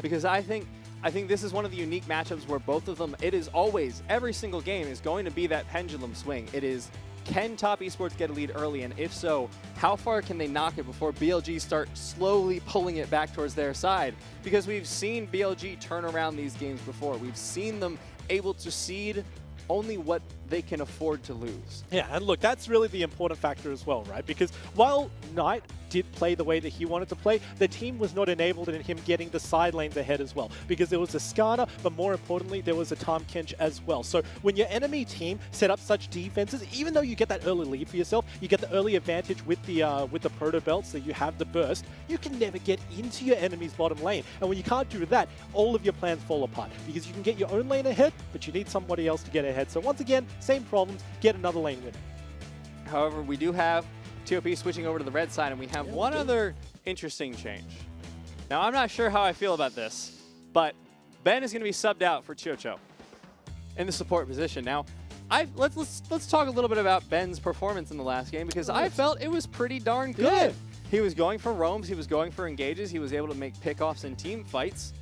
Because I think this is one of the unique matchups where both of them, it is always, every single game is going to be that pendulum swing. It is, can Top Esports get a lead early? And if so, how far can they knock it before BLG start slowly pulling it back towards their side? Because we've seen BLG turn around these games before. We've seen them able to seed only what they can afford to lose. Yeah, and look, that's really the important factor as well, right? Because while Knight did play the way that he wanted to play, the team was not enabled in him getting the side lanes ahead as well. Because there was a Skarner, but more importantly, there was a Tahm Kench as well. So when your enemy team set up such defenses, even though you get that early lead for yourself, you get the early advantage with the proto belts, so you have the burst, you can never get into your enemy's bottom lane. And when you can't do that, all of your plans fall apart. Because you can get your own lane ahead, but you need somebody else to get ahead. So once again, same problems, get another lane winner. However, we do have TOP switching over to the red side, and we have one other interesting change. Now, I'm not sure how I feel about this, but Ben is going to be subbed out for Chocho in the support position. Now, let's talk a little bit about Ben's performance in the last game, because I felt it was pretty darn good. He was going for roams, he was going for engages, he was able to make pickoffs in team fights.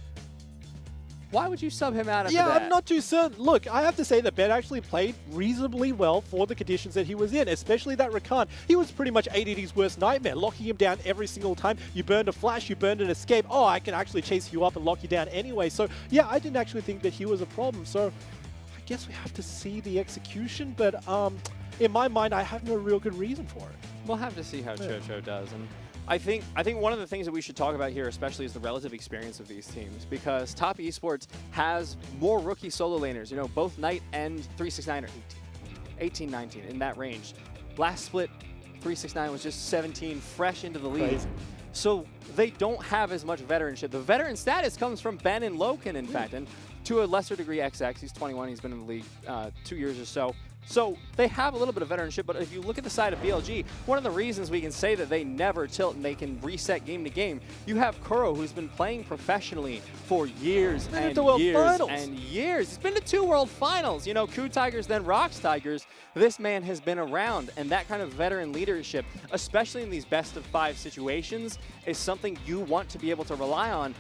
Why would you sub him out after that? I'm not too certain. Look, I have to say that Ben actually played reasonably well for the conditions that he was in, especially that Rakan. He was pretty much ADD's worst nightmare, locking him down every single time. You burned a flash, you burned an escape. Oh, I can actually chase you up and lock you down anyway. So, yeah, I didn't actually think that he was a problem. So, I guess we have to see the execution, but in my mind, I have no real good reason for it. We'll have to see how Chocho does. And I think one of the things that we should talk about here especially is the relative experience of these teams, because Top Esports has more rookie solo laners. You know, both Knight and 369 are 18, 19, in that range. Last split, 369 was just 17, fresh into the league. Crazy. So they don't have as much veteranship. The veteran status comes from Ben and Loken, in fact, and to a lesser degree XX. He's 21, he's been in the league 2 years or so. So they have a little bit of veteranship, but if you look at the side of BLG, one of the reasons we can say that they never tilt and they can reset game to game, you have Kuro, who's been playing professionally for years and years and years. He's been to 2 World Finals. You know, Coup Tigers, then Rocks Tigers. This man has been around, and that kind of veteran leadership, especially in these best-of-5 situations, is something you want to be able to rely on.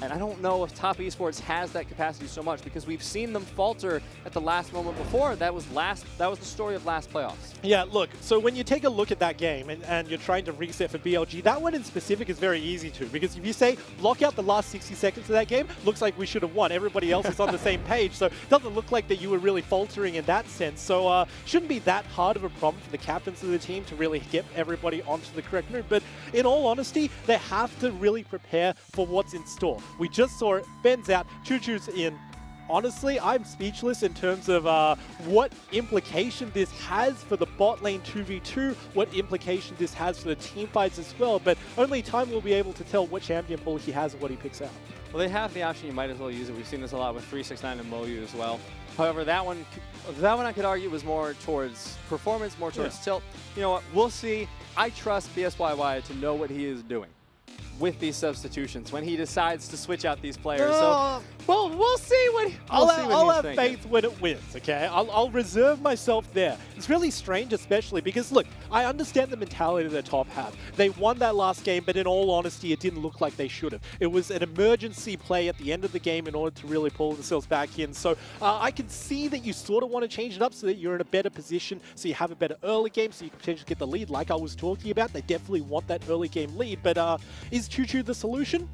And I don't know if Top Esports has that capacity so much, because we've seen them falter at the last moment before. That was the story of last playoffs. Yeah, look, so when you take a look at that game and you're trying to reset for BLG, that one in specific is very easy to, because if you say block out the last 60 seconds of that game, looks like we should have won. Everybody else is on the same page, so it doesn't look like that you were really faltering in that sense. So shouldn't be that hard of a problem for the captains of the team to really get everybody onto the correct move. But in all honesty, they have to really prepare for what's in store. We just saw it. Ben's out. Choo Choo's in. Honestly, I'm speechless in terms of what implication this has for the bot lane 2v2, what implication this has for the team fights as well. But only time will be able to tell what champion pool he has and what he picks out. Well, they have the option. You might as well use it. We've seen this a lot with 369 and Moyu as well. However, that one I could argue was more towards performance, more towards tilt. You know what? We'll see. I trust BSYY to know what he is doing with these substitutions when he decides to switch out these players. So, well, we'll see what I'll have faith when it wins, okay? I'll reserve myself there. It's really strange, especially because, look, I understand the mentality the top have. They won that last game, but in all honesty, it didn't look like they should have. It was an emergency play at the end of the game in order to really pull themselves back in. So I can see that you sort of want to change it up so that you're in a better position, so you have a better early game, so you can potentially get the lead like I was talking about. They definitely want that early game lead, but is Choo Choo the solution?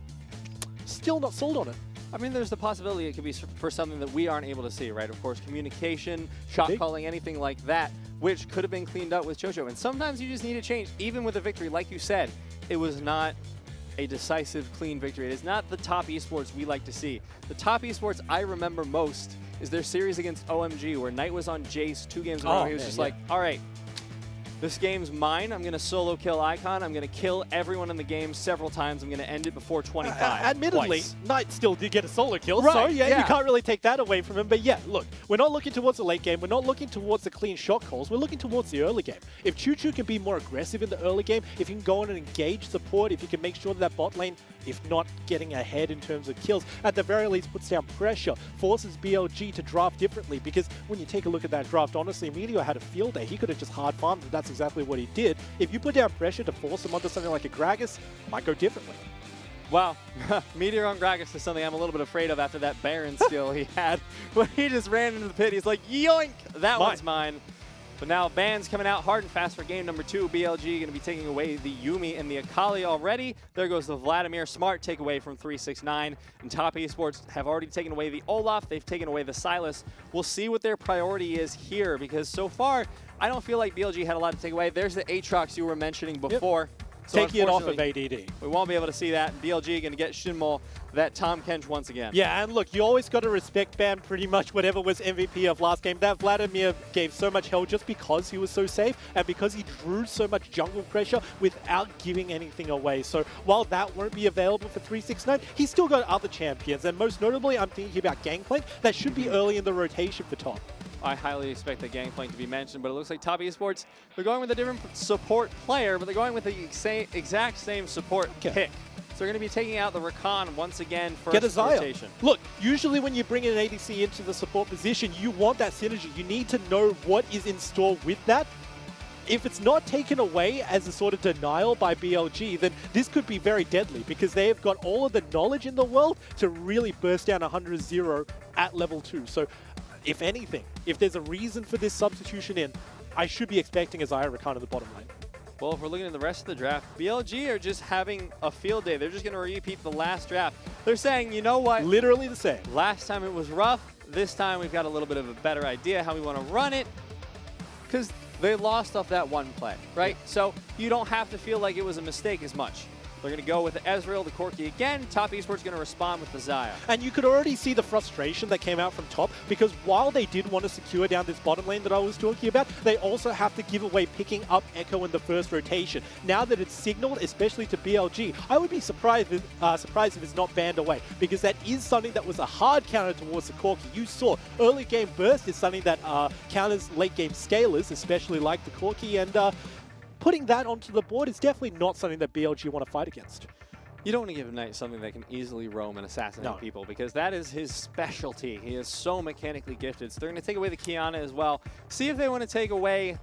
Still not sold on it. I mean, there's the possibility it could be for something that we aren't able to see, right? Of course, communication, shot calling, anything like that, which could have been cleaned up with Chocho. And sometimes you just need a change. Even with a victory, like you said, it was not a decisive, clean victory. It is not the Top Esports we like to see. The Top Esports I remember most is their series against OMG, where Knight was on Jace 2 games in a row. He was just like, all right, this game's mine. I'm going to solo kill Icon. I'm going to kill everyone in the game several times. I'm going to end it before 25. Admittedly, Knight still did get a solo kill, right, so yeah, you can't really take that away from him. But yeah, look, we're not looking towards the late game. We're not looking towards the clean shot calls. We're looking towards the early game. If Choo Choo can be more aggressive in the early game, if you can go on and engage support, if you can make sure that bot lane, if not getting ahead in terms of kills, at the very least puts down pressure, forces BLG to draft differently. Because when you take a look at that draft, honestly, Meteor had a field day. He could have just hard farmed it. That's exactly what he did. If you put down pressure to force him onto something like a Gragas, it might go differently. Wow, Meteor on Gragas is something I'm a little bit afraid of after that Baron skill he had when he just ran into the pit. He's like, yoink, that one's mine. But now bans coming out hard and fast for game number 2. BLG going to be taking away the Yuumi and the Akali already. There goes the Vladimir. Smart takeaway from 369. And Top Esports have already taken away the Olaf. They've taken away the Silas. We'll see what their priority is here, because so far, I don't feel like BLG had a lot to take away. There's the Aatrox you were mentioning before. So taking it off of ADD. We won't be able to see that. BLG going to get Shinmol that Tom Kench once again. Yeah, and look, you always got to respect Bam pretty much whatever was MVP of last game. That Vladimir gave so much hell just because he was so safe and because he drew so much jungle pressure without giving anything away. So while that won't be available for 369, he's still got other champions. And most notably, I'm thinking about Gangplank. That should be early in the rotation for top. I highly expect the Gangplank to be mentioned, but it looks like Top Esports, they're going with a different support player, but they're going with the exact same support pick. So they're going to be taking out the Rakan once again for Get a Xayah. rotation. Look, usually when you bring an ADC into the support position, you want that synergy. You need to know what is in store with that. If it's not taken away as a sort of denial by BLG, then this could be very deadly because they have got all of the knowledge in the world to really burst down 100-0 at level 2. So if anything, if there's a reason for this substitution in, I should be expecting a Xayah Rakan in the bottom lane. Well, if we're looking at the rest of the draft, BLG are just having a field day. They're just going to repeat the last draft. They're saying, you know what? Literally the same. Last time it was rough. This time we've got a little bit of a better idea how we want to run it. Because they lost off that one play, right? Yeah. So you don't have to feel like it was a mistake as much. They're going to go with the Ezreal, the Corki again. Top Esports going to respond with the Xayah. And you could already see the frustration that came out from Top, because while they did want to secure down this bottom lane that I was talking about, they also have to give away picking up Echo in the first rotation. Now that it's signaled, especially to BLG, I would be surprised if it's not banned away, because that is something that was a hard counter towards the Corki. You saw early game burst is something that counters late game scalers, especially like the Corki, and putting that onto the board is definitely not something that BLG want to fight against. You don't want to give Knight something that can easily roam and assassinate people, because that is his specialty. He is so mechanically gifted. So they're going to take away the Kiana as well. See if they want to take away...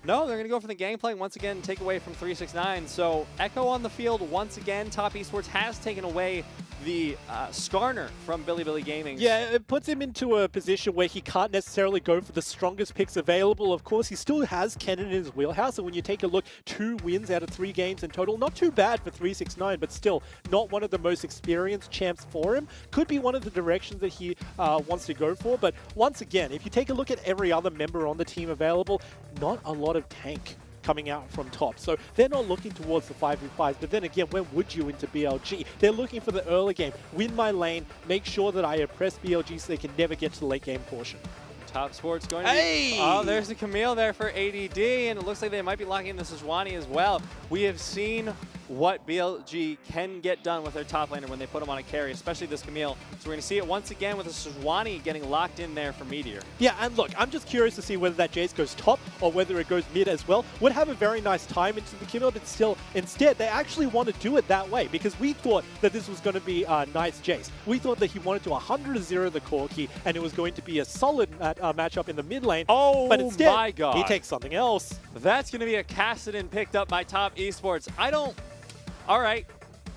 No, they're going to go for the Gangplank once again and take away from 369. So Echo on the field once again. Top Esports has taken away the Skarner from Bilibili Gaming. Yeah, it puts him into a position where he can't necessarily go for the strongest picks available. Of course, he still has Kennen in his wheelhouse, and when you take a look, 2 wins out of 3 games in total. Not too bad for 369, but still not one of the most experienced champs for him. Could be one of the directions that he wants to go for, but once again, if you take a look at every other member on the team available, not a lot of tank coming out from Top. So they're not looking towards the 5v5s, but then again, when would you into BLG? They're looking for the early game, win my lane, make sure that I oppress BLG so they can never get to the late game portion. Top Sports going to be... Oh, there's the Camille there for ADD, and it looks like they might be locking in the Sejuani as well. We have seen what BLG can get done with their top laner when they put him on a carry, especially this Camille. So we're going to see it once again with the Sejuani getting locked in there for Meteor. Yeah, and look, I'm just curious to see whether that Jace goes top or whether it goes mid as well. Would have a very nice time into the Camille, but still, instead, they actually want to do it that way, because we thought that this was going to be a nice Jace. We thought that he wanted to 100-0 the Corki, and it was going to be a solid matchup in the mid lane. Oh, but instead, my God. He takes something else. That's going to be a Kassadin picked up by Top Esports. All right.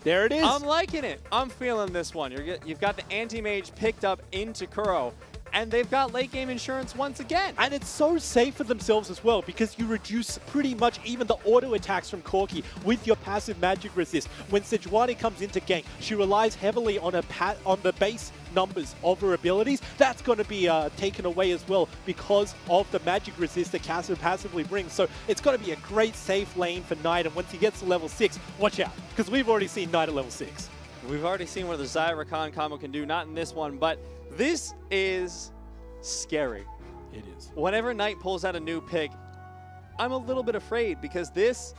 There it is. I'm liking it. I'm feeling this one. You've got the anti-mage picked up into Kuro, and they've got late game insurance once again. And it's so safe for themselves as well, because you reduce pretty much even the auto attacks from Corki with your passive magic resist. When Sejuani comes into gank, she relies heavily on the base numbers of her abilities. That's going to be taken away as well because of the magic resist that Cassie passively brings. So it's going to be a great safe lane for Knight, and once he gets to level 6, watch out, because we've already seen Knight at level 6. We've already seen what the Xayah Rakan combo can do, not in this one, but this is scary. It is. Whenever Knight pulls out a new pick, I'm a little bit afraid, because this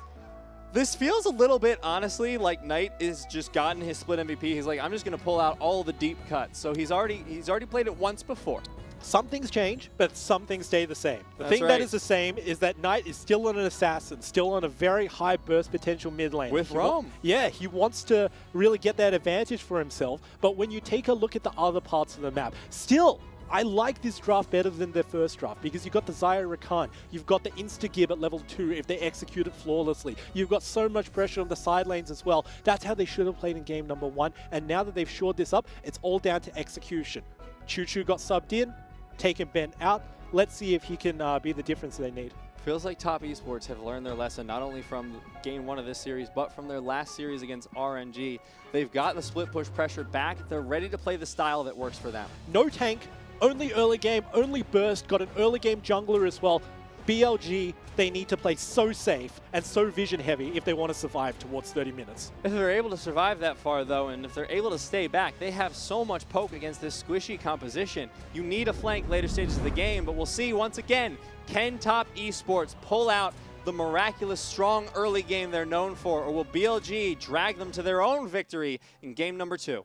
feels a little bit, honestly, like Knight is just gotten his split MVP. He's like, I'm just going to pull out all the deep cuts. So he's already played it once before. Some things change, but some things stay the same. The thing that is the same is that Knight is still on an assassin, still on a very high burst potential mid lane. With Roam. Yeah, he wants to really get that advantage for himself. But when you take a look at the other parts of the map, still, I like this draft better than their first draft, because you've got the Xayah Rakan, you've got the Insta-Gib at level 2 if they execute it flawlessly. You've got so much pressure on the side lanes as well. That's how they should have played in game number 1. And now that they've shored this up, it's all down to execution. Choo Choo got subbed in, taken Ben out. Let's see if he can be the difference they need. Feels like Top Esports have learned their lesson, not only from game 1 of this series, but from their last series against RNG. They've got the split push pressure back. They're ready to play the style that works for them. No tank, only early game, only burst, got an early game jungler as well. BLG, they need to play so safe and so vision heavy if they want to survive towards 30 minutes. If they're able to survive that far, though, and if they're able to stay back, they have so much poke against this squishy composition. You need a flank later stages of the game, but we'll see once again, can Top Esports pull out the miraculous strong early game they're known for, or will BLG drag them to their own victory in game number 2?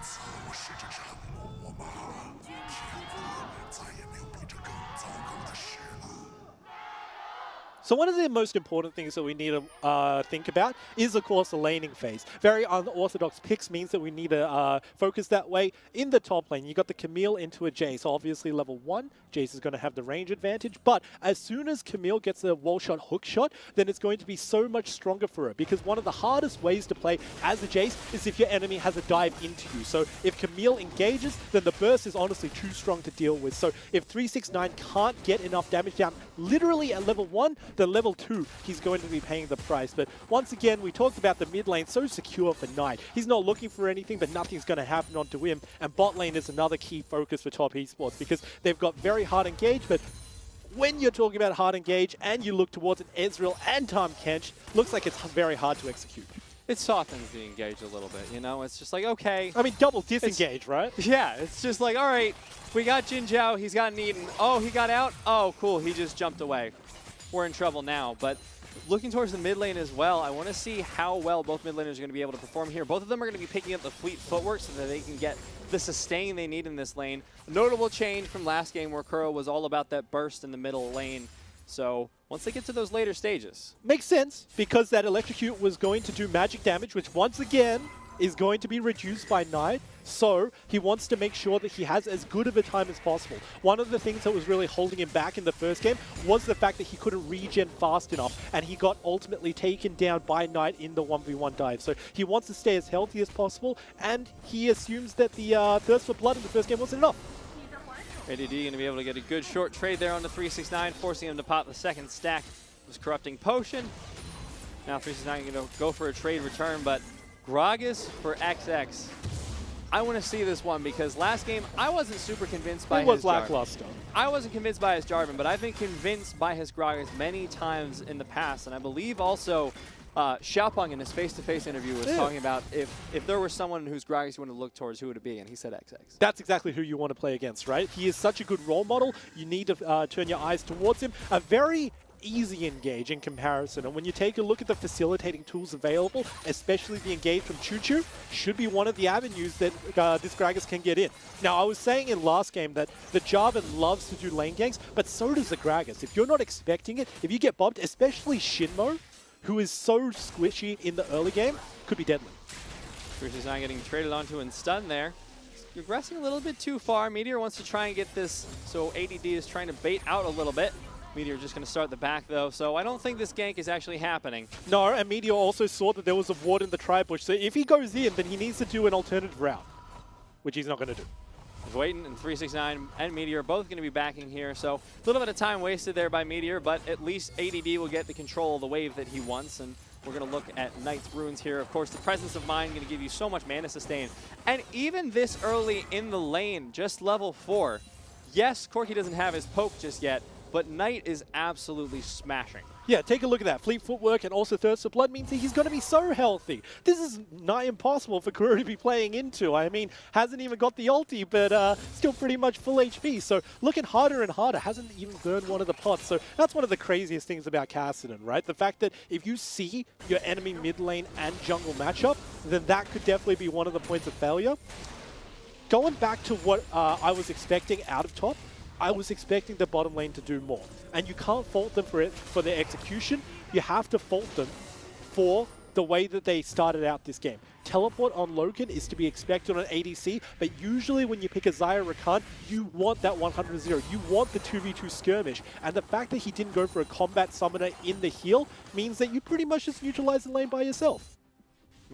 此我试着沉默吧。天哪，再也没有比这更糟糕的事了。 So one of the most important things that we need to think about is, of course, the laning phase. Very unorthodox picks means that we need to focus that way. In the top lane, you got the Camille into a Jace. Obviously, level 1, Jace is going to have the range advantage. But as soon as Camille gets a wall shot, hook shot, then it's going to be so much stronger for her. Because one of the hardest ways to play as a Jace is if your enemy has a dive into you. So if Camille engages, then the burst is honestly too strong to deal with. So if 369 can't get enough damage down literally at level 1, then level 2, he's going to be paying the price. But once again, we talked about the mid lane, so secure for Knight. He's not looking for anything, but nothing's going to happen onto him. And bot lane is another key focus for top esports because they've got very hard engage, but when you're talking about hard engage and you look towards an Ezreal and Tahm Kench, looks like it's very hard to execute. It softens the engage a little bit, you know? It's just like, okay. I mean, double disengage, right? Yeah, it's just like, all right, we got Jin Zhao, he's gotten eaten. Oh, he got out? Oh, cool, he just jumped away. We're in trouble now, but looking towards the mid lane as well, I want to see how well both mid laners are going to be able to perform here. Both of them are going to be picking up the fleet footwork so that they can get the sustain they need in this lane. Notable change from last game where Kuro was all about that burst in the middle lane. So once they get to those later stages. Makes sense, because that electrocute was going to do magic damage, which once again is going to be reduced by Knight. So he wants to make sure that he has as good of a time as possible. One of the things that was really holding him back in the first game was the fact that he couldn't regen fast enough, and he got ultimately taken down by Knight in the 1v1 dive. So he wants to stay as healthy as possible, and he assumes that the thirst for blood in the first game wasn't enough. ADD going to be able to get a good short trade there on the 369, forcing him to pop the second stack. It was Corrupting Potion. Now 369 going to go for a trade return, but Gragas for XX. I want to see this one because last game I wasn't super convinced by his lackluster. I wasn't convinced by his Jarvan, but I've been convinced by his Gragas many times in the past, and I believe also Xiaopeng in his face-to-face interview was talking about if there was someone whose Gragas you want to look towards, who would it be? And he said XX. That's exactly who you want to play against, right? He is such a good role model. You need to turn your eyes towards him. A very easy engage in comparison, and when you take a look at the facilitating tools available, especially the engage from Choo-Choo, should be one of the avenues that this Gragas can get in. Now, I was saying in last game that the Jarvan loves to do lane ganks, but so does the Gragas. If you're not expecting it, if you get bobbed, especially Shinmo, who is so squishy in the early game, could be deadly. Bruce is not getting traded onto and stunned there. You're regressing a little bit too far. Meteor wants to try and get this, so ADD is trying to bait out a little bit. Meteor just going to start the back, though, so I don't think this gank is actually happening. No, and Meteor also saw that there was a ward in the tri-bush, so if he goes in, then he needs to do an alternative route, which he's not going to do. He's waiting, and 369 and Meteor both going to be backing here, so a little bit of time wasted there by Meteor, but at least ADD will get the control of the wave that he wants, and we're going to look at Knight's Runes here. Of course, the Presence of Mind going to give you so much mana sustain, and even this early in the lane, just level 4, yes, Corki doesn't have his poke just yet, but Knight is absolutely smashing. Yeah, take a look at that. Fleet footwork and also thirst for blood means that he's going to be so healthy. This is nigh impossible for Kuro to be playing into. I mean, hasn't even got the ulti, but still pretty much full HP. So looking harder and harder. Hasn't even burned one of the pots. So that's one of the craziest things about Cassidy, right? The fact that if you see your enemy mid lane and jungle matchup, then that could definitely be one of the points of failure. Going back to what I was expecting out of top, I was expecting the bottom lane to do more. And you can't fault them for their execution. You have to fault them for the way that they started out this game. Teleport on Loken is to be expected on ADC, but usually when you pick a Xayah Rakan, you want that 100-0. You want the 2v2 skirmish. And the fact that he didn't go for a combat summoner in the heal means that you pretty much just neutralize the lane by yourself.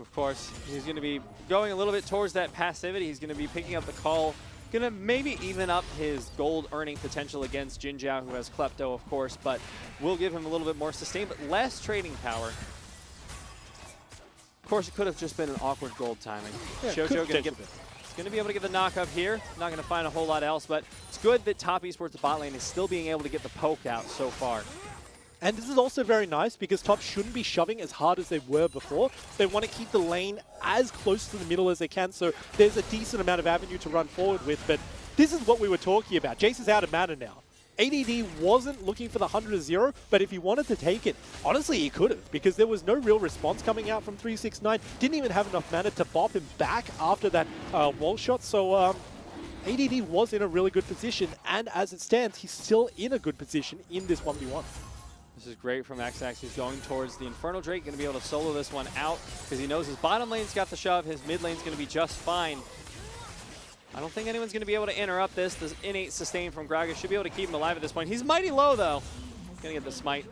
Of course, he's going to be going a little bit towards that passivity. He's going to be picking up the call. Going to maybe even up his gold earning potential against Jin Zhao, who has Klepto, of course, but will give him a little bit more sustain, but less trading power. Of course, it could have just been an awkward gold timing. Yeah, Shoujo going to be able to get the knock up here. Not going to find a whole lot else, but it's good that top esports, the bot lane, is still being able to get the poke out so far. And this is also very nice because top shouldn't be shoving as hard as they were before. They want to keep the lane as close to the middle as they can, so there's a decent amount of avenue to run forward with. But this is what we were talking about. Jace is out of mana now. ADD wasn't looking for the 100-0, but if he wanted to take it, honestly, he could have, because there was no real response coming out from 369. Didn't even have enough mana to bop him back after that wall shot, so ADD was in a really good position, and as it stands, he's still in a good position in this 1v1. This is great from XX. He's going towards the Infernal Drake, going to be able to solo this one out, because he knows his bottom lane's got the shove, his mid lane's going to be just fine. I don't think anyone's going to be able to interrupt this. The innate sustain from Gragas should be able to keep him alive at this point. He's mighty low, though. Going to get the smite.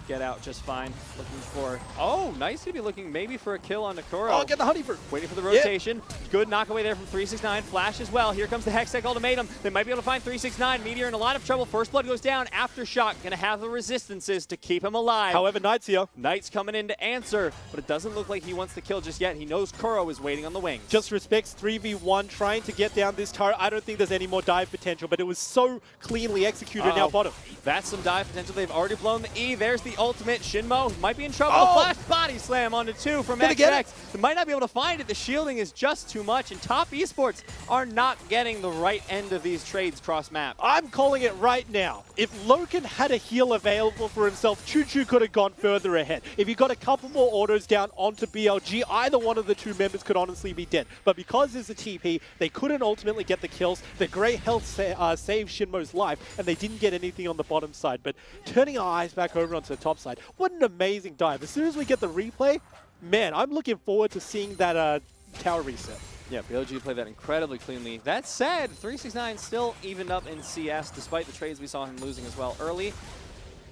Get out just fine. Looking for... Oh, nice to be looking maybe for a kill on Nakuro. Oh, get the honeyford. Waiting for the rotation. Yep. Good knock away there from 369. Flash as well. Here comes the Hextech ultimatum. They might be able to find 369. Meteor in a lot of trouble. First blood goes down. Aftershock going to have the resistances to keep him alive. However, Knight's here. Knight's coming in to answer, but it doesn't look like he wants to kill just yet. He knows Kuro is waiting on the wings. Just respects 3v1, trying to get down this turret. I don't think there's any more dive potential, but it was so cleanly executed now bottom. That's some dive potential. They've already blown the E. There's the ultimate. Shinmo might be in trouble. The flash body slam onto 2 from XX. They might not be able to find it. The shielding is just too much, and top esports are not getting the right end of these trades cross map. I'm calling it right now. If Loken had a heal available for himself, Choo Choo could have gone further ahead. If he got a couple more autos down onto BLG, either one of the two members could honestly be dead. But because there's a TP, they couldn't ultimately get the kills. The great health saved Shinmo's life, and they didn't get anything on the bottom side. But turning our eyes back over onto the top side, what an amazing dive. As soon as we get the replay, man, I'm looking forward to seeing that tower reset. Yeah, BLG played that incredibly cleanly. That said, 369 still evened up in CS, despite the trades we saw him losing as well early.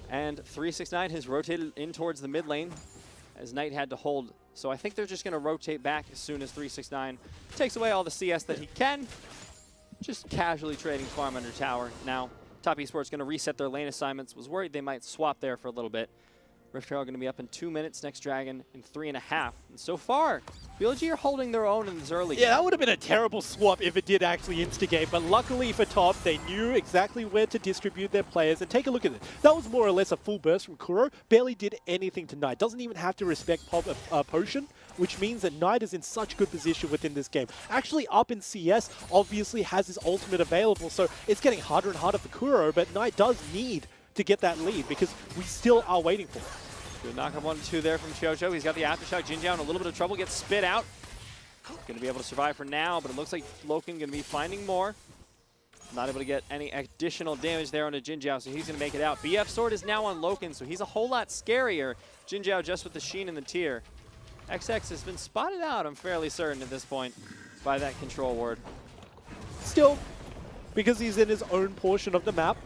And 369 has rotated in towards the mid lane, as Knight had to hold. So I think they're just going to rotate back as soon as 369 takes away all the CS that he can. Just casually trading farm under tower. Now, Top Esports going to reset their lane assignments. Was worried they might swap there for a little bit. Rift Herald going to be up in 2 minutes, next Dragon in 3.5. And so far, BLG are holding their own in this early game. Yeah, that would have been a terrible swap if it did actually instigate, but luckily for Top, they knew exactly where to distribute their players. And take a look at it. That was more or less a full burst from Kuro. Barely did anything to Knight. Doesn't even have to respect Potion, which means that Knight is in such good position within this game. Actually up in CS, obviously has his ultimate available, so it's getting harder and harder for Kuro, but Knight does need to get that lead because we still are waiting for it. Good knock up 1-2 there from Chocho. He's got the aftershock. Jinjiao in a little bit of trouble, gets spit out. Going to be able to survive for now, but it looks like Loken going to be finding more. Not able to get any additional damage there onto Jinjiao, so he's going to make it out. BF Sword is now on Loken, so he's a whole lot scarier. Jinjiao just with the sheen and the tier. XX has been spotted out, I'm fairly certain at this point, by that control ward. Still, because he's in his own portion of the map,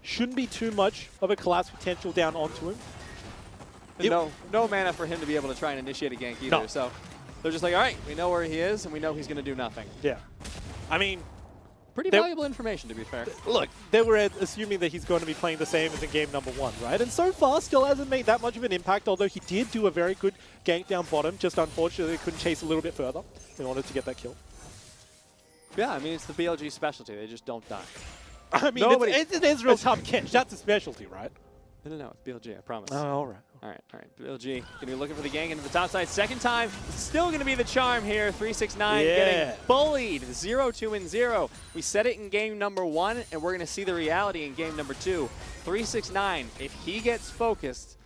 shouldn't be too much of a collapse potential down onto him. No mana for him to be able to try and initiate a gank either, so they're just like, all right, we know where he is, and we know he's going to do nothing. Yeah. I mean, pretty valuable information, to be fair. Look, they were assuming that he's going to be playing the same as in game number 1, right? And so far, still hasn't made that much of an impact, although he did do a very good gank down bottom, just unfortunately couldn't chase a little bit further in order to get that kill. Yeah, I mean, it's the BLG specialty. They just don't die. I mean, it's an Israel top catch. That's a specialty, right? No, it's BLG, I promise. Oh, all right. All right. BLG going to be looking for the gang into the top side. Second time, still going to be the charm here. 369 getting bullied. 0-2-0. We said it in game number 1, and we're going to see the reality in game number 2. 369, if he gets focused,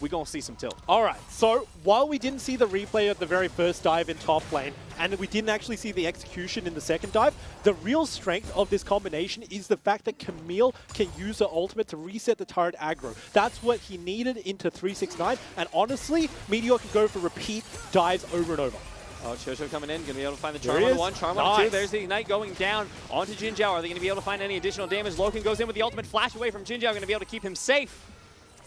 we're going to see some tilt. All right, so while we didn't see the replay of the very first dive in top lane, and we didn't actually see the execution in the second dive, the real strength of this combination is the fact that Camille can use her ultimate to reset the turret aggro. That's what he needed into 369, and honestly, Meteor can go for repeat dives over and over. Oh, Chocho coming in, going to be able to find the charm on the 1, charm on the 2. There's the Ignite going down onto Jinjiao. Are they going to be able to find any additional damage? Loken goes in with the ultimate flash away from Jinjiao, going to be able to keep him safe.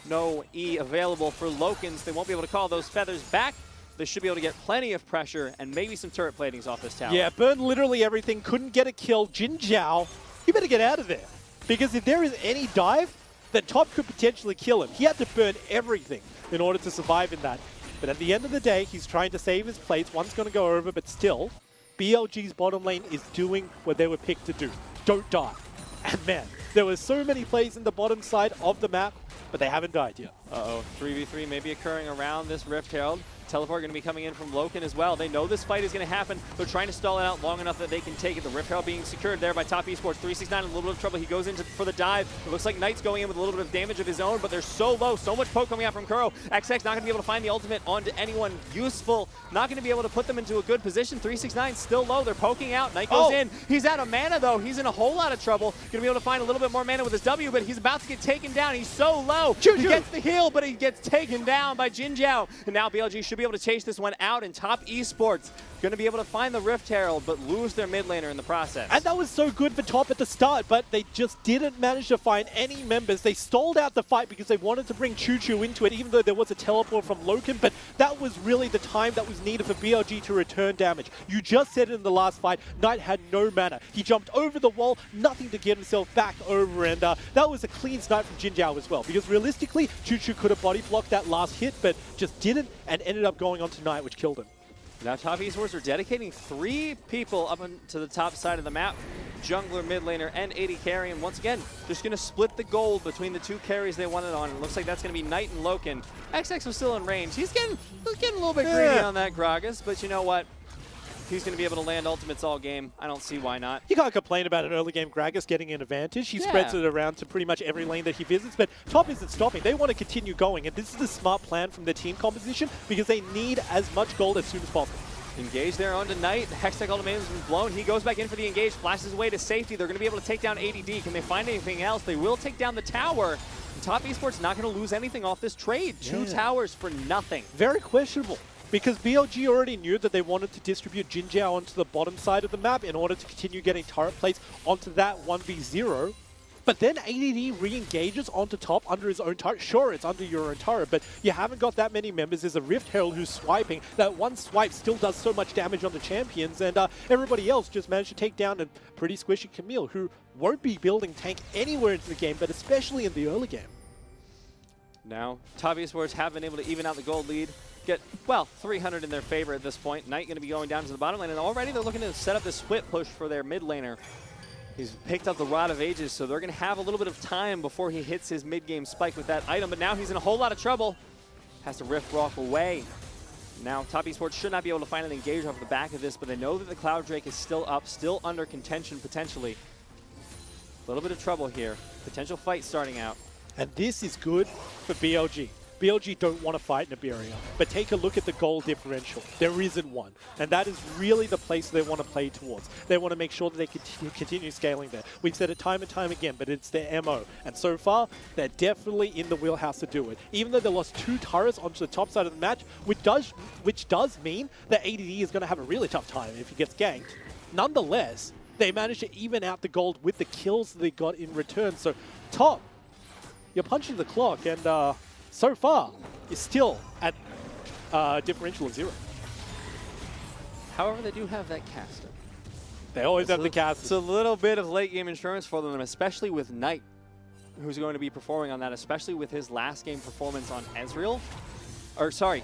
No E available for Lokens. They won't be able to call those feathers back. They should be able to get plenty of pressure and maybe some turret platings off this tower. Yeah, burned literally everything. Couldn't get a kill. Jinjiao, you better get out of there. Because if there is any dive, then Top could potentially kill him. He had to burn everything in order to survive in that. But at the end of the day, he's trying to save his plates. One's going to go over, but still, BLG's bottom lane is doing what they were picked to do. Don't die. And man, there were so many plays in the bottom side of the map, but they haven't died yet. 3v3 may be occurring around this Rift Herald. Teleport going to be coming in from Loken as well. They know this fight is going to happen. They're trying to stall it out long enough that they can take it. The Rift Herald being secured there by Top Esports. 369 in a little bit of trouble. He goes into for the dive. It looks like Knight's going in with a little bit of damage of his own, but they're so low. So much poke coming out from Kuro. XX not going to be able to find the ultimate onto anyone useful. Not going to be able to put them into a good position. 369 still low. They're poking out. Knight goes in. He's out of mana though. He's in a whole lot of trouble. Going to be able to find a little bit more mana with his W, but he's about to get taken down. He's so low. He gets the heal, but he gets taken down by Jinjiao. And now BLG should be able to chase this one out, and Top Esports going to be able to find the Rift Herald, but lose their mid laner in the process. And that was so good for Top at the start, but they just didn't manage to find any members. They stalled out the fight because they wanted to bring Choo Choo into it, even though there was a teleport from Loken, but that was really the time that was needed for BLG to return damage. You just said it in the last fight, Knight had no mana. He jumped over the wall, nothing to get himself back over, and that was a clean snipe from Jinjiao as well, because realistically, Choo Choo could have body blocked that last hit, but just didn't, and ended up going on to Knight, which killed him. Now Top Esports are dedicating 3 people up to the top side of the map. Jungler, mid laner, and AD carry. And once again, just going to split the gold between the 2 carries they wanted on. It looks like that's going to be Knight and Loken. XX was still in range. He's getting a little bit greedy on that Gragas, but you know what? He's going to be able to land ultimates all game. I don't see why not. You can't complain about an early game Gragas getting an advantage. He spreads it around to pretty much every lane that he visits, but Top isn't stopping. They want to continue going, and this is a smart plan from their team composition because they need as much gold as soon as possible. Engage there onto Knight. Hextech ultimatum has been blown. He goes back in for the engage, flashes away to safety. They're going to be able to take down ADD. Can they find anything else? They will take down the tower. And Top Esports not going to lose anything off this trade. 2 towers for nothing. Very questionable. Because BLG already knew that they wanted to distribute Jinjiao onto the bottom side of the map in order to continue getting turret plays onto that 1v0. But then ADD re-engages onto top under his own turret. Sure, it's under your own turret, but you haven't got that many members. There's a Rift Herald who's swiping. That one swipe still does so much damage on the champions, and everybody else just managed to take down a pretty squishy Camille, who won't be building tank anywhere into the game, but especially in the early game. Now, Top Esports have been able to even out the gold lead. Get, well, 300 in their favor at this point. Knight going to be going down to the bottom lane, and already they're looking to set up this split push for their mid laner. He's picked up the Rod of Ages, so they're going to have a little bit of time before he hits his mid-game spike with that item, but now he's in a whole lot of trouble. Has to Rift Rock away. Now, Top Esports should not be able to find an engage off the back of this, but they know that the Cloud Drake is still up, still under contention potentially. A little bit of trouble here. Potential fight starting out. And this is good for BLG. BLG don't want to fight Nibiria, but take a look at the goal differential. There isn't one, and that is really the place they want to play towards. They want to make sure that they continue scaling there. We've said it time and time again, but it's their MO, and so far, they're definitely in the wheelhouse to do it. Even though they lost 2 turrets onto the top side of the match, which does mean that ADD is going to have a really tough time if he gets ganked. Nonetheless, they managed to even out the gold with the kills they got in return. So, Top, you're punching the clock, and so far, is still at differential of 0. However, they do have that caster. They always have the caster. It's a little bit of late game insurance for them, especially with Knight, who's going to be performing on that, especially with his last game performance on Ezreal. Or, sorry,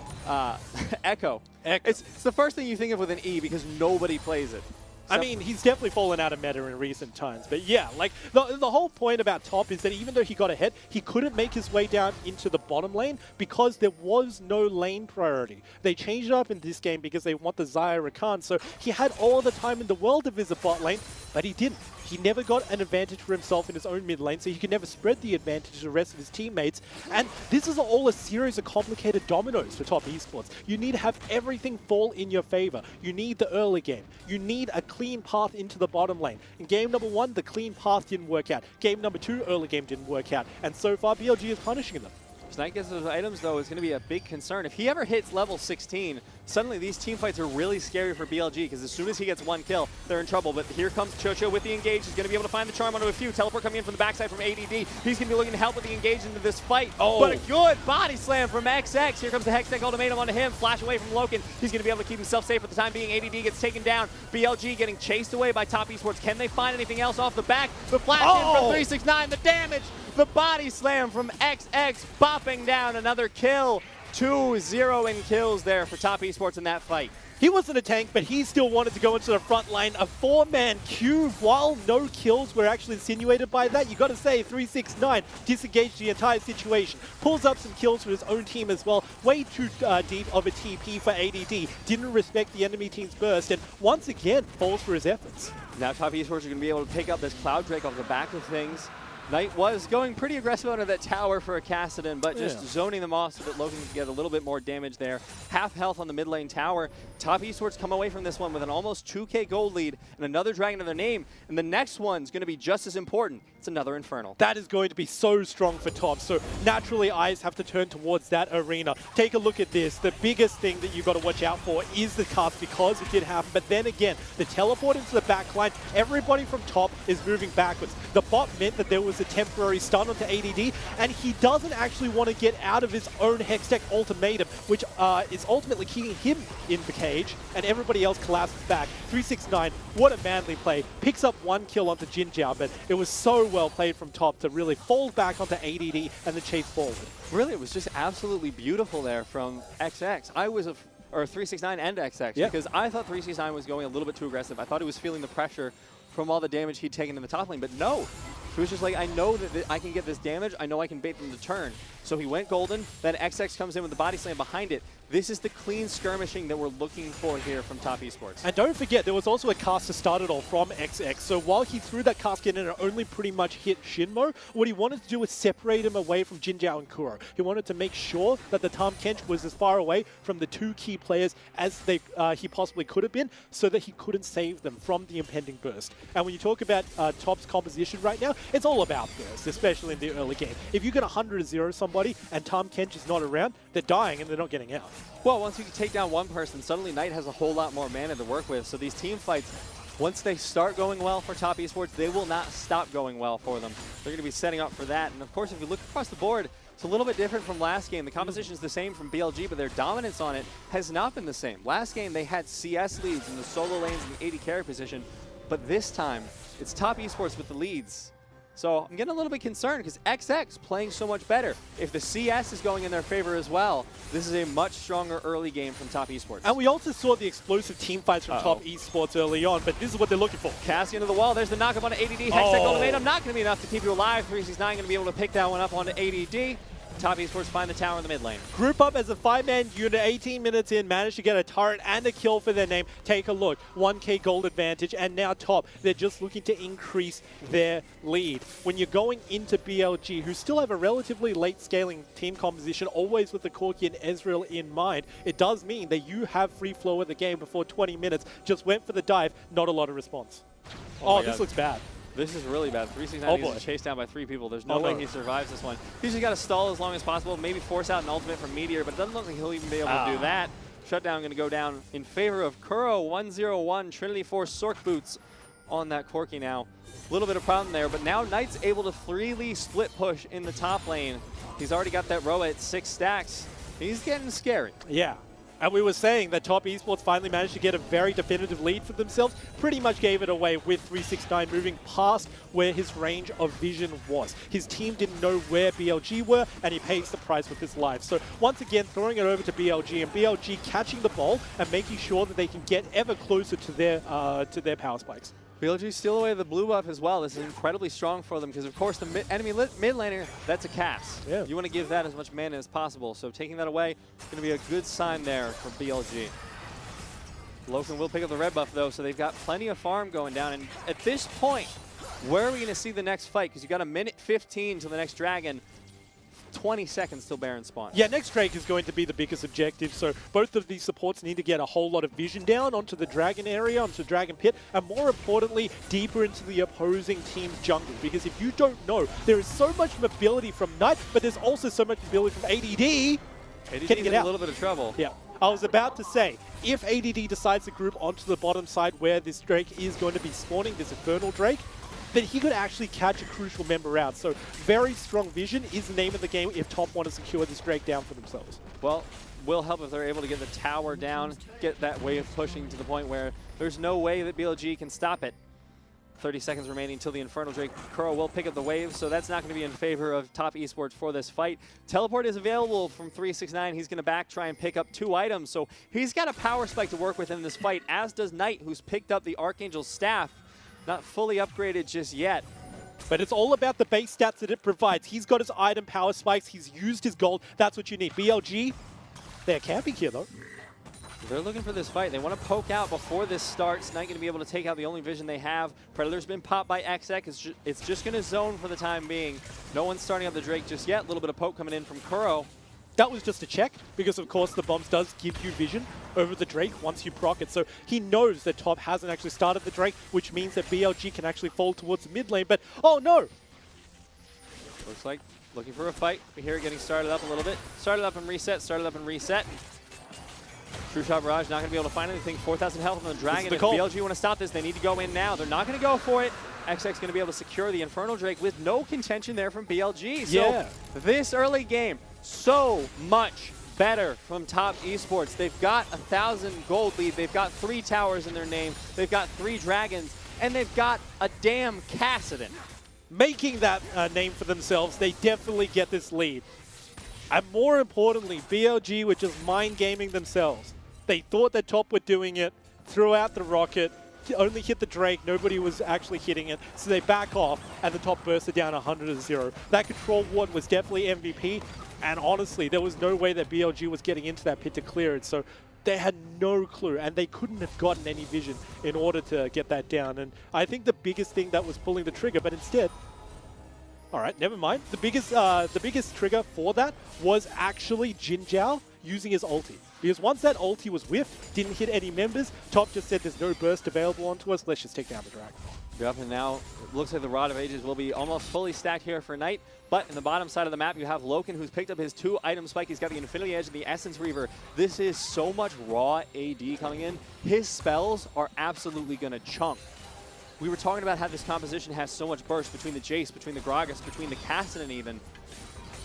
Echo. It's the first thing you think of with an E because nobody plays it. I mean, he's definitely fallen out of meta in recent times. But yeah, like the whole point about Top is that even though he got ahead, he couldn't make his way down into the bottom lane because there was no lane priority. They changed it up in this game because they want the Xayah Rakan. So he had all the time in the world to visit bot lane, but he didn't. He never got an advantage for himself in his own mid lane, so he could never spread the advantage to the rest of his teammates. And this is all a series of complicated dominoes for Top Esports. You need to have everything fall in your favor. You need the early game. You need a clean path into the bottom lane. In game number 1, the clean path didn't work out. Game number 2, early game didn't work out. And so far, BLG is punishing them. If Knight gets those items, though, is going to be a big concern. If he ever hits level 16, suddenly these team fights are really scary for BLG, because as soon as he gets 1 kill, they're in trouble. But here comes Chocho with the engage. He's going to be able to find the charm onto a few. Teleport coming in from the backside from ADD. He's going to be looking to help with the engage into this fight. But a good body slam from XX. Here comes the Hextech ultimatum onto him. Flash away from Loken. He's going to be able to keep himself safe for the time being. ADD gets taken down. BLG getting chased away by Top Esports. Can they find anything else off the back? The flash in from 369. The damage. The body slam from XX, bopping down another kill. 2-0 in kills there for Top Esports in that fight. He wasn't a tank, but he still wanted to go into the front line. A 4-man queue, while no kills were actually insinuated by that. You got to say, 369 disengaged the entire situation. Pulls up some kills for his own team as well. Way too deep of a TP for ADD. Didn't respect the enemy team's burst, and once again, falls for his efforts. Now Top Esports are going to be able to pick up this Cloud Drake off the back of things. Knight was going pretty aggressive under that tower for a Kassadin, but just zoning them off so that Logan can get a little bit more damage there. Half health on the mid lane tower. Top Esports come away from this one with an almost 2K gold lead and another dragon to their name. And the next one's going to be just as important. It's another Infernal. That is going to be so strong for Top. So naturally, eyes have to turn towards that arena. Take a look at this. The biggest thing that you've got to watch out for is the cast, because it did happen. But then again, the teleport into the back line, everybody from Top is moving backwards. The bot meant that there was a temporary stun onto ADD, and he doesn't actually want to get out of his own Hextech ultimatum, which is ultimately keeping him in the cage, and everybody else collapses back. 369, what a manly play. Picks up 1 kill onto Jinjiao, but it was so well played from Top to really fold back onto ADD and the chase forward. Really, it was just absolutely beautiful there from XX. Or 369 and XX, because I thought 369 was going a little bit too aggressive. I thought he was feeling the pressure from all the damage he'd taken in the top lane, but no. He was just like, I know that I can get this damage. I know I can bait them to turn. So he went golden, then XX comes in with the body slam behind it. This is the clean skirmishing that we're looking for here from Top Esports. And don't forget, there was also a cast to start it all from XX. So while he threw that cast in and it only pretty much hit Shinmo, what he wanted to do was separate him away from Jinjiao and Kuro. He wanted to make sure that the Tahm Kench was as far away from the 2 key players as he possibly could have been, so that he couldn't save them from the impending burst. And when you talk about Top's composition right now, it's all about burst, especially in the early game. If you get 100-0 somebody and Tahm Kench is not around, they're dying and they're not getting out. Well, once you can take down one person, suddenly Knight has a whole lot more mana to work with. So these team fights, once they start going well for Top Esports, they will not stop going well for them. They're going to be setting up for that. And of course, if you look across the board, it's a little bit different from last game. The composition is the same from BLG, but their dominance on it has not been the same. Last game, they had CS leads in the solo lanes and the AD carry position. But this time, it's Top Esports with the leads. So I'm getting a little bit concerned because XX playing so much better. If the CS is going in their favor as well, this is a much stronger early game from Top Esports. And we also saw the explosive team fights from Top Esports early on, but this is what they're looking for. Cassie into the wall. There's the knock-up onto ADD. Hextech ultimatum not going to be enough to keep you alive. 369 going to be able to pick that one up onto ADD. Top Esports find the tower in the mid lane. Group up as a 5-man unit, 18 minutes in, managed to get a turret and a kill for their name. Take a look, 1k gold advantage, and now Top, they're just looking to increase their lead. When you're going into BLG, who still have a relatively late scaling team composition, always with the Corki and Ezreal in mind, it does mean that you have free flow of the game before 20 minutes. Just went for the dive, not a lot of response. Oh, this looks bad. This is really bad. 369 is chased down by 3 people. There's no way he survives this one. He's just got to stall as long as possible, maybe force out an ultimate from Meteor, but it doesn't look like he'll even be able to do that. Shutdown going to go down in favor of Kuro. 101 Trinity Force Sork Boots on that Corki now. A little bit of problem there, but now Knight's able to freely split push in the top lane. He's already got that row at 6 stacks. He's getting scary. Yeah. And we were saying that Top Esports finally managed to get a very definitive lead for themselves. Pretty much gave it away with 369 moving past where his range of vision was. His team didn't know where BLG were, and he pays the price with his life. So once again, throwing it over to BLG, and BLG catching the ball and making sure that they can get ever closer to their power spikes. BLG steal away the blue buff as well. This is incredibly strong for them because, of course, the enemy mid laner, that's a cast. Yeah. You want to give that as much mana as possible. So taking that away is going to be a good sign there for BLG. Loken will pick up the red buff, though, so they've got plenty of farm going down. And at this point, where are we going to see the next fight? Because you got a minute 15 to the next dragon. 20 seconds till Baron spawn. Yeah, next Drake is going to be the biggest objective, so both of these supports need to get a whole lot of vision down onto the Dragon area, onto the Dragon Pit, and more importantly, deeper into the opposing team's jungle, because if you don't know, there is so much mobility from Knight, but there's also so much mobility from ADD. ADD is in a little bit of trouble. Yeah. I was about to say, if ADD decides to group onto the bottom side where this Drake is going to be spawning, this Infernal Drake, then he could actually catch a crucial member out. So very strong vision is the name of the game if Top want to secure this Drake down for themselves. Well, will help if they're able to get the tower down, get that wave pushing to the point where there's no way that BLG can stop it. 30 seconds remaining till the Infernal Drake. Kuro will pick up the wave, so that's not going to be in favor of Top Esports for this fight. Teleport is available from 369. He's going to back try and pick up 2 items, so he's got a power spike to work with in this fight, as does Knight, who's picked up the Archangel's staff. Not fully upgraded just yet. But it's all about the base stats that it provides. He's got his item power spikes. He's used his gold. That's what you need. BLG, they're camping here, though. They're looking for this fight. They want to poke out before this starts. Not going to be able to take out the only vision they have. Predator's been popped by XX. It's just going to zone for the time being. No one's starting up the Drake just yet. A little bit of poke coming in from Kuro. That was just a check, because of course the bombs does give you vision over the Drake once you proc it. So he knows that Top hasn't actually started the Drake, which means that BLG can actually fall towards the mid lane. But, oh no! Looks like looking for a fight. We hear it getting started up a little bit. Started up and reset, started up and reset. True Shot Barrage not going to be able to find anything. 4,000 health on the Dragon. If BLG want to stop this, they need to go in now. They're not going to go for it. XX going to be able to secure the Infernal Drake with no contention there from BLG. So this early game, so much better from Top Esports. They've got 1,000 gold lead. They've got 3 towers in their name. They've got 3 dragons. And they've got a damn Kassadin. Making that name for themselves, they definitely get this lead. And more importantly, BLG were just mind gaming themselves. They thought that Top were doing it, threw out the rocket, only hit the Drake, nobody was actually hitting it, so they back off, and the Top bursted down 100-0. That control ward was definitely MVP, and honestly, there was no way that BLG was getting into that pit to clear it, so they had no clue, and they couldn't have gotten any vision in order to get that down. And I think the biggest thing that was pulling the trigger, but instead, all right, never mind. The biggest trigger for that was actually Jin Zhao using his ulti. Because once that ulti was whiffed, didn't hit any members, Top just said there's no burst available onto us, let's just take down the Dragon. Yep, and now it looks like the Rod of Ages will be almost fully stacked here for Knight. But in the bottom side of the map, you have Loken, who's picked up his 2 item spike. He's got the Infinity Edge and the Essence Reaver. This is so much raw AD coming in. His spells are absolutely going to chunk. We were talking about how this composition has so much burst between the Jace, between the Gragas, between the Kassadin even.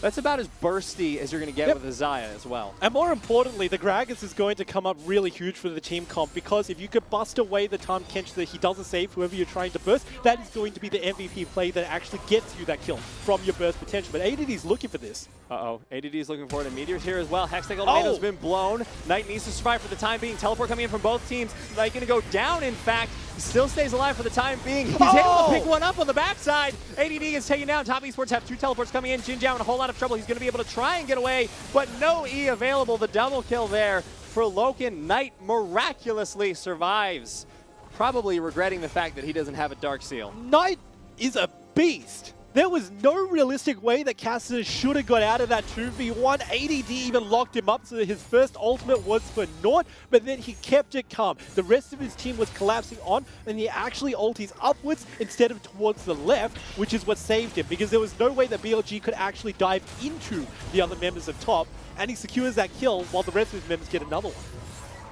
That's about as bursty as you're going to get with the Xayah as well. And more importantly, the Gragas is going to come up really huge for the team comp, because if you could bust away the Tahm Kench that he doesn't save whoever you're trying to burst, that is going to be the MVP play that actually gets you that kill from your burst potential. But ADD's looking for this. Uh-oh. ADD's looking for it, and Meteor's here as well. Hextech Ultimatum's been blown. Knight needs to survive for the time being. Teleport coming in from both teams. Knight going to go down, in fact. He still stays alive for the time being. He's able to pick one up on the backside. ADD is taken down. Top Esports have 2 teleports coming in. Jin Zhao in a whole lot of trouble. He's going to be able to try and get away, but no E available. The double kill there for Loken. Knight miraculously survives, probably regretting the fact that he doesn't have a Dark Seal. Knight is a beast. There was no realistic way that Kassadin should have got out of that 2v1. ADD even locked him up, so that his first ultimate was for naught, but then he kept it calm. The rest of his team was collapsing on, and he actually ulties upwards instead of towards the left, which is what saved him, because there was no way that BLG could actually dive into the other members of Top, and he secures that kill while the rest of his members get another one.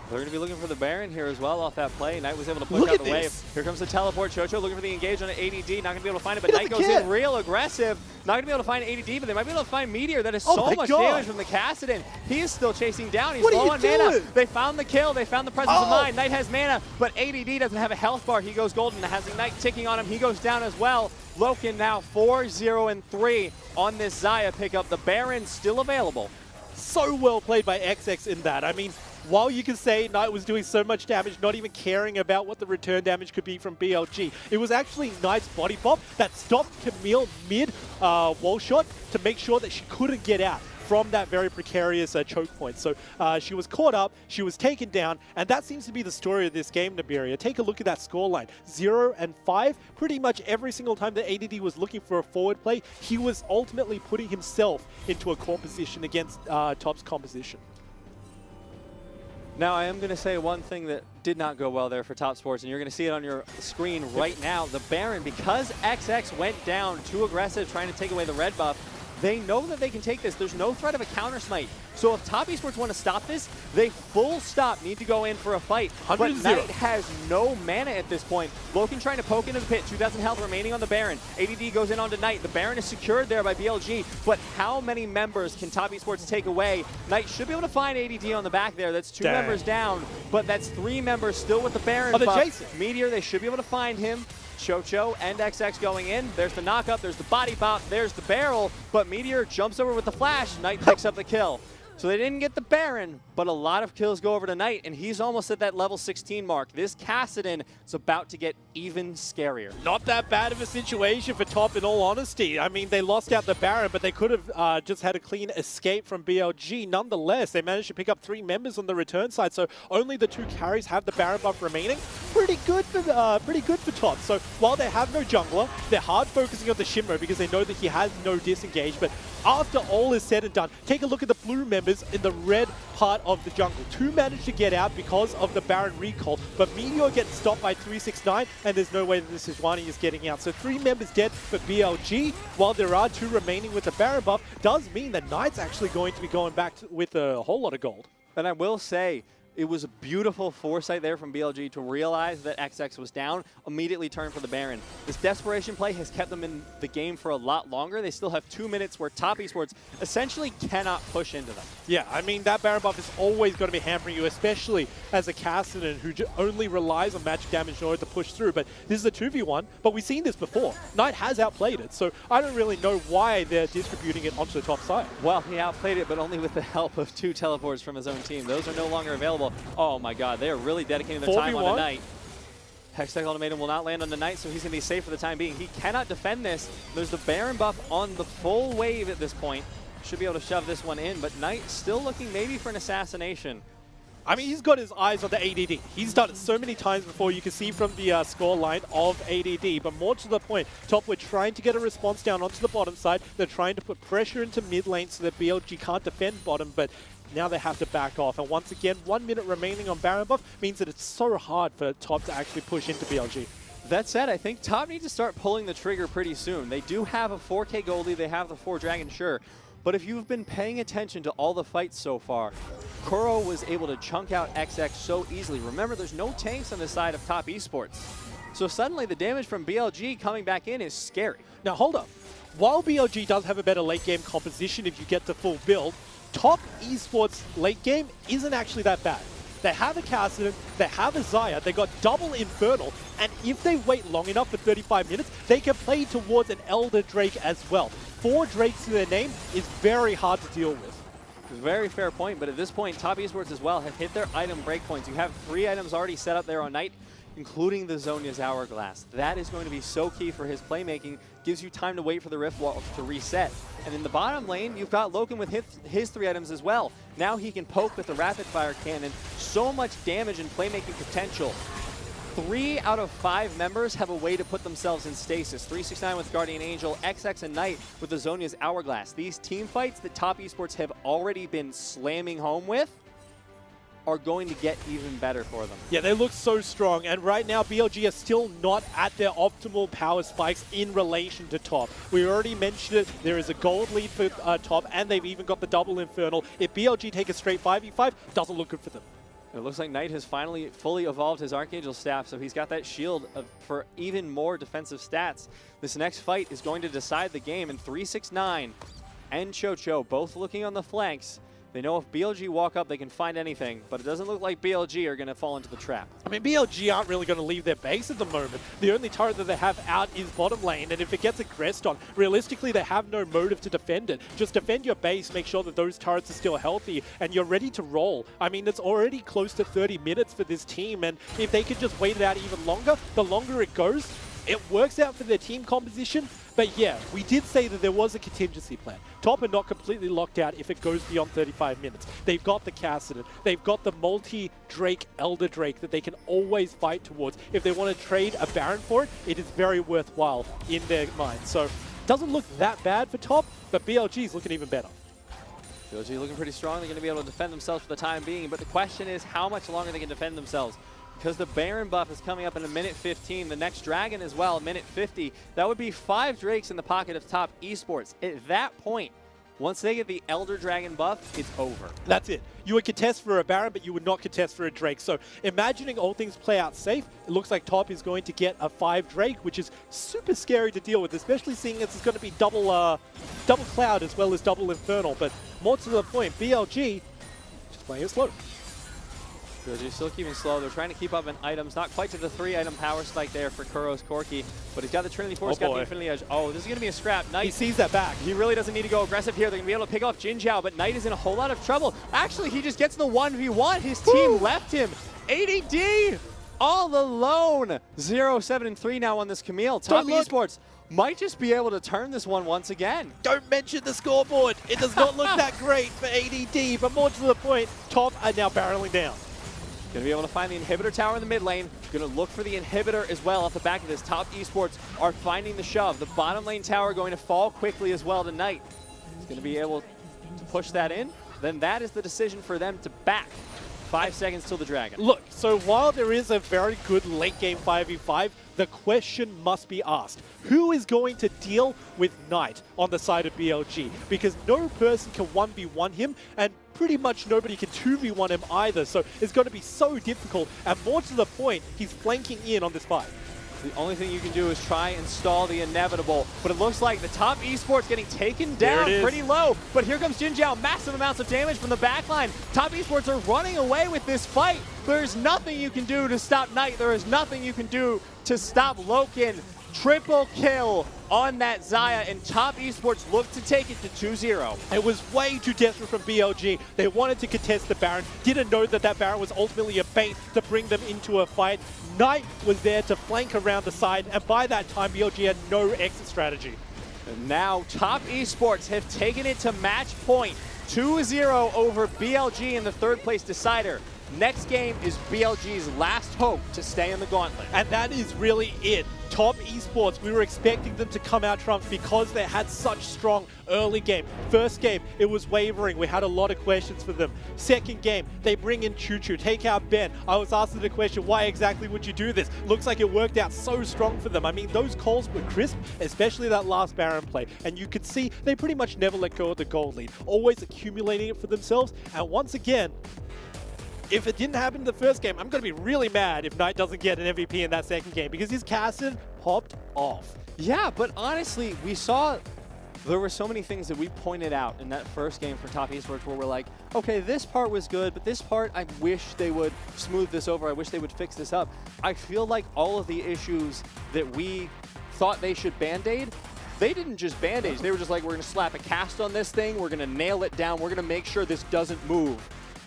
They're going to be looking for the Baron here as well off that play. Knight was able to push out the wave. Here comes the teleport. Chocho looking for the engage on an ADD. Not going to be able to find it, but Knight goes in real aggressive. Not going to be able to find ADD, but they might be able to find Meteor. That is so much damage from the Kassadin. He is still chasing down. He's low on mana. They found the kill. They found the presence of mind. Knight has mana, but ADD doesn't have a health bar. He goes golden. Has Knight ticking on him. He goes down as well. Loken now 4-0-3 on this Xayah pickup. The Baron still available. So well played by XX in that. I mean, while you can say Knight was doing so much damage, not even caring about what the return damage could be from BLG, it was actually Knight's body pop that stopped Camille mid wall shot to make sure that she couldn't get out from that very precarious choke point. So she was caught up, she was taken down, and that seems to be the story of this game, Nibiria. Take a look at that scoreline. 0-5. Pretty much every single time that ADD was looking for a forward play, he was ultimately putting himself into a core position against Top's composition. Now, I am going to say one thing that did not go well there for Top Sports, and you're going to see it on your screen right now. The Baron, because XX went down too aggressive trying to take away the red buff, they know that they can take this. There's no threat of a counter smite. So if Top Esports want to stop this, they full stop need to go in for a fight. But Knight has no mana at this point. Loken trying to poke into the pit. 2,000 health remaining on the Baron. ADD goes in onto Knight. The Baron is secured there by BLG. But how many members can Top Esports take away? Knight should be able to find ADD on the back there. That's 2 members down, but that's 3 members still with the Baron. Jason. Meteor, they should be able to find him. Chocho and XX going in. There's the knock-up, there's the body pop, there's the barrel, but Meteor jumps over with the flash. Knight picks up the kill. So they didn't get the Baron, but a lot of kills go over to Knight, and he's almost at that level 16 mark. This Kassadin is about to get even scarier. Not that bad of a situation for Top, in all honesty. I mean, they lost out the Baron, but they could have just had a clean escape from BLG. Nonetheless, they managed to pick up 3 members on the return side, so only the 2 carries have the Baron buff remaining. Pretty good for Top. So while they have no jungler, they're hard focusing on the Shinra because they know that he has no disengage. But after all is said and done, take a look at the blue members in the red part of the jungle. 2 managed to get out because of the Baron recall, but Meteor gets stopped by 369, and there's no way that this Sejuani is getting out. So 3 members dead for BLG, while there are 2 remaining with the Baron buff, does mean that Knight's actually going to be going back with a whole lot of gold. And I will say, it was a beautiful foresight there from BLG to realize that XX was down, immediately turn for the Baron. This desperation play has kept them in the game for a lot longer. They still have 2 minutes where Top Esports essentially cannot push into them. Yeah, I mean, that Baron buff is always going to be hampering you, especially as a Kassadin who only relies on magic damage in order to push through. But this is a 2v1, but we've seen this before. Knight has outplayed it, so I don't really know why they're distributing it onto the top side. Well, he outplayed it, but only with the help of 2 teleports from his own team. Those are no longer available. Oh my god, they are really dedicating their time on the Knight. Hextech Ultimatum will not land on the Knight, so he's going to be safe for the time being. He cannot defend this. There's the Baron buff on the full wave at this point. Should be able to shove this one in, but Knight still looking maybe for an assassination. I mean, he's got his eyes on the ADD. He's done it so many times before. You can see from the score line of ADD. But more to the point, Top were trying to get a response down onto the bottom side. They're trying to put pressure into mid lane so that BLG can't defend bottom, but now they have to back off. And once again, 1 minute remaining on Baron buff means that it's so hard for Top to actually push into BLG. That said, I think Top needs to start pulling the trigger pretty soon. They do have a 4K goalie, they have the 4 Dragon, sure. But if you've been paying attention to all the fights so far, Kuro was able to chunk out XX so easily. Remember, there's no tanks on the side of Top Esports. So suddenly the damage from BLG coming back in is scary. Now hold up. While BLG does have a better late game composition if you get the full build, Top Esports late game isn't actually that bad. They have a Kassadin, they have a Xayah, they got double Infernal, and if they wait long enough for 35 minutes, they can play towards an Elder Drake as well. 4 Drakes to their name is very hard to deal with. Very fair point, but at this point, Top Esports as well have hit their item breakpoints. You have 3 items already set up there on Knight, including the Zhonya's Hourglass. That is going to be so key for his playmaking. Gives you time to wait for the Rift Wall to reset. And in the bottom lane, you've got Loken with his 3 items as well. Now he can poke with the Rapid Fire Cannon. So much damage and playmaking potential. 3 out of 5 members have a way to put themselves in stasis. 369 with Guardian Angel, XX and Knight with the Zhonya's Hourglass. These team fights that Top Esports have already been slamming home with are going to get even better for them. Yeah, they look so strong, and right now BLG are still not at their optimal power spikes in relation to Top. We already mentioned it, there is a gold lead for Top, and they've even got the double Infernal. If BLG take a straight 5v5, doesn't look good for them. It looks like Knight has finally fully evolved his Archangel staff, so he's got that shield for even more defensive stats. This next fight is going to decide the game, and 369 and Chocho both looking on the flanks. They know if BLG walk up, they can find anything, but it doesn't look like BLG are going to fall into the trap. I mean, BLG aren't really going to leave their base at the moment. The only turret that they have out is bottom lane, and if it gets aggressed on, realistically, they have no motive to defend it. Just defend your base, make sure that those turrets are still healthy, and you're ready to roll. I mean, it's already close to 30 minutes for this team, and if they could just wait it out even longer, the longer it goes, it works out for their team composition. But yeah, we did say that there was a contingency plan. Top are not completely locked out if it goes beyond 35 minutes. They've got the Kassadin. They've got the multi-Drake, Elder Drake that they can always fight towards. If they want to trade a Baron for it, it is very worthwhile in their mind. So it doesn't look that bad for Top, but BLG is looking even better. BLG looking pretty strong. They're going to be able to defend themselves for the time being, but the question is how much longer they can defend themselves. Because the Baron buff is coming up in a minute 15. The next Dragon as well, minute 50. That would be 5 Drakes in the pocket of Top Esports. At that point, once they get the Elder Dragon buff, it's over. That's it. You would contest for a Baron, but you would not contest for a Drake. So imagining all things play out safe, it looks like Top is going to get a 5 Drake, which is super scary to deal with, especially seeing as it's going to be double Cloud as well as double Infernal. But more to the point, BLG just playing it slow. BLG still keeping slow. They're trying to keep up in items. Not quite to the 3-item power spike there for Kuro's Corki. But he's got the Trinity Force, got the Infinity Edge. Oh, this is going to be a scrap. Knight. He sees that back. He really doesn't need to go aggressive here. They're going to be able to pick off Jin Zhao, but Knight is in a whole lot of trouble. Actually, he just gets the 1v1. His team left him. ADD all alone. 0-7-3 now on this Camille. Top Esports might just be able to turn this one once again. Don't mention the scoreboard. It does not look that great for ADD, but more to the point, Top are now barreling down. Going to be able to find the inhibitor tower in the mid lane. Going to look for the inhibitor as well off the back of this. Top Esports are finding the shove. The bottom lane tower going to fall quickly as well tonight. He's going to be able to push that in. Then that is the decision for them to back. 5 seconds till the Dragon. Look, so while there is a very good late game 5v5, the question must be asked. Who is going to deal with Knight on the side of BLG? Because no person can 1v1 him, and pretty much nobody can 2v1 him either. So it's going to be so difficult, and more to the point, he's flanking in on this fight. The only thing you can do is try and stall the inevitable, but it looks like the Top Esports getting taken down pretty low. But here comes Jin Zhao, massive amounts of damage from the backline. Top Esports are running away with this fight. There's nothing you can do to stop Knight. There is nothing you can do to stop Loken. Triple kill on that Xayah, and Top Esports look to take it to 2-0. It was way too desperate from BLG. They wanted to contest the Baron, didn't know that that Baron was ultimately a bait to bring them into a fight. Knight was there to flank around the side, and by that time, BLG had no exit strategy. And now Top Esports have taken it to match point. 2-0 over BLG in the 3rd place decider. Next game is BLG's last hope to stay in the gauntlet. And that is really it. Top Esports, we were expecting them to come out trumps because they had such strong early game. First game, it was wavering. We had a lot of questions for them. Second game, they bring in Choo-Choo, take out Ben. I was asking the question, why exactly would you do this? Looks like it worked out so strong for them. I mean, those calls were crisp, especially that last Baron play. And you could see they pretty much never let go of the gold lead, always accumulating it for themselves. And once again, if it didn't happen in the first game, I'm going to be really mad if Knight doesn't get an MVP in that second game because his Cassid popped off. Yeah, but honestly, we saw there were so many things that we pointed out in that first game for Top Esports where we're like, okay, this part was good, but this part, I wish they would smooth this over. I wish they would fix this up. I feel like all of the issues that we thought they should Band-Aid, they didn't just Band-Aid. They were just like, we're going to slap a cast on this thing. We're going to nail it down. We're going to make sure this doesn't move.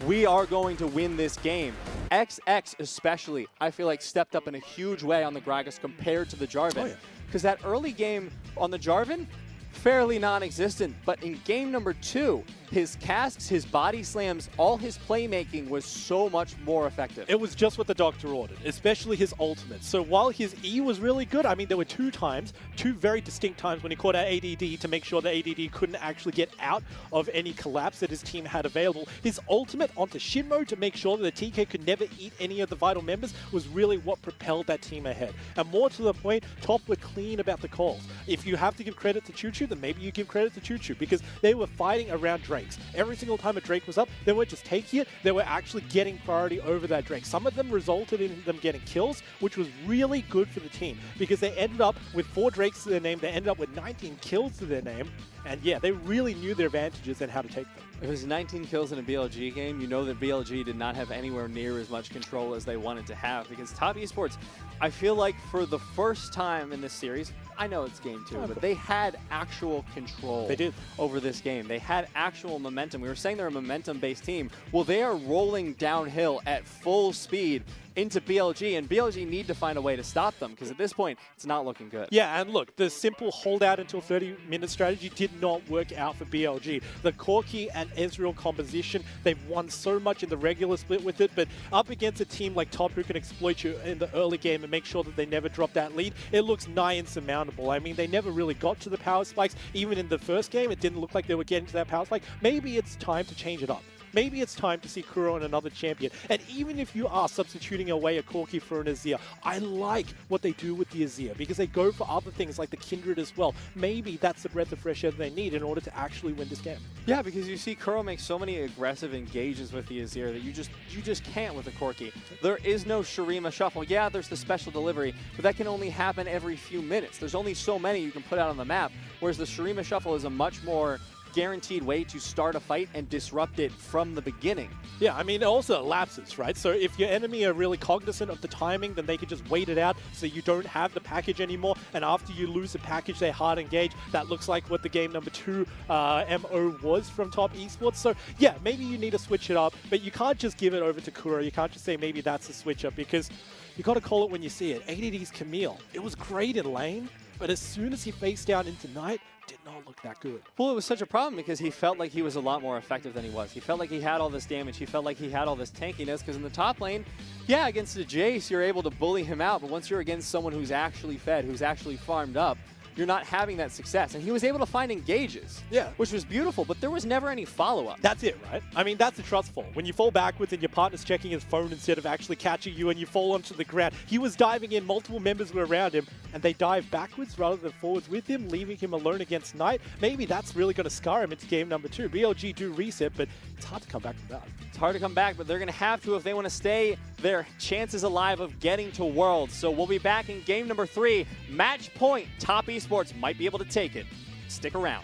We are going to win this game. XX especially, I feel like stepped up in a huge way on the Gragas compared to the Jarvan. Because that early game on the Jarvan, fairly non-existent, but in game number 2, his casks, his body slams, all his playmaking was so much more effective. It was just what the doctor ordered, especially his ultimate. So while his E was really good, I mean, there were 2 times, 2 very distinct times when he caught out ADD to make sure that ADD couldn't actually get out of any collapse that his team had available. His ultimate onto Shinmo to make sure that the TK could never eat any of the vital members was really what propelled that team ahead. And more to the point, Top were clean about the calls. If you have to give credit to Choo-Choo, then maybe you give credit to Choo-Choo because they were fighting around Drakes. Every single time a Drake was up, they weren't just taking it, they were actually getting priority over that Drake. Some of them resulted in them getting kills, which was really good for the team because they ended up with 4 Drakes to their name, they ended up with 19 kills to their name, and yeah, they really knew their advantages and how to take them. If it was 19 kills in a BLG game, you know that BLG did not have anywhere near as much control as they wanted to have because Top Esports, I feel like for the first time in this series, I know it's game 2, but they had actual control over this game. They had actual momentum. We were saying they're a momentum-based team. Well, they are rolling downhill at full speed into BLG, and BLG need to find a way to stop them because at this point, it's not looking good. Yeah, and look, the simple holdout until 30-minute strategy did not work out for BLG. The Corki and Ezreal composition, they've won so much in the regular split with it, but up against a team like Top who can exploit you in the early game and make sure that they never drop that lead, it looks nigh insurmountable. I mean, they never really got to the power spikes. Even in the first game, it didn't look like they were getting to that power spike. Maybe it's time to change it up. Maybe it's time to see Kuro and another champion. And even if you are substituting away a Corki for an Azir, I like what they do with the Azir because they go for other things like the Kindred as well. Maybe that's the breath of fresh air they need in order to actually win this game. Yeah, because you see Kuro make so many aggressive engages with the Azir that you just can't with the Corki. There is no Shurima Shuffle. Yeah, there's the special delivery, but that can only happen every few minutes. There's only so many you can put out on the map, whereas the Shurima Shuffle is a much more guaranteed way to start a fight and disrupt it from the beginning. Yeah, I mean, it also elapses, right? So if your enemy are really cognizant of the timing, then they can just wait it out so you don't have the package anymore. And after you lose the package, they hard engage. That looks like what the game number 2 MO was from Top Esports. So yeah, maybe you need to switch it up, but you can't just give it over to Kuro. You can't just say maybe that's a switch up, because you got to call it when you see it. ADD's Camille. It was great in lane, but as soon as he faced down into Knight, did not look that good. Well, it was such a problem because he felt like he was a lot more effective than he was. He felt like he had all this damage. He felt like he had all this tankiness, because in the top lane, yeah, against the Jace, you're able to bully him out, but once you're against someone who's actually fed, who's actually farmed up, you're not having that success. And he was able to find engages, which was beautiful, but there was never any follow-up. That's it, right? I mean, that's a trust fall. When you fall backwards and your partner's checking his phone instead of actually catching you and you fall onto the ground. He was diving in, multiple members were around him, and they dive backwards rather than forwards with him, leaving him alone against Knight. Maybe that's really going to scar him into game number 2. BLG do reset, but it's hard to come back from that. It's hard to come back, but they're going to have to if they want to stay their chances alive of getting to Worlds. So we'll be back in game number 3. Match point. Top Esports might be able to take it. Stick around.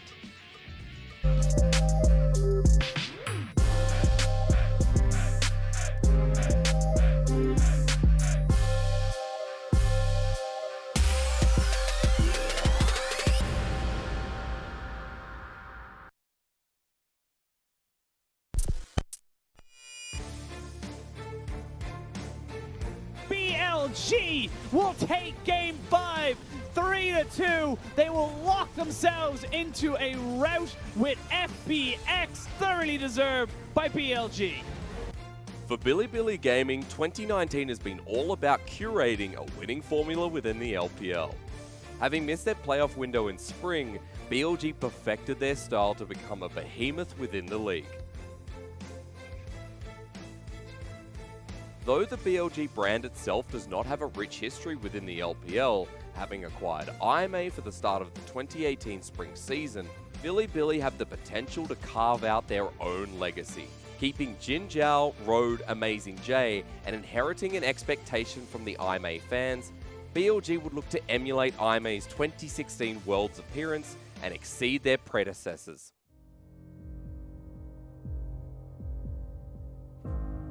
BLG will take game 5, 3-2. They will lock themselves into a rout with FPX, thoroughly deserved by BLG. For Bilibili Gaming, 2019 has been all about curating a winning formula within the LPL. Having missed their playoff window in spring, BLG perfected their style to become a behemoth within the league. Though the BLG brand itself does not have a rich history within the LPL, having acquired IMA for the start of the 2018 spring season, Bilibili have the potential to carve out their own legacy, keeping Jin Zhao, Road, Amazing J, and inheriting an expectation from the IMA fans. BLG would look to emulate IMA's 2016 Worlds appearance and exceed their predecessors.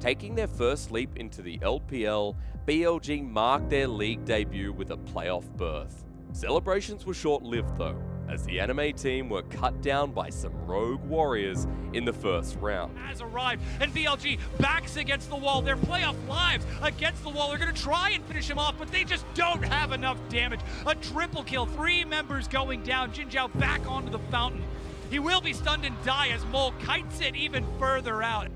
Taking their first leap into the LPL, BLG marked their league debut with a playoff berth. Celebrations were short-lived though, as the anime team were cut down by some rogue warriors in the first round. Has arrived, and BLG backs against the wall. Their playoff lives against the wall. They're going to try and finish him off, but they just don't have enough damage. A triple kill, 3 members going down. Jin Zhao back onto the fountain. He will be stunned and die as Mole kites it even further out.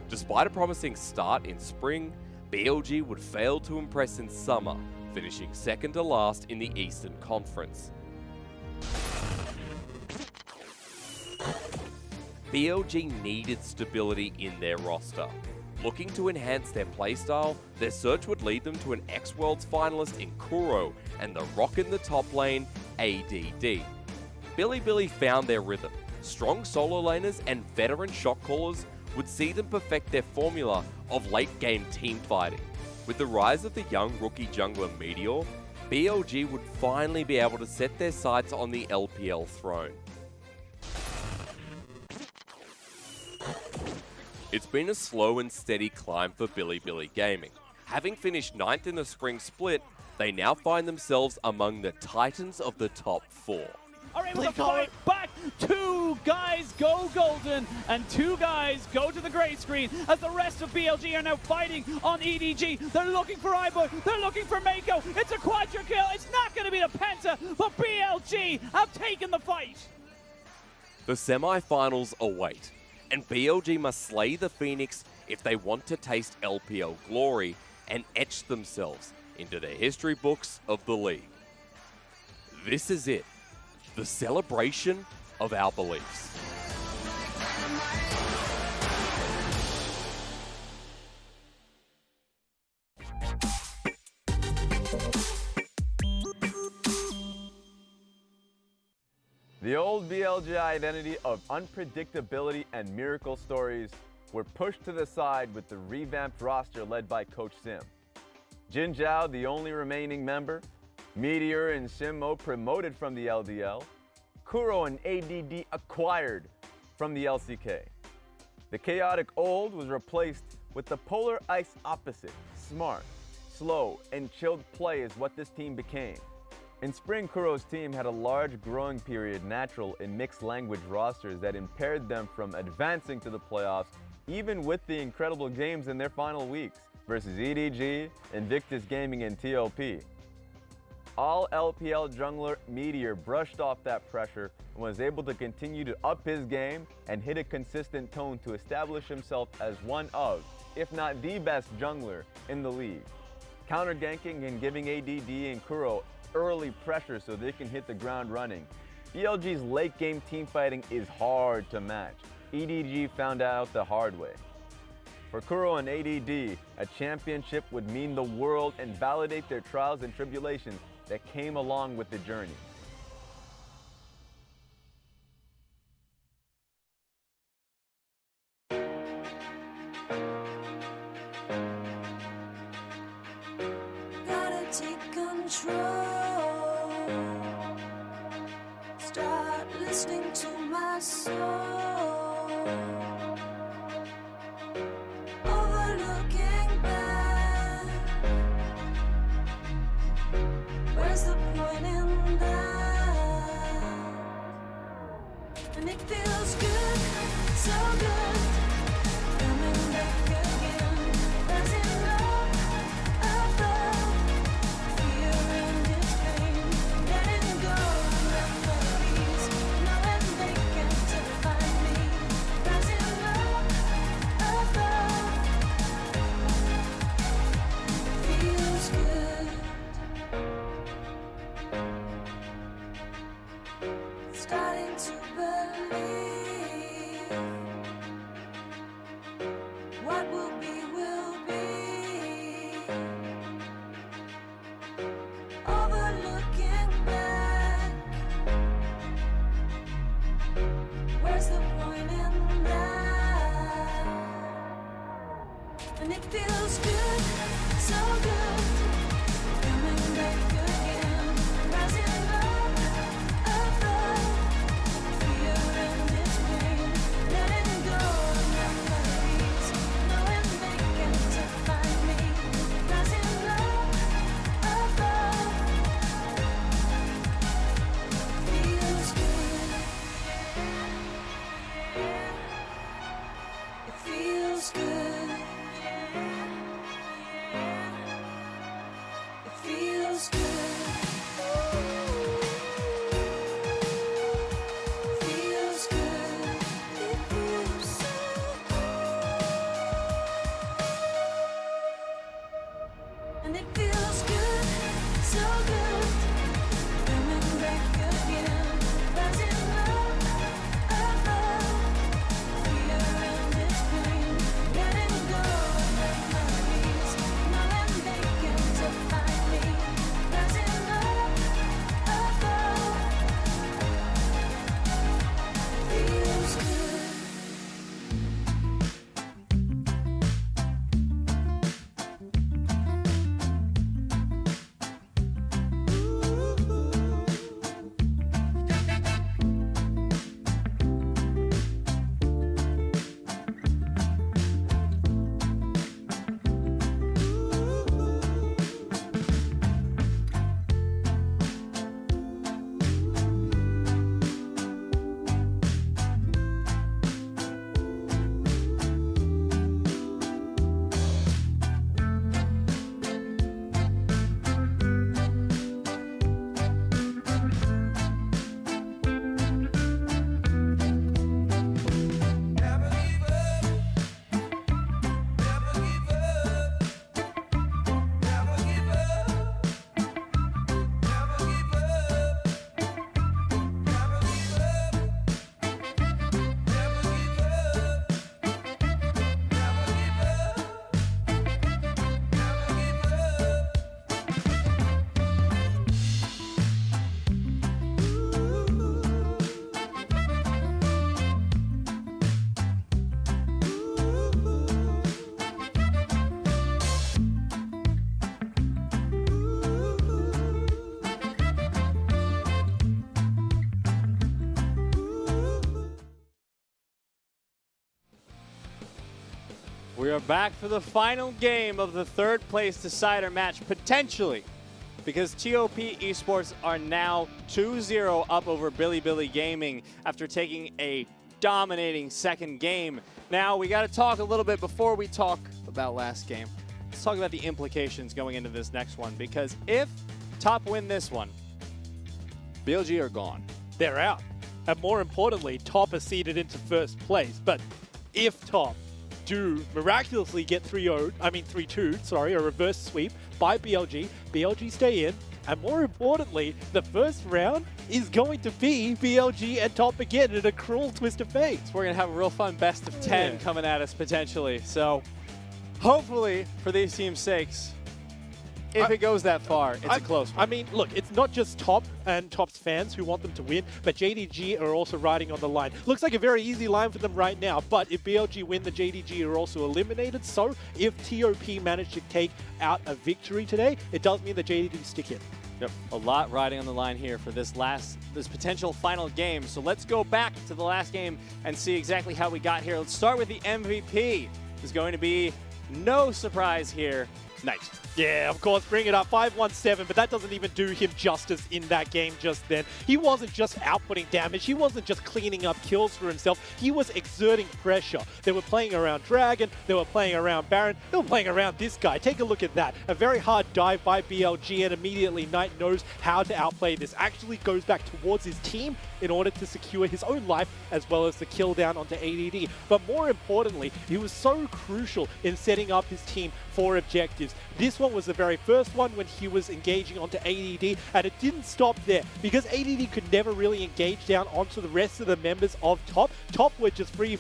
Despite a promising start in spring, BLG would fail to impress in summer, finishing second to last in the Eastern Conference. BLG needed stability in their roster. Looking to enhance their playstyle, their search would lead them to an X-Worlds finalist in Kuro and the rock in the top lane, ADD. Bilibili found their rhythm. Strong solo laners and veteran shot callers would see them perfect their formula of late-game team fighting. With the rise of the young rookie jungler Meteor, BLG would finally be able to set their sights on the LPL throne. It's been a slow and steady climb for Bilibili Gaming. Having finished 9th in the spring split, they now find themselves among the titans of the top 4. Are able to fight back. 2 guys go golden and 2 guys go to the gray screen as the rest of BLG are now fighting on EDG. They're looking for Ibo, they're looking for Mako. It's a quadra kill. It's not going to be the Penta, but BLG have taken the fight. The semi-finals await, and BLG must slay the Phoenix if they want to taste LPL glory and etch themselves into the history books of the league. This is it. The celebration of our beliefs. The old BLG identity of unpredictability and miracle stories were pushed to the side with the revamped roster led by Coach Sim. Jin Zhao, the only remaining member, Meteor and Simmo promoted from the LDL, Kuro and ADD acquired from the LCK. The chaotic old was replaced with the polar ice opposite. Smart, slow, and chilled play is what this team became. In spring, Kuro's team had a large growing period natural in mixed language rosters that impaired them from advancing to the playoffs, even with the incredible games in their final weeks versus EDG, Invictus Gaming, and TOP. All LPL jungler Meteor brushed off that pressure and was able to continue to up his game and hit a consistent tone to establish himself as one of, if not the best jungler in the league. Counter-ganking and giving ADD and Kuro early pressure so they can hit the ground running. BLG's late game teamfighting is hard to match. EDG found out the hard way. For Kuro and ADD, a championship would mean the world and validate their trials and tribulations that came along with the journey. Gotta take control. Start listening to my soul. Overlooking back. Where's the point in that? And it feels good, so good. Coming back again. Rising up above. Fear and its pain. Letting go of memories. Knowing they can't define me. Rising up above. Feels good. Starting to believe what will be will be. Overlooking back. Where's the point in that? And it feels good, so good. Coming back again. Rising up above. Fear and We are back for the final game of the third place decider match, potentially, because TOP Esports are now 2-0 up over Bilibili Gaming after taking a dominating second game. Now, we got to talk a little bit before we talk about last game. Let's talk about the implications going into this next one, because if Top win this one, BLG are gone. They're out. And more importantly, Top are seeded into first place. But if Top do miraculously get 3-2, sorry, a reverse sweep by BLG, BLG stay in, and more importantly, the first round is going to be BLG and Top again in a cruel twist of fate. So we're going to have a real fun best of 10 coming at us potentially. So hopefully, for these teams' sakes, if it goes that far, it's a close one. I mean, look, it's not just Top and Top's fans who want them to win, but JDG are also riding on the line. Looks like a very easy line for them right now, but if BLG win, the JDG are also eliminated. So if TOP manage to take out a victory today, it does mean the JDG stick in. Yep, a lot riding on the line here for this potential final game. So let's go back to the last game and see exactly how we got here. Let's start with the MVP. There's going to be no surprise here. Knight. Yeah, of course, bring it up, 5-1-7, but that doesn't even do him justice in that game just then. He wasn't just outputting damage, he wasn't just cleaning up kills for himself, he was exerting pressure. They were playing around Dragon, they were playing around Baron, they were playing around this guy. Take a look at that. A very hard dive by BLG, and immediately Knight knows how to outplay this. Actually goes back towards his team in order to secure his own life as well as the kill down onto ADD. But more importantly, he was so crucial in setting up his team for objectives. This one was the very first one when he was engaging onto ADD, and it didn't stop there because ADD could never really engage down onto the rest of the members of Top. Top were just free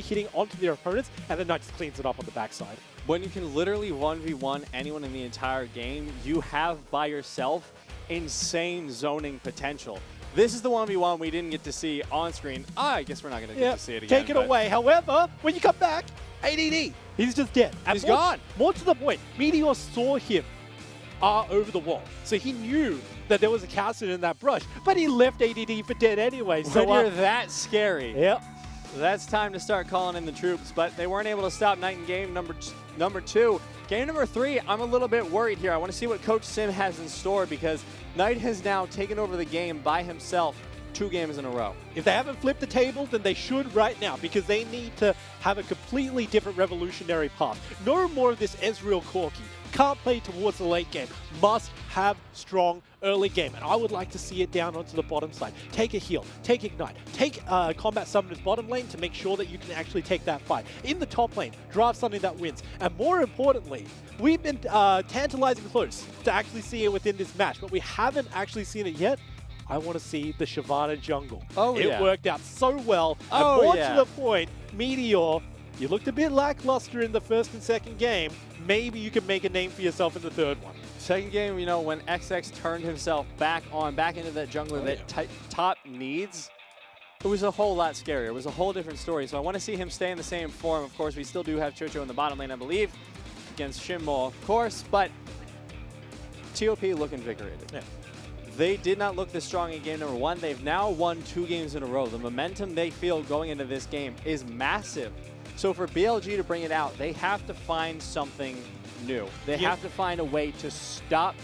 hitting onto their opponents, and the Knight just cleans it up on the backside. When you can literally 1v1 anyone in the entire game, you have by yourself insane zoning potential. This is the 1v1 we didn't get to see on screen. I guess we're not going to get to see it again. Take it away. However, when you come back, ADD, he's just dead. And he's gone. More to the point, Meteor saw him over the wall. So he knew that there was a Castle in that brush, but he left ADD for dead anyway. So when you're that scary, yep, that's time to start calling in the troops. But they weren't able to stop Knight in game number 2. Game number 3, I'm a little bit worried here. I want to see what Coach Sim has in store because Knight has now taken over the game by himself 2 games in a row. If they haven't flipped the table, then they should right now because they need to have a completely different revolutionary path. No more of this Ezreal Corki. Can't play towards the late game. Must have strong early game. And I would like to see it down onto the bottom side. Take a heal. Take Ignite. Take Combat Summoner's bottom lane to make sure that you can actually take that fight. In the top lane, draft something that wins. And more importantly, we've been tantalizing close to actually see it within this match, but we haven't actually seen it yet. I want to see the Shyvana jungle. It worked out so well. And more to the point, Meteor, you looked a bit lackluster in the first and second game. Maybe you can make a name for yourself in the third one. Second game, you know, when XX turned himself back into that jungler that Top needs, it was a whole lot scarier. It was a whole different story. So I want to see him stay in the same form. Of course, we still do have Chocho in the bottom lane, I believe, against Shinmo, of course, but TOP look invigorated. Yeah. They did not look this strong in game number 1. They've now won 2 games in a row. The momentum they feel going into this game is massive. So for BLG to bring it out, they have to find something new. They have to find a way to stop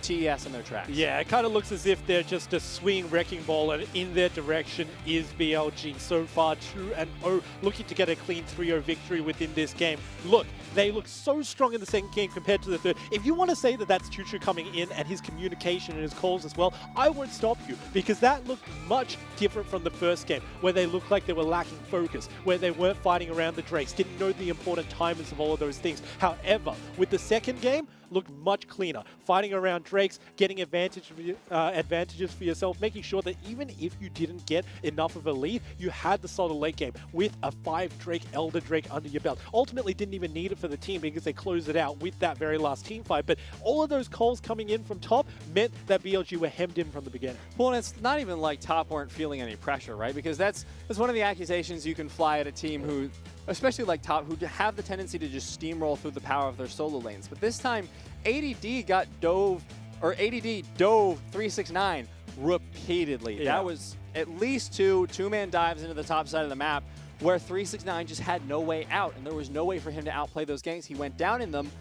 TES in their tracks. Yeah, it kind of looks as if they're just a swing wrecking ball, and in their direction is BLG. So far, 2-0, looking to get a clean 3-0 victory within this game. Look, they look so strong in the second game compared to the third. If you want to say that that's Chuchu coming in and his communication and his calls as well, I won't stop you, because that looked much different from the first game, where they looked like they were lacking focus, where they weren't fighting around the Drakes, didn't know the important timings of all of those things. However, with the second game, looked much cleaner, fighting around Drakes, getting advantages for yourself, making sure that even if you didn't get enough of a lead, you had the solid late game with a 5 Drake, Elder Drake under your belt. Ultimately didn't even need it for the team because they closed it out with that very last team fight, but all of those calls coming in from Top meant that BLG were hemmed in from the beginning. Well, and it's not even like Top weren't feeling any pressure, right? Because that's one of the accusations you can fly at a team who, especially like Top, who have the tendency to just steamroll through the power of their solo lanes. But this time, ADD dove 369 repeatedly. Yeah. That was at least 2 two-man dives into the top side of the map where 369 just had no way out, and there was no way for him to outplay those ganks. He went down in them,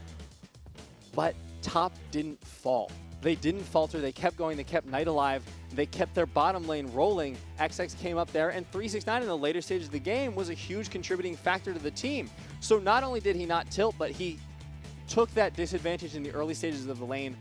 but Top didn't fall. They didn't falter. They kept going. They kept Knight alive. They kept their bottom lane rolling. XX came up there, and 369 in the later stages of the game was a huge contributing factor to the team. So not only did he not tilt, but he took that disadvantage in the early stages of the lane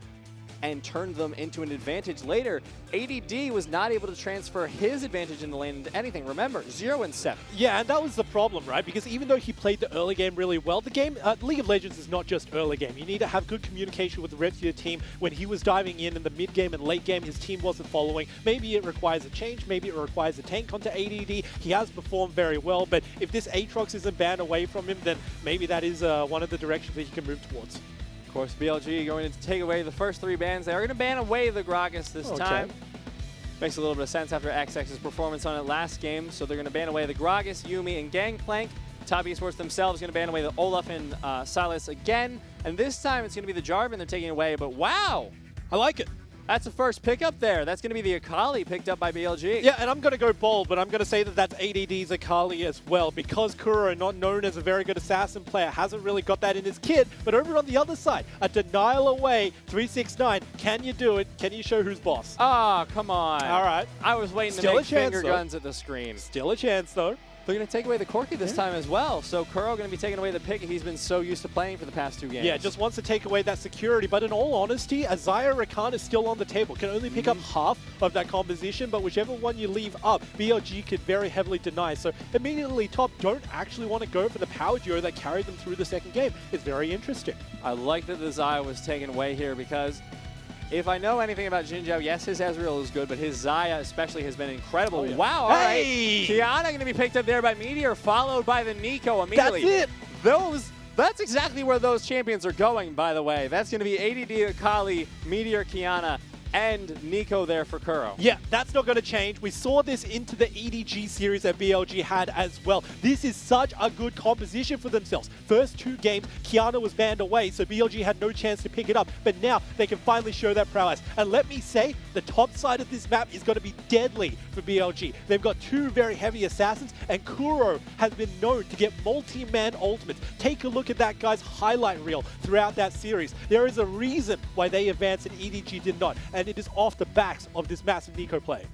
and turned them into an advantage later. ADD was not able to transfer his advantage in the lane into anything. Remember, 0-7. Yeah, and that was the problem, right? Because even though he played the early game really well, the game, League of Legends is not just early game. You need to have good communication with the rest of your team. When he was diving in the mid game and late game, his team wasn't following. Maybe it requires a change. Maybe it requires a tank onto ADD. He has performed very well, but if this Aatrox isn't banned away from him, then maybe that is one of the directions that he can move towards. Of course, BLG going to take away the first 3 bans. They are going to ban away the Gragas this time. Makes a little bit of sense after XX's performance on it last game. So they're going to ban away the Gragas, Yuumi, and Gangplank. Top Esports themselves going to ban away the Olaf and Silas again. And this time it's going to be the Jarvan they're taking away. But wow! I like it. That's the first pickup there. That's going to be the Akali picked up by BLG. Yeah, and I'm going to go bold, but I'm going to say that that's ADD's Akali as well, because Kuro, not known as a very good assassin player, hasn't really got that in his kit. But over on the other side, a denial away, 369. Can you do it? Can you show who's boss? Ah, come on. All right. I was waiting to make finger guns at the screen. Still a chance, though. They're going to take away the Corki this time as well. So Kuro going to be taking away the pick he's been so used to playing for the past 2 games. Yeah, just wants to take away that security. But in all honesty, Azaya Rakan is still on the table. Can only pick up half of that composition, but whichever one you leave up, BLG could very heavily deny. So immediately Top don't actually want to go for the power duo that carried them through the second game. It's very interesting. I like that the Zaya was taken away here, because if I know anything about Jin Zhao, yes, his Ezreal is good, but his Zaya especially has been incredible. Oh, yeah. Wow, all right. Kiana going to be picked up there by Meteor, folled by the Nico immediately. That's it. That's exactly where those champions are going, by the way. That's going to be ADD, Akali, Meteor, Kiana, and Nico there for Kuro. Yeah, that's not going to change. We saw this into the EDG series that BLG had as well. This is such a good composition for themselves. First 2 games, Kiana was banned away, so BLG had no chance to pick it up. But now they can finally show that prowess. And let me say, the top side of this map is going to be deadly for BLG. They've got 2 very heavy assassins, and Kuro has been known to get multi-man ultimates. Take a look at that guy's highlight reel throughout that series. There is a reason why they advanced and EDG did not. And it is off the backs of this massive Nico play.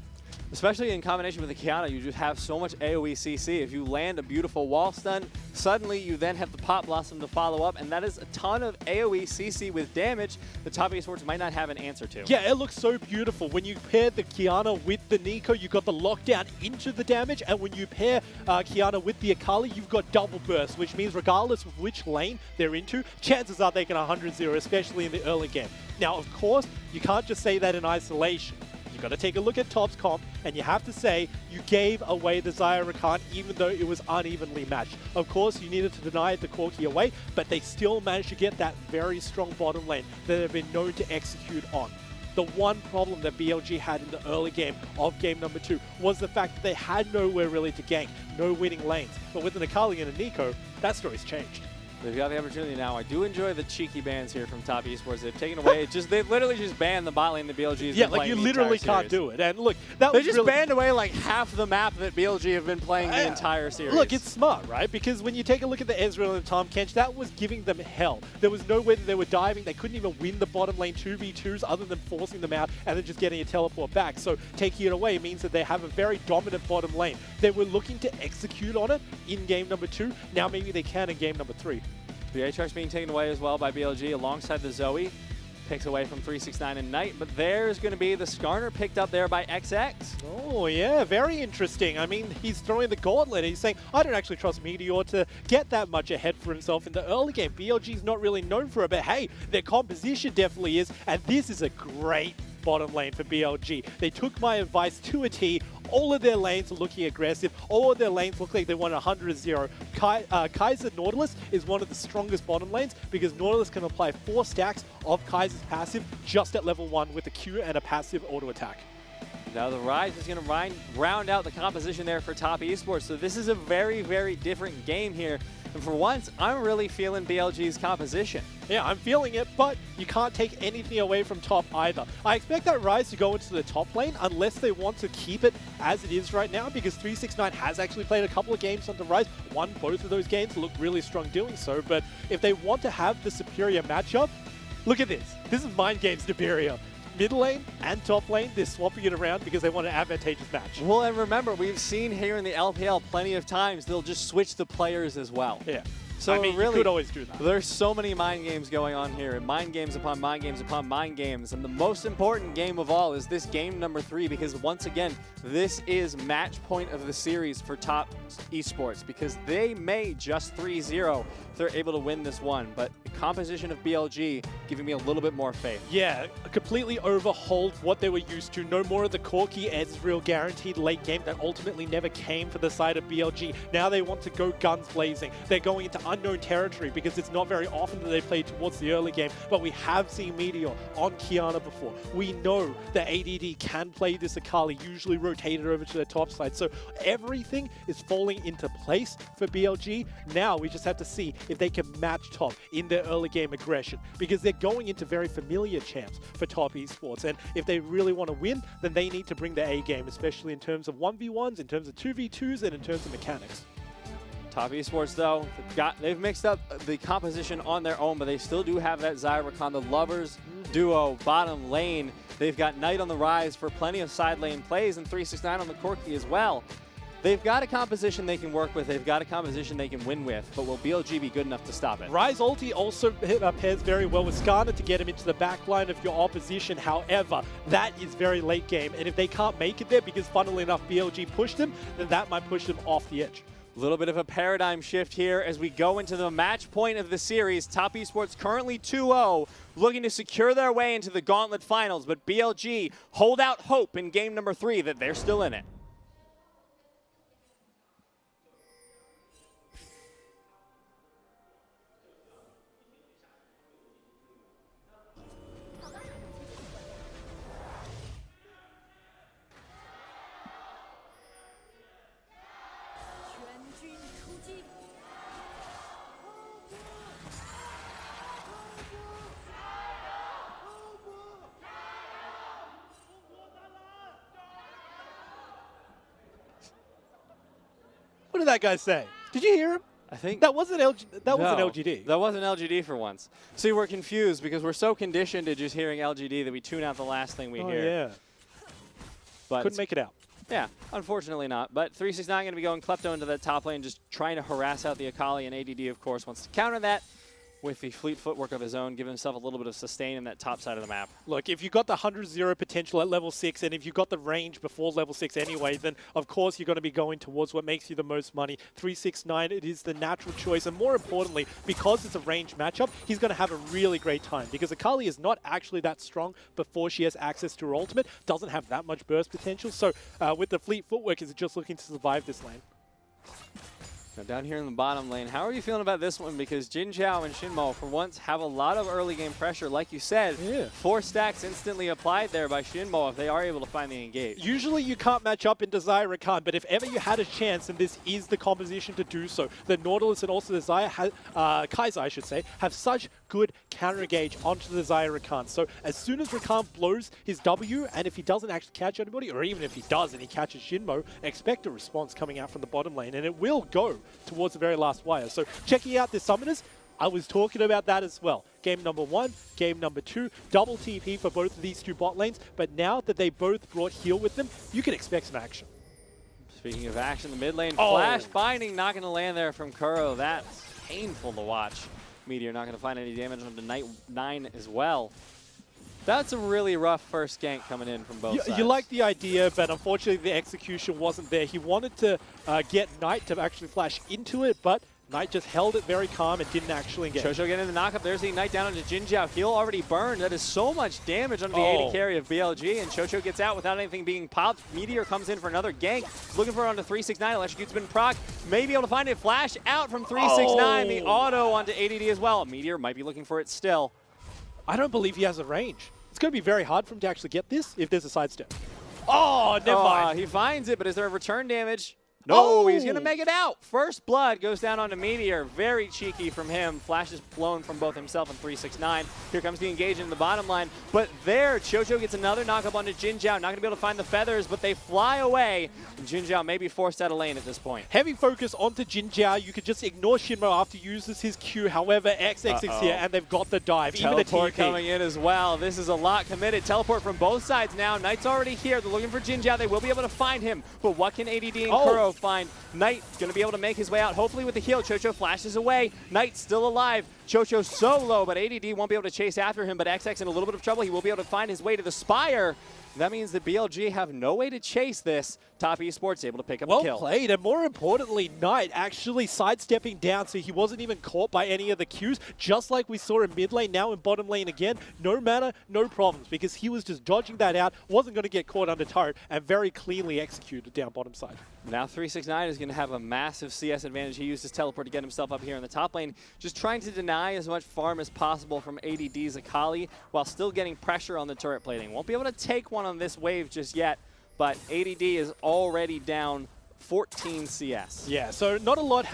Especially in combination with the Kiana, you just have so much AoE CC. If you land a beautiful wall stun, suddenly you then have the Pop Blossom to follow up, and that is a ton of AoE CC with damage the Top Esports might not have an answer to. Yeah, it looks so beautiful. When you pair the Kiana with the Nico, you got the lockdown into the damage, and when you pair Kiana with the Akali, you've got double burst, which means regardless of which lane they're into, chances are they can 100-0, especially in the early game. Now, of course, you can't just say that in isolation. You got to take a look at Top's comp, and you have to say you gave away the Zaya Rakan even though it was unevenly matched. Of course, you needed to deny the Corki away, but they still managed to get that very strong bottom lane that they've been known to execute on. The one problem that BLG had in the early game of game number 2 was the fact that they had nowhere really to gank, no winning lanes. But with an Akali and a Nico, that story's changed. They've got the opportunity now. I do enjoy the cheeky bans here from Top Esports. They've taken away, they've literally just banned the bot lane that BLG has been like you literally can't do it. And look, they just banned away like half the map that BLG have been playing the entire series. Look, it's smart, right? Because when you take a look at the Ezreal and Tahm Kench, that was giving them hell. There was no way that they were diving. They couldn't even win the bottom lane 2v2s other than forcing them out and then just getting a teleport back. So taking it away means that they have a very dominant bottom lane. They were looking to execute on it in game number 2. Now maybe they can in game number 3. The Aatrox being taken away as well by BLG alongside the Zoe. Picks away from 369 and Knight, but there's going to be the Skarner picked up there by XX. Oh, yeah, very interesting. I mean, he's throwing the gauntlet. He's saying, I don't actually trust Meteor to get that much ahead for himself in the early game. BLG's not really known for it, but hey, their composition definitely is, and this is a great bottom lane for BLG. They took my advice to a T. All of their lanes are looking aggressive. All of their lanes look like they want 100-0. Kaiser Nautilus is one of the strongest bottom lanes because Nautilus can apply 4 stacks of Kaiser's passive just at level 1 with a Q and a passive auto attack. Now the Rise is going to round out the composition there for Top Esports. So this is a very, very different game here. And for once, I'm really feeling BLG's composition. Yeah, I'm feeling it, but you can't take anything away from top either. I expect that Rise to go into the top lane unless they want to keep it as it is right now, because 369 has actually played a couple of games on the Rise, won both of those games, look really strong doing so, but if they want to have the superior matchup, look at this. This is Mind Games superior. Mid lane and top lane, they're swapping it around because they want an advantageous match. Well, and remember, we've seen here in the LPL plenty of times they'll just switch the players as well. Yeah. So I mean, really, you could always do that. There's so many mind games going on here, and mind games upon mind games upon mind games. And the most important game of all is this game number 3, because once again, this is match point of the series for top esports, because they may just 3-0 if they're able to win this one. But the composition of BLG giving me a little bit more faith. Yeah, completely overhauled what they were used to. No more of the Corki Ezreal guaranteed late game that ultimately never came for the side of BLG. Now they want to go guns blazing. They're going into unknown territory because it's not very often that they play towards the early game, but we have seen Meteor on Kiana before. We know that ADD can play this Akali, usually rotated over to the top side. So everything is falling into place for BLG. Now we just have to see if they can match top in their early game aggression, because they're going into very familiar champs for top esports. And if they really want to win, then they need to bring their A game, especially in terms of 1v1s, in terms of 2v2s, and in terms of mechanics. Top esports, though, they've mixed up the composition on their own, but they still do have that Zyrakan, the lovers duo, bottom lane. They've got Knight on the rise for plenty of side lane plays, and 369 on the Corki as well. They've got a composition they can work with. They've got a composition they can win with, but will BLG be good enough to stop it? Rise ulti also pairs very well with Skarner to get him into the back line of your opposition. However, that is very late game, and if they can't make it there because, funnily enough, BLG pushed them, then that might push them off the edge. A little bit of a paradigm shift here as we go into the match point of the series. Top Esports currently 2-0, looking to secure their way into the Gauntlet Finals, but BLG hold out hope in game number 3 that they're still in it. What did that guy say? Did you hear him? I think that wasn't wasn't LGD. That wasn't LGD for once. See, we're confused because we're so conditioned to just hearing LGD that we tune out the last thing we hear. Yeah. But couldn't make it out. Yeah, unfortunately not. But 369 going to be going Klepto into that top lane, just trying to harass out the Akali, and ADD, of course, wants to counter that with the fleet footwork of his own, give himself a little bit of sustain in that top side of the map. Look, if you've got the 100-0 potential at level 6, and if you've got the range before level 6 anyway, then of course you're going to be going towards what makes you the most money. 369, it is the natural choice, and more importantly, because it's a range matchup, he's going to have a really great time, because Akali is not actually that strong before she has access to her ultimate, doesn't have that much burst potential, so with the fleet footwork, he's just looking to survive this lane. Now down here in the bottom lane, how are you feeling about this one? Because Jin Zhao and Shinmo, for once, have a lot of early game pressure. Like you said, 4 stacks instantly applied there by Shinmo if they are able to find the engage. Usually you can't match up into Zyrakan, but if ever you had a chance, and this is the composition to do so, the Nautilus and also the Kai'Sa, I should say, have such good counter engage onto the Zyrakan. So as soon as Rakan blows his W, and if he doesn't actually catch anybody, or even if he does and he catches Shinmo, expect a response coming out from the bottom lane, and it will go towards the very last wire. So checking out the summoners, I was talking about that as well. Game number 1, game number 2, double TP for both of these 2 bot lanes, but now that they both brought heal with them, you can expect some action. Speaking of action, the mid lane flash binding not going to land there from Kuro. That's painful to watch. Meteor not going to find any damage on the Knight 9 as well. That's a really rough first gank coming in from both sides. You like the idea, but unfortunately the execution wasn't there. He wanted to get Knight to actually flash into it, but Knight just held it very calm and didn't actually engage. Chocho getting the knockup. There's the Knight down onto Jin Zhao. Heal already burned. That is so much damage onto the AD carry of BLG, and Chocho gets out without anything being popped. Meteor comes in for another gank. Looking for it onto 369. Electrocute's been proc. May be able to find it. Flash out from 369. The auto onto ADD as well. Meteor might be looking for it still. I don't believe he has a range. It's going to be very hard for him to actually get this if there's a sidestep. Oh, never mind. He finds it, but is there a return damage? No, he's going to make it out. First blood goes down onto Meteor. Very cheeky from him. Flash is blown from both himself and 369. Here comes the engagement in the bottom line. But there, Chocho gets another knockup onto Jin Zhao. Not going to be able to find the feathers, but they fly away. And Jin Zhao may be forced out of lane at this point. Heavy focus onto Jin Zhao. You could just ignore Shinmo after he uses his Q. However, XX is here, and they've got the dive. Teleport coming in as well. This is a lot committed. Teleport from both sides now. Knight's already here. They're looking for Jin Zhao. They will be able to find him. But what can ADD and Kuro find? Knight going to be able to make his way out, hopefully with the heal. Chocho flashes away. Knight still alive. Chocho so low, but ADD won't be able to chase after him. But XX in a little bit of trouble. He will be able to find his way to the Spire. That means that BLG have no way to chase this. Top Esports able to pick up a kill. Well played, and more importantly, Knight actually sidestepping down so he wasn't even caught by any of the Qs, just like we saw in mid lane, now in bottom lane again. No mana, no problems, because he was just dodging that out, wasn't going to get caught under turret, and very cleanly executed down bottom side. Now 369 is going to have a massive CS advantage. He used his teleport to get himself up here in the top lane, just trying to deny as much farm as possible from ADD's Akali, while still getting pressure on the turret plating. Won't be able to take one on this wave just yet, but ADD is already down 14 CS. Yeah, so not a lot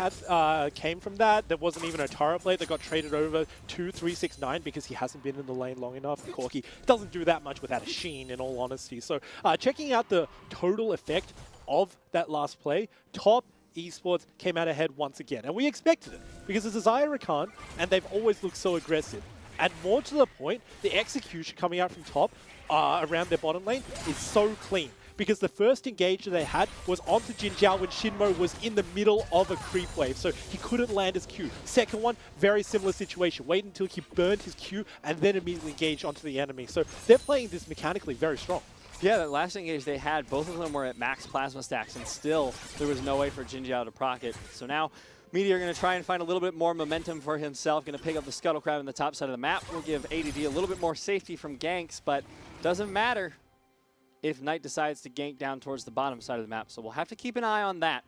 came from that. There wasn't even a turret plate that got traded over to 369 because he hasn't been in the lane long enough. Corki doesn't do that much without a Sheen, in all honesty. So checking out the total effect of that last play, Top Esports came out ahead once again. And we expected it because it's a Xayah Rakan, and they've always looked so aggressive. And more to the point, the execution coming out from top around their bottom lane is so clean. Because the first engagement they had was onto Jin Zhao when Shinmo was in the middle of a creep wave, so he couldn't land his Q. Second one, very similar situation. Wait until he burned his Q and then immediately engage onto the enemy. So they're playing this mechanically very strong. Yeah, that last engage they had, both of them were at max plasma stacks, and still there was no way for Jin Zhao to proc it. So now Meteor going to try and find a little bit more momentum for himself, going to pick up the Scuttle Crab on the top side of the map. Will give ADD a little bit more safety from ganks, but doesn't matter if Knight decides to gank down towards the bottom side of the map. So we'll have to keep an eye on that.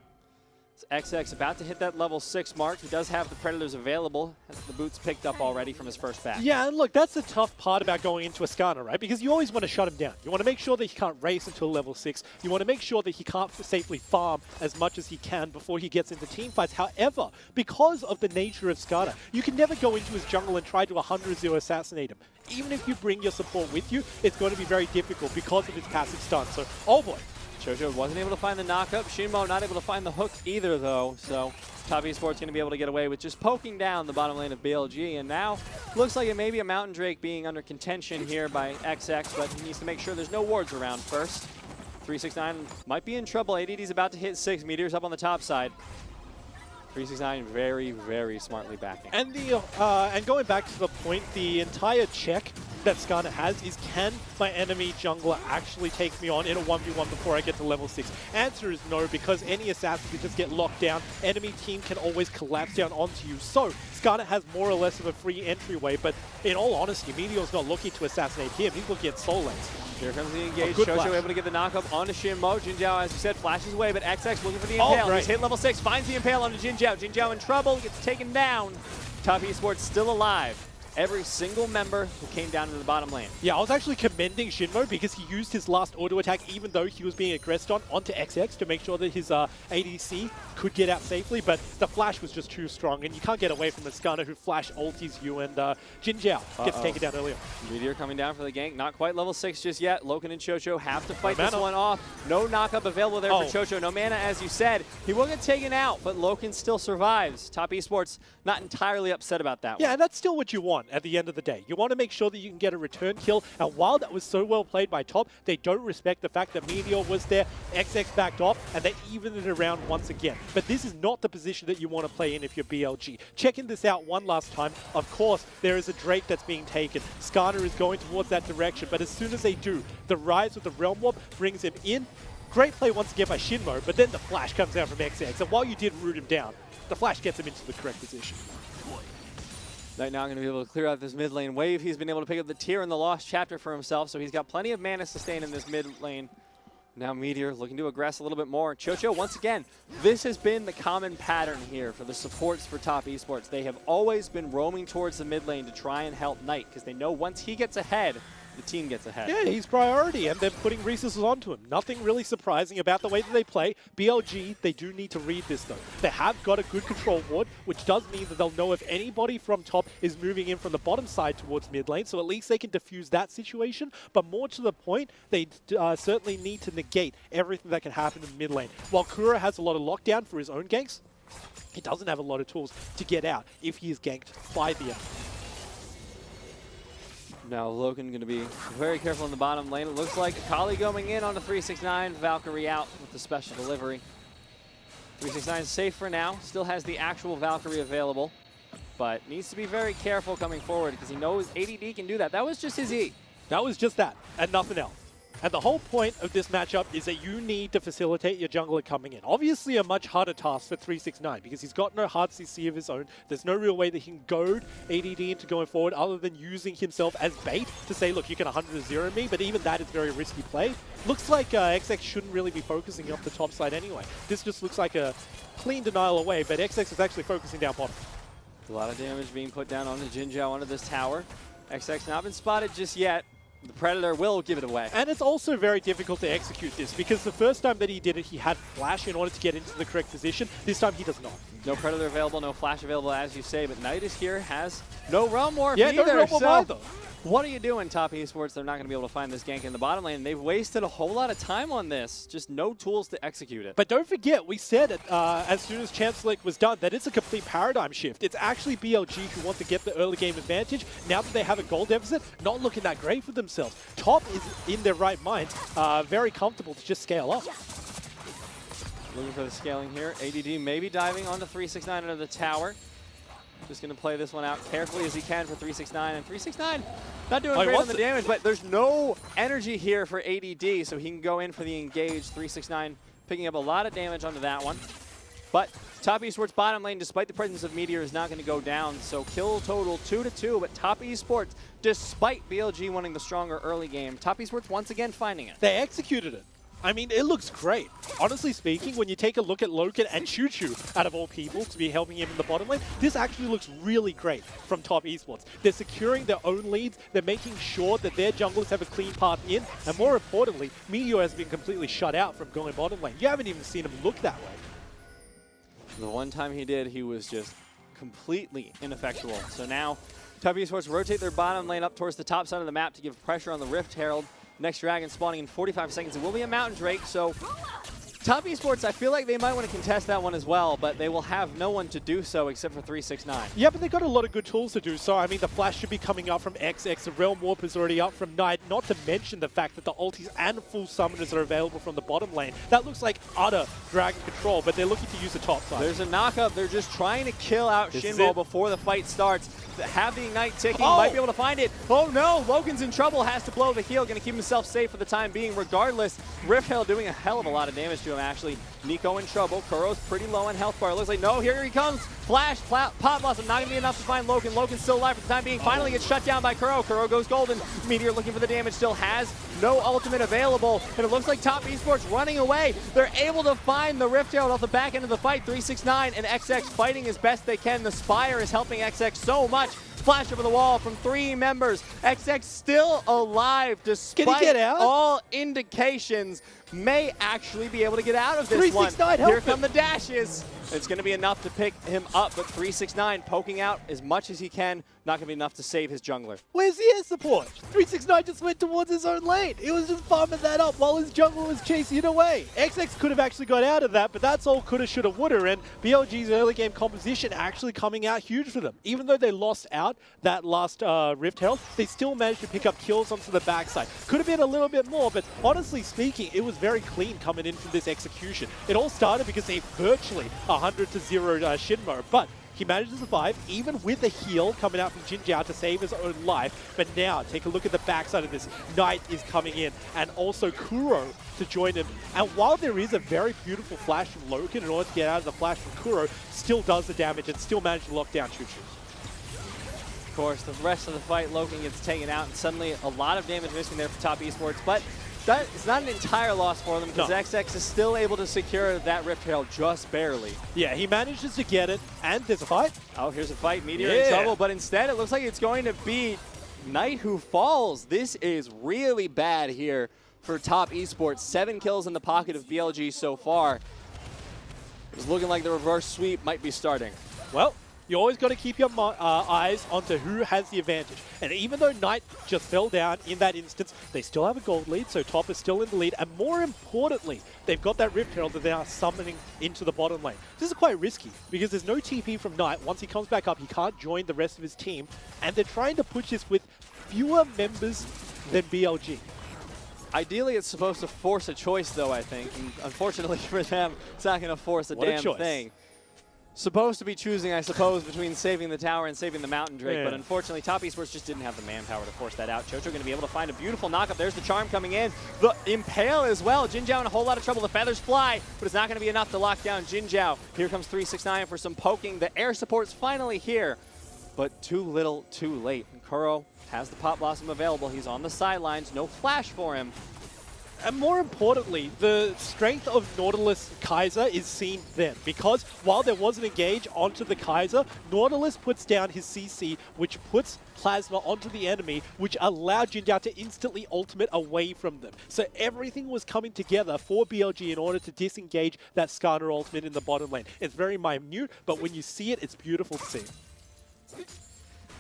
XX about to hit that level 6 mark. He does have the Predators available. Has the boots picked up already from his first back. Yeah, and look, that's the tough part about going into a Skarner, right? Because you always want to shut him down. You want to make sure that he can't race until level 6. You want to make sure that he can't safely farm as much as he can before he gets into team fights. However, because of the nature of Skarner, you can never go into his jungle and try to 100-0 assassinate him. Even if you bring your support with you, it's going to be very difficult because of his passive stun. So, oh boy. Chocho wasn't able to find the knockup. Shinmo not able to find the hook either, though. So Top Esports going to be able to get away with just poking down the bottom lane of BLG. And now looks like it may be a Mountain Drake being under contention here by XX, but he needs to make sure there's no wards around first. 369 might be in trouble. ADD's about to hit 6. Meteor's up on the top side. 369 very, very smartly backing. And and going back to the point, the entire check that Skarner has is, can my enemy jungler actually take me on in a 1v1 before I get to level 6? Answer is no, because any assassin can just get locked down. Enemy team can always collapse down onto you. So Skarner has more or less of a free entryway, but in all honesty, Meteor's not looking to assassinate him. He's looking at soul lanes. Here comes the engage. Chocho able to get the knockup onto Shinmo. Jin Zhao, as you said, flashes away, but XX looking for the Impale. He's hit level 6, finds the Impale onto Jin Zhao. Jin Zhao in trouble, gets taken down. Top Esports still alive. Every single member who came down to the bottom lane. Yeah, I was actually commending Shinmo because he used his last auto attack, even though he was being aggressed onto XX to make sure that his ADC could get out safely, but the flash was just too strong, and you can't get away from the Skarner who flash ulties you, and Jin Zhao gets taken down earlier. Meteor coming down for the gank, not quite level 6 just yet. Loken and Chocho have to fight this one off. No knockup available there for Chocho. No mana, as you said. He will get taken out, but Loken still survives. Top Esports not entirely upset about that one. Yeah, and that's still what you want at the end of the day. You want to make sure that you can get a return kill, and while that was so well played by Top, they don't respect the fact that Meteor was there, XX backed off, and they evened it around once again. But this is not the position that you want to play in if you're BLG. Checking this out one last time, of course, there is a Drake that's being taken. Skarner is going towards that direction, but as soon as they do, the rise of the Realm Warp brings him in. Great play once again by Shinmo, but then the flash comes out from XX, and while you did root him down, the flash gets him into the correct position. Knight now going to be able to clear out this mid lane wave. He's been able to pick up the tier in the Lost Chapter for himself, so he's got plenty of mana sustain in this mid lane. Now Meteor looking to aggress a little bit more. Chocho, once again, this has been the common pattern here for the supports for Top Esports. They have always been roaming towards the mid lane to try and help Knight, because they know once he gets ahead, the team gets ahead. Yeah, he's priority, and they're putting resources onto him. Nothing really surprising about the way that they play. BLG, they do need to read this, though. They have got a good control ward, which does mean that they'll know if anybody from top is moving in from the bottom side towards mid lane, so at least they can defuse that situation. But more to the point, they certainly need to negate everything that can happen in mid lane. While Kuro has a lot of lockdown for his own ganks, he doesn't have a lot of tools to get out if he is ganked by the enemy. Now Logan going to be very careful in the bottom lane. It looks like Akali going in on the 369. Valkyrie out with the special delivery. 369 is safe for now. Still has the actual Valkyrie available, but needs to be very careful coming forward because he knows ADD can do that. That was just his E. That was just that and nothing else. And the whole point of this matchup is that you need to facilitate your jungler coming in. Obviously a much harder task for 369 because he's got no hard CC of his own. There's no real way that he can goad ADD into going forward other than using himself as bait to say, look, you can 100-0 me, but even that is very risky play. Looks like XX shouldn't really be focusing up the top side anyway. This just looks like a clean denial away, but XX is actually focusing down bottom. A lot of damage being put down onto Jinzhao onto this tower. XX not been spotted just yet. The Predator will give it away. And it's also very difficult to execute this because the first time that he did it, he had Flash in order to get into the correct position. This time he does not. No Predator available, no Flash available, as you say, but Knight is here, has no Realm Warp either. No Realm Warp either. What are you doing, Top Esports? They're not going to be able to find this gank in the bottom lane. They've wasted a whole lot of time on this. Just no tools to execute it. But don't forget, we said it as soon as Chance Select was done, that it's a complete paradigm shift. It's actually BLG who want to get the early game advantage. Now that they have a goal deficit, not looking that great for themselves. Top is in their right mind, very comfortable to just scale up. Looking for the scaling here. ADD maybe diving onto 369 under the tower. Just going to play this one out carefully as he can for 369. And 369 not doing great on the damage, but there's no energy here for ADD, so he can go in for the engage. 369 picking up a lot of damage onto that one. But Top Esports bottom lane, despite the presence of Meteor, is not going to go down. So kill total 2-2, but Top Esports, despite BLG wanting the stronger early game, Top Esports once again finding it. They executed it. I mean, it looks great. Honestly speaking, when you take a look at Loken and Choo Choo, out of all people, to be helping him in the bottom lane, this actually looks really great from Top Esports. They're securing their own leads, they're making sure that their junglers have a clean path in, and more importantly, Meteor has been completely shut out from going bottom lane. You haven't even seen him look that way. The one time he did, he was just completely ineffectual. So now, Top Esports rotate their bottom lane up towards the top side of the map to give pressure on the Rift Herald. Next dragon spawning in 45 seconds. It will be a Mountain Drake, so Top Esports, I feel like they might want to contest that one as well, but they will have no one to do so except for 369. Yeah, but they've got a lot of good tools to do so. I mean, the Flash should be coming up from XX, the Realm Warp is already up from Knight, not to mention the fact that the ultis and full summoners are available from the bottom lane. That looks like utter dragon control, but they're looking to use the top side. There's a knock-up. They're just trying to kill out Shinbo before the fight starts. Have the Ignite ticking, might be able to find it. Oh no, Logan's in trouble, has to blow the heal, going to keep himself safe for the time being. Regardless, Rift Herald doing a hell of a lot of damage to him, actually. Nico in trouble. Kuro's pretty low on health bar. Looks like, no, here he comes. Flash, pop blossom, not going to be enough to find Logan. Logan's still alive for the time being. Finally gets shut down by Kuro. Kuro goes golden. Meteor looking for the damage, still has no ultimate available. And it looks like Top Esports running away. They're able to find the Rift Herald off the back end of the fight. 369 and XX fighting as best they can. The Spire is helping XX so much. Flash over the wall from 3 members. XX still alive despite all indications. May actually be able to get out of this one. Here come the dashes. It's going to be enough to pick him up, but 369 poking out as much as he can. Not going to be enough to save his jungler. Where's the air support? 369 just went towards his own lane. He was just farming that up while his jungler was chasing it away. XX could have actually got out of that, but that's all coulda, shoulda, woulda, and BLG's early game composition actually coming out huge for them. Even though they lost out that last Rift Herald, they still managed to pick up kills onto the backside. Could have been a little bit more, but honestly speaking, it was very clean coming in from this execution. It all started because they virtually 100-0 Shinmo, but he managed to survive, even with a heal coming out from Jinzhao to save his own life. But now, take a look at the backside of this. Knight is coming in, and also Kuro to join him. And while there is a very beautiful flash from Loken in order to get out of the flash from Kuro, still does the damage and still managed to lock down Choo Choo. Of course, the rest of the fight, Loken gets taken out, and suddenly a lot of damage missing there for Top Esports. But that is not an entire loss for them because XX is still able to secure that Rift Herald just barely. Yeah, he manages to get it, and there's a fight. Oh, here's a fight. Meteor in trouble, but instead it looks like it's going to be Knight who falls. This is really bad here for Top Esports. 7 kills in the pocket of BLG so far. It's looking like the reverse sweep might be starting. Well, you always got to keep your eyes onto who has the advantage. And even though Knight just fell down in that instance, they still have a gold lead, so Top is still in the lead. And more importantly, they've got that Rift Herald that they are summoning into the bottom lane. This is quite risky because there's no TP from Knight. Once he comes back up, he can't join the rest of his team. And they're trying to push this with fewer members than BLG. Ideally, it's supposed to force a choice, though, I think. And unfortunately for them, it's not going to force a damn thing. Supposed to be choosing, I suppose, between saving the tower and saving the Mountain Drake, but unfortunately, Top Esports just didn't have the manpower to force that out. Chocho going to be able to find a beautiful knockup. There's the Charm coming in. The Impale as well. Jin Zhao in a whole lot of trouble. The Feathers fly, but it's not going to be enough to lock down Jin Zhao. Here comes 369 for some poking. The air support's finally here, but too little, too late. And Kuro has the Pop Blossom available. He's on the sidelines. No flash for him. And more importantly, the strength of Nautilus Kaiser is seen then, because while there was an engage onto the Kaiser, Nautilus puts down his CC, which puts Plasma onto the enemy, which allowed Jin Zhao to instantly ultimate away from them. So everything was coming together for BLG in order to disengage that Skarner ultimate in the bottom lane. It's very minute, but when you see it, it's beautiful to see.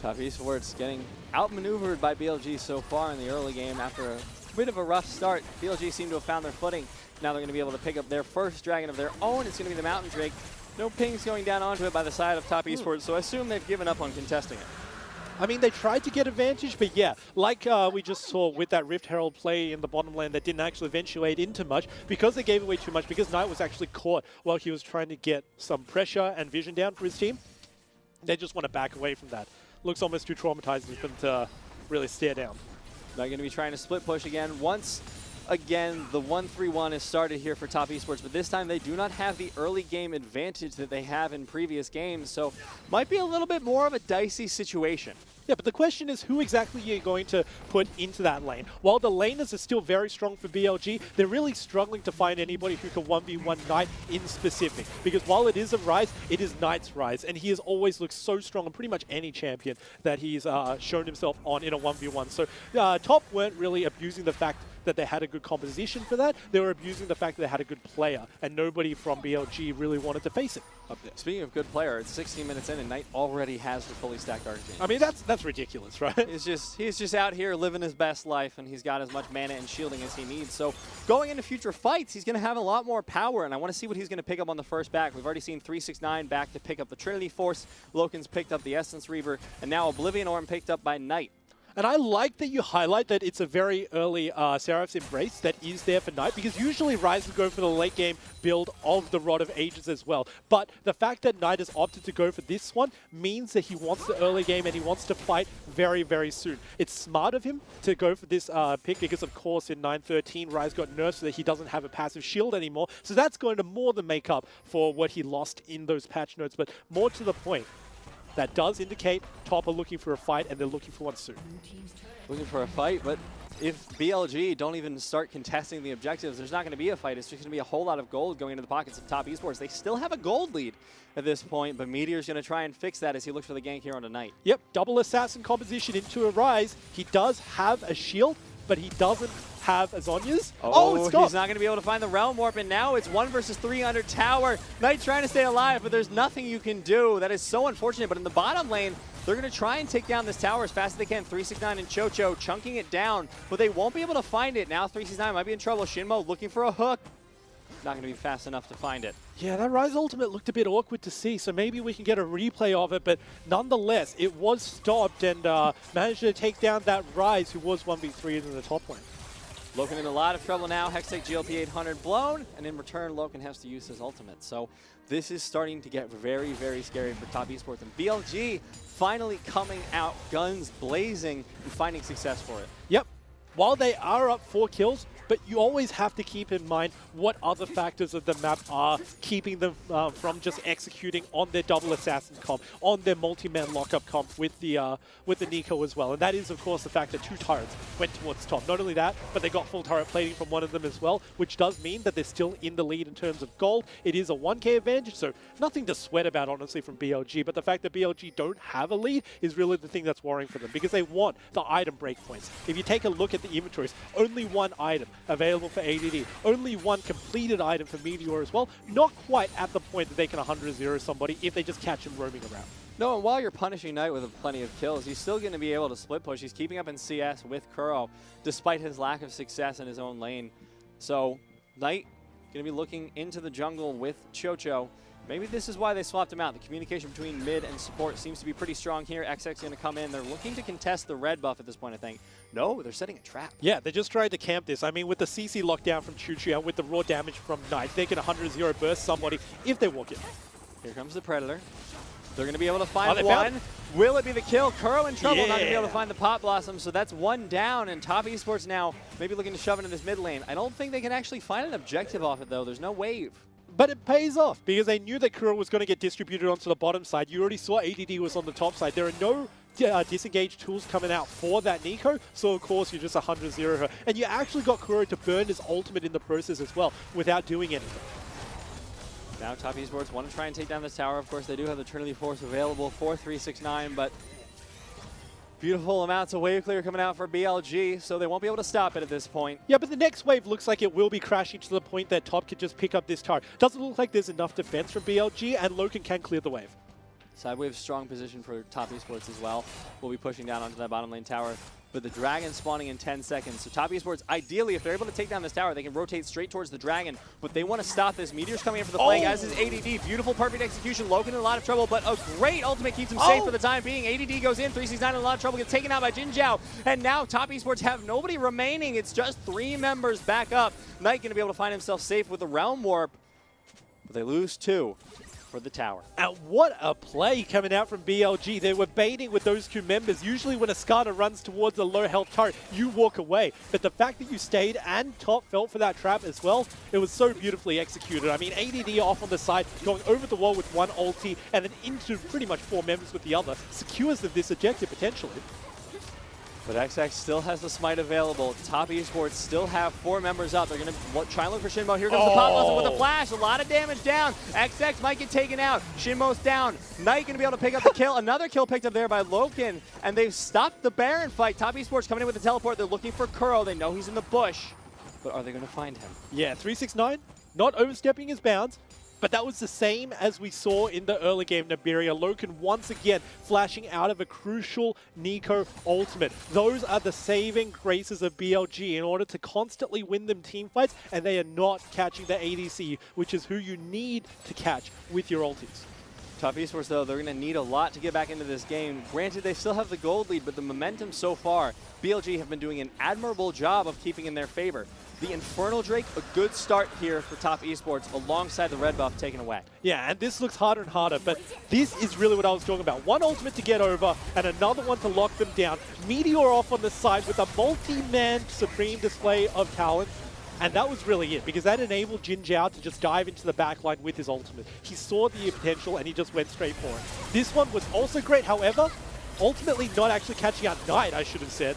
Top Esports getting outmaneuvered by BLG so far in the early game after a bit of a rough start. BLG seem to have found their footing. Now they're going to be able to pick up their first dragon of their own. It's going to be the Mountain Drake. No pings going down onto it by the side of Top Esports, so I assume they've given up on contesting it. I mean, they tried to get advantage, but yeah, like we just saw with that Rift Herald play in the bottom lane that didn't actually eventuate into much, because they gave away too much, because Knight was actually caught while he was trying to get some pressure and vision down for his team. They just want to back away from that. Looks almost too traumatizing for them to really stare down. They're going to be trying to split push again. Once again, the 1-3-1 is started here for Top Esports, but this time they do not have the early game advantage that they have in previous games, so might be a little bit more of a dicey situation. Yeah, but the question is who exactly you're going to put into that lane. While the laners are still very strong for BLG, they're really struggling to find anybody who can 1v1 Knight in specific. Because while it is a Rise, it is Knight's Rise, and he has always looked so strong on pretty much any champion that he's shown himself on in a 1v1. So Top weren't really abusing the fact that they had a good composition for that. They were abusing the fact that they had a good player, and nobody from BLG really wanted to face it up there. Speaking of good player, it's 16 minutes in, and Knight already has the fully stacked Arcane. I mean, that's ridiculous, right? He's just out here living his best life, and he's got as much mana and shielding as he needs. So going into future fights, he's going to have a lot more power, and I want to see what he's going to pick up on the first back. We've already seen 369 back to pick up the Trinity Force. Loken's picked up the Essence Reaver, and now Oblivion Orb picked up by Knight. And I like that you highlight that it's a very early Seraph's Embrace that is there for Knight, because usually Rise would go for the late game build of the Rod of Ages as well. But the fact that Knight has opted to go for this one means that he wants the early game and he wants to fight very, very soon. It's smart of him to go for this pick because, of course, in 9-13, Rise got nerfed so that he doesn't have a passive shield anymore. So that's going to more than make up for what he lost in those patch notes. But more to the point, that does indicate Top are looking for a fight, and they're looking for one soon. Looking for a fight, but if BLG don't even start contesting the objectives, there's not going to be a fight. It's just going to be a whole lot of gold going into the pockets of Top Esports. They still have a gold lead at this point, but Meteor's going to try and fix that as he looks for the gank here on tonight. Yep, double assassin composition into a Rise. He does have a shield, but he doesn't have Azonya's. Oh, he's not going to be able to find the Realm Warp, and now it's 1 versus 3 under tower. Knight trying to stay alive, but there's nothing you can do. That is so unfortunate, but in the bottom lane, they're going to try and take down this tower as fast as they can. 369 and Chocho chunking it down, but they won't be able to find it. Now 369 might be in trouble. Shinmo looking for a hook. Not going to be fast enough to find it. Yeah, that Rise ultimate looked a bit awkward to see, so maybe we can get a replay of it, but nonetheless, it was stopped and managed to take down that Rise, who was 1v3 in the top lane. Loken in a lot of trouble now. Hextech GLP 800 blown, and in return, Loken has to use his ultimate. So this is starting to get very, very scary for Top Esports. And BLG finally coming out, guns blazing, and finding success for it. Yep. While they are up 4 kills, but you always have to keep in mind what other factors of the map are keeping them from just executing on their double assassin comp, on their multi-man lockup comp with the Nico as well. And that is, of course, the fact that 2 turrets went towards top. Not only that, but they got full turret plating from one of them as well, which does mean that they're still in the lead in terms of gold. It is a 1k advantage, so nothing to sweat about, honestly, from BLG. But the fact that BLG don't have a lead is really the thing that's worrying for them, because they want the item breakpoints. If you take a look at the inventories, only 1 item available for ADD, only 1 completed item for Meteor as well. Not quite at the point that they can 100-0 somebody if they just catch him roaming around. No, and while you're punishing Knight with plenty of kills, he's still going to be able to split push. He's keeping up in CS with Kuro, despite his lack of success in his own lane. So, Knight going to be looking into the jungle with Chocho. Maybe this is why they swapped him out. The communication between mid and support seems to be pretty strong here. XX going to come in. They're looking to contest the red buff at this point, I think. No, they're setting a trap. Yeah, they just tried to camp this. I mean, with the CC lockdown from Chuchu and with the raw damage from Knight, they can 100-0 burst somebody if they walk in. Here comes the Predator. They're going to be able to find one. Will it be the kill? Kuro in trouble, not going to be able to find the Pot Blossom, so that's 1 down, and Top Esports now maybe looking to shove into this mid lane. I don't think they can actually find an objective off it, though. There's no wave. But it pays off, because they knew that Kuro was going to get distributed onto the bottom side. You already saw ADD was on the top side. There are no disengaged tools coming out for that Nico, so of course you're just 100-0 her. And you actually got Kuro to burn his ultimate in the process as well, without doing anything. Now Top Esports want to try and take down this tower. Of course, they do have the Trinity Force available for 369, but beautiful amounts of wave clear coming out for BLG, so they won't be able to stop it at this point. Yeah, but the next wave looks like it will be crashing to the point that Top could just pick up this tower. Doesn't look like there's enough defense from BLG, and Loken can clear the wave. Side wave strong position for Top Esports as well. We'll be pushing down onto that bottom lane tower. But the Dragon spawning in 10 seconds. So Top Esports, ideally, if they're able to take down this tower, they can rotate straight towards the Dragon. But they want to stop this. Meteor's coming in for the flank, as is ADD. Beautiful, perfect execution. Loken in a lot of trouble, but a great ultimate keeps him safe for the time being. ADD goes in, 369 in a lot of trouble, gets taken out by Jin Zhao. And now Top Esports have nobody remaining. It's just 3 members back up. Knight going to be able to find himself safe with the Realm Warp. But they lose 2. For the tower. And what a play coming out from BLG. They were baiting with those 2 members. Usually when a Skada runs towards a low health turret, you walk away. But the fact that you stayed and Top fell for that trap as well, it was so beautifully executed. I mean, ADD off on the side, going over the wall with 1 ulti, and then into pretty much 4 members with the other, secures this objective potentially. But XX still has the smite available. Top Esports still have 4 members up. They're going to try and look for Shinmo. Here comes the Pot Blossom with a flash. A lot of damage down. XX might get taken out. Shinmo's down. Knight going to be able to pick up the kill. Another kill picked up there by Loken. And they've stopped the Baron fight. Top Esports coming in with the teleport. They're looking for Kuro. They know he's in the bush. But are they going to find him? Yeah, 369, not overstepping his bounds. But that was the same as we saw in the early game, Nibiria. Loken once again flashing out of a crucial Nico ultimate. Those are the saving graces of BLG in order to constantly win them team fights, and they are not catching the ADC, which is who you need to catch with your ultis. Top Esports, though, they're going to need a lot to get back into this game. Granted, they still have the gold lead, but the momentum so far, BLG have been doing an admirable job of keeping in their favor. The Infernal Drake, a good start here for Top Esports, alongside the red buff taken away. Yeah, and this looks harder and harder, but this is really what I was talking about. 1 ultimate to get over, and another one to lock them down. Meteor off on the side with a multi-man supreme display of talent. And that was really it, because that enabled Jin Zhao to just dive into the backline with his ultimate. He saw the potential, and he just went straight for it. This one was also great, however, ultimately not actually catching out Knight, I should have said,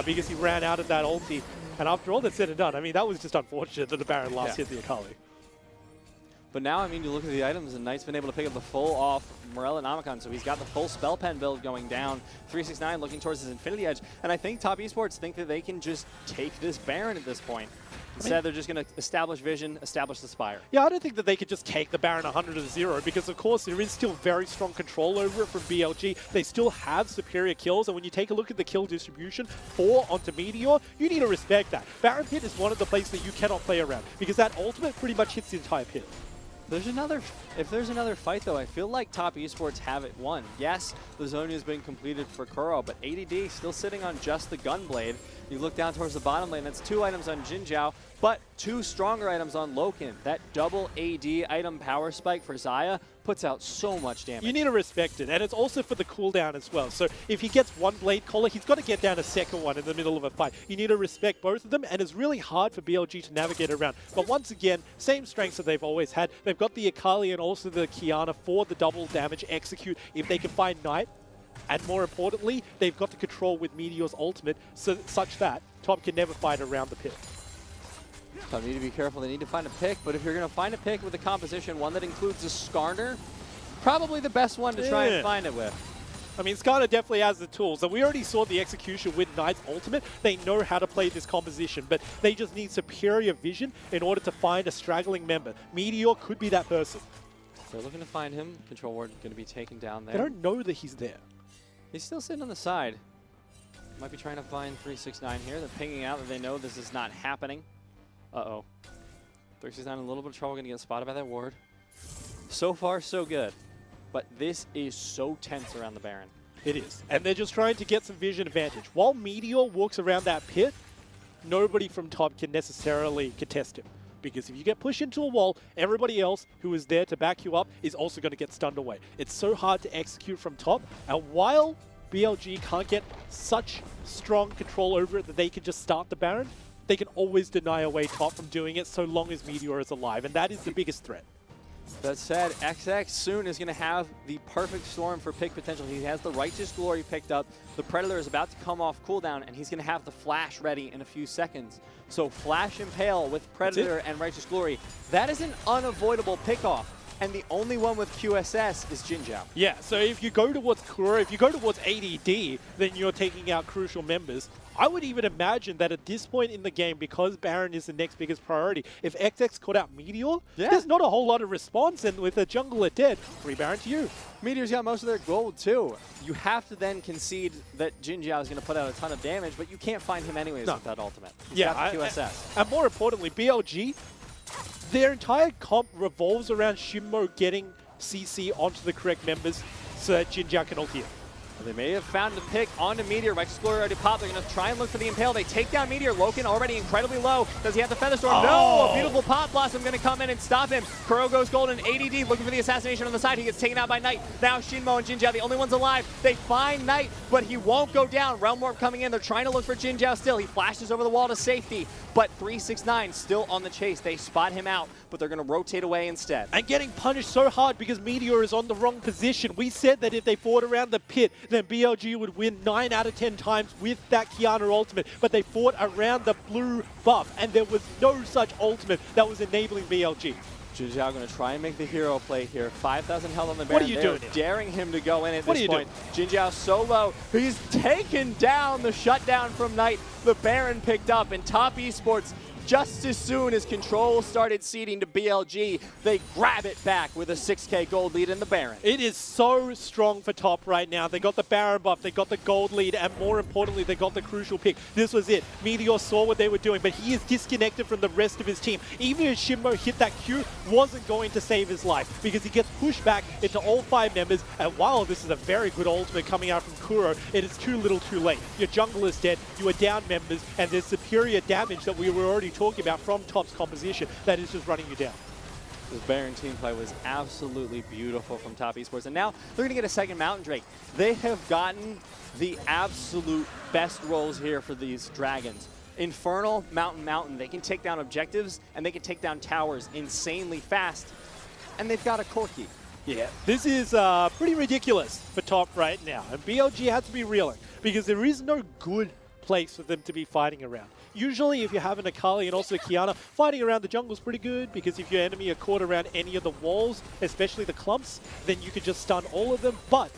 because he ran out of that ulti. And after all that's said and done, I mean, that was just unfortunate that the Baron last hit the Akali. But now, I mean, you look at the items, and Knight's been able to pick up the full off Morel and Amicon, so he's got the full spell pen build going down. 369 looking towards his Infinity Edge, and I think Top Esports think that they can just take this Baron at this point. Instead, they're just going to establish Vision, establish the Spire. Yeah, I don't think that they could just take the Baron 100-0 because, of course, there is still very strong control over it from BLG. They still have superior kills, and when you take a look at the kill distribution 4 onto Meteor, you need to respect that. Baron Pit is one of the places that you cannot play around because that ultimate pretty much hits the entire pit. If there's another fight, though, I feel like Top Esports have it won. Yes, the zone has been completed for Kuro, but ADD still sitting on just the Gunblade. You look down towards the bottom lane, that's 2 items on Jin Zhao, but 2 stronger items on Loken. That double AD item power spike for Xayah puts out so much damage. You need to respect it, and it's also for the cooldown as well. So if he gets 1 blade collar, he's got to get down a second one in the middle of a fight. You need to respect both of them, and it's really hard for BLG to navigate around. But once again, same strengths that they've always had. They've got the Akali and also the Qiyana for the double damage execute if they can find Knight. And more importantly, they've got the control with Meteor's ultimate such that Top can never fight around the pit. So they need to be careful. They need to find a pick, but if you're going to find a pick with a composition, one that includes a Skarner, probably the best one to try and find it with. I mean, Skarner definitely has the tools, and we already saw the execution with Knight's ultimate. They know how to play this composition, but they just need superior vision in order to find a straggling member. Meteor could be that person. They're looking to find him. Control ward going to be taken down there. They don't know that he's there. He's still sitting on the side. Might be trying to find 369 here. They're pinging out that they know this is not happening. Uh-oh. 369 in a little bit of trouble, going to get spotted by that ward. So far, so good. But this is so tense around the Baron. It is. And they're just trying to get some vision advantage. While Meteor walks around that pit, nobody from top can necessarily contest him. Because if you get pushed into a wall, everybody else who is there to back you up is also going to get stunned away. It's so hard to execute from top. And while BLG can't get such strong control over it that they can just start the Baron, they can always deny away top from doing it so long as Meteor is alive. And that is the biggest threat. That said, XX soon is going to have the perfect storm for pick potential. He has the Righteous Glory picked up. The Predator is about to come off cooldown, and he's going to have the Flash ready in a few seconds. So Flash Impale with Predator and Righteous Glory, that is an unavoidable pickoff. And the only one with QSS is Jin Zhao. Yeah, so if you go towards Kuro, if you go towards ADD, then you're taking out crucial members. I would even imagine that at this point in the game, because Baron is the next biggest priority, if XX caught out Meteor, there's not a whole lot of response, and with the jungler dead, free Baron to you. Meteor's got most of their gold too. You have to then concede that Jin Zhao is going to put out a ton of damage, but you can't find him anyways with that ultimate. He's got the QSS. And more importantly, BLG, their entire comp revolves around Shinmo getting CC onto the correct members so that Jin Zhao can ult here. They may have found a pick onto Meteor. Righteous Glory already popped. They're going to try and look for the Impale. They take down Meteor. Loken already incredibly low. Does he have the Featherstorm? No! A beautiful Pot Blossom going to come in and stop him. Kuro goes golden. ADD looking for the assassination on the side. He gets taken out by Knight. Now Shinmo and Jin Zhao, the only ones alive. They find Knight, but he won't go down. Realm Warp coming in. They're trying to look for Jin Zhao still. He flashes over the wall to safety, but 369 still on the chase. They spot him out, but they're going to rotate away instead. And getting punished so hard because Meteor is on the wrong position. We said that if they fought around the pit, then BLG would win 9 out of 10 times with that Qiyana ultimate, but they fought around the blue buff, and there was no such ultimate that was enabling BLG. Jin Zhao going to try and make the hero play here. 5,000 health on the Baron. What are you doing? Daring him to go in at this point. Jin Zhao so low. He's taken down the shutdown from Knight. The Baron picked up, and Top Esports, just as soon as control started ceding to BLG, they grab it back with a 6k gold lead in the Baron. It is so strong for top right now. They got the Baron buff, they got the gold lead, and more importantly, they got the crucial pick. This was it. Meteor saw what they were doing, but he is disconnected from the rest of his team. Even if Shinmo hit that Q, wasn't going to save his life because he gets pushed back into all 5 members, and while this is a very good ultimate coming out from Kuro, it is too little too late. Your jungle is dead, you are down members, and there's superior damage that we were already talking about from Top's composition that is just running you down. This Baron team play was absolutely beautiful from Top Esports, and now they're going to get a second Mountain Drake. They have gotten the absolute best roles here for these dragons. Infernal, Mountain, they can take down objectives and they can take down towers insanely fast, and they've got a Corki. Yeah, this is pretty ridiculous for Top right now, and BLG has to be reeling because there is no good place for them to be fighting around. Usually if you have an Akali and also Qiyana, fighting around the jungle is pretty good because if your enemy are caught around any of the walls, especially the clumps, then you could just stun all of them, but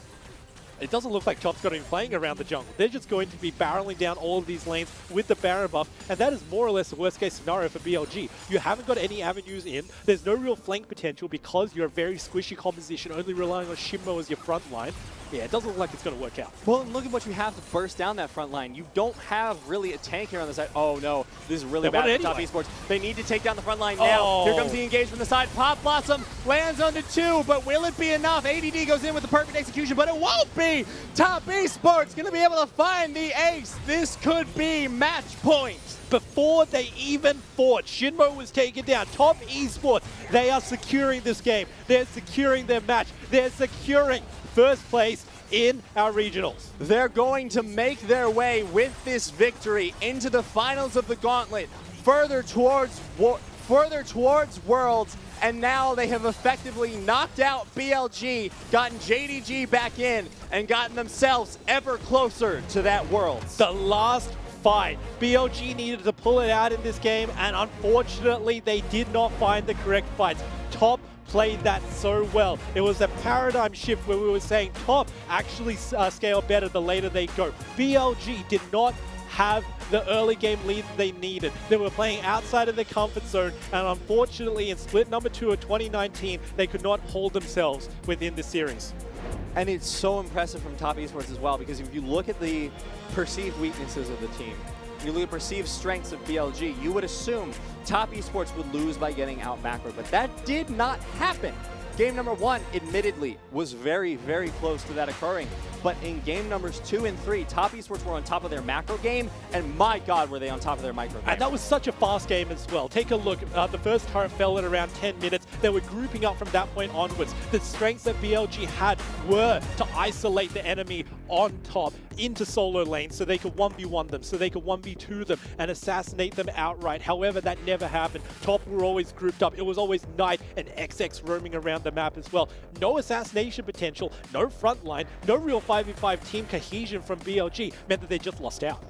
it doesn't look like Top's going to be playing around the jungle. They're just going to be barreling down all of these lanes with the Baron buff, and that is more or less the worst case scenario for BLG. You haven't got any avenues in, there's no real flank potential because you're a very squishy composition, only relying on Shinmo as your front line. yeah, it doesn't look like it's going to work out. Well, and look at what you have to burst down that front line. You don't have really a tank here on the side. Oh no, this is really bad for Top Esports. They need to take down the front line now. Here comes the engage from the side. Pop Blossom lands onto 2, but will it be enough? ADD goes in with the perfect execution, but it won't be. Top Esports going to be able to find the ace. This could be match point. Before they even fought, Shinmo was taken down. Top Esports, they are securing this game. They're securing their match. They're securing first place in our regionals. They're going to make their way with this victory into the finals of the Gauntlet, further towards Worlds, and now they have effectively knocked out BLG, gotten JDG back in, and gotten themselves ever closer to that Worlds. The last fight. BLG needed to pull it out in this game, and unfortunately, they did not find the correct fights. Top played that so well. It was a paradigm shift where we were saying Top actually scale better the later they go. BLG did not have the early game lead that they needed. They were playing outside of their comfort zone, and unfortunately in split number 2 of 2019, they could not hold themselves within the series. And it's so impressive from Top Esports as well, because if you look at the perceived weaknesses of the team, you look at perceived strengths of BLG, you would assume Top Esports would lose by getting out macro, but that did not happen. Game number 1, admittedly, was very, very close to that occurring. But in game numbers 2 and 3, Top Esports were on top of their macro game, and my God, were they on top of their micro game. And that was such a fast game as well. Take a look. The first turret fell in around 10 minutes. They were grouping up from that point onwards. The strengths that BLG had were to isolate the enemy on top into solo lanes so they could 1v1 them, so they could 1v2 them and assassinate them outright. However, that never happened. Top were always grouped up. It was always Knight and XX roaming around the map as well. No assassination potential, no front line, no real 5v5 team cohesion from BLG meant that they just lost out.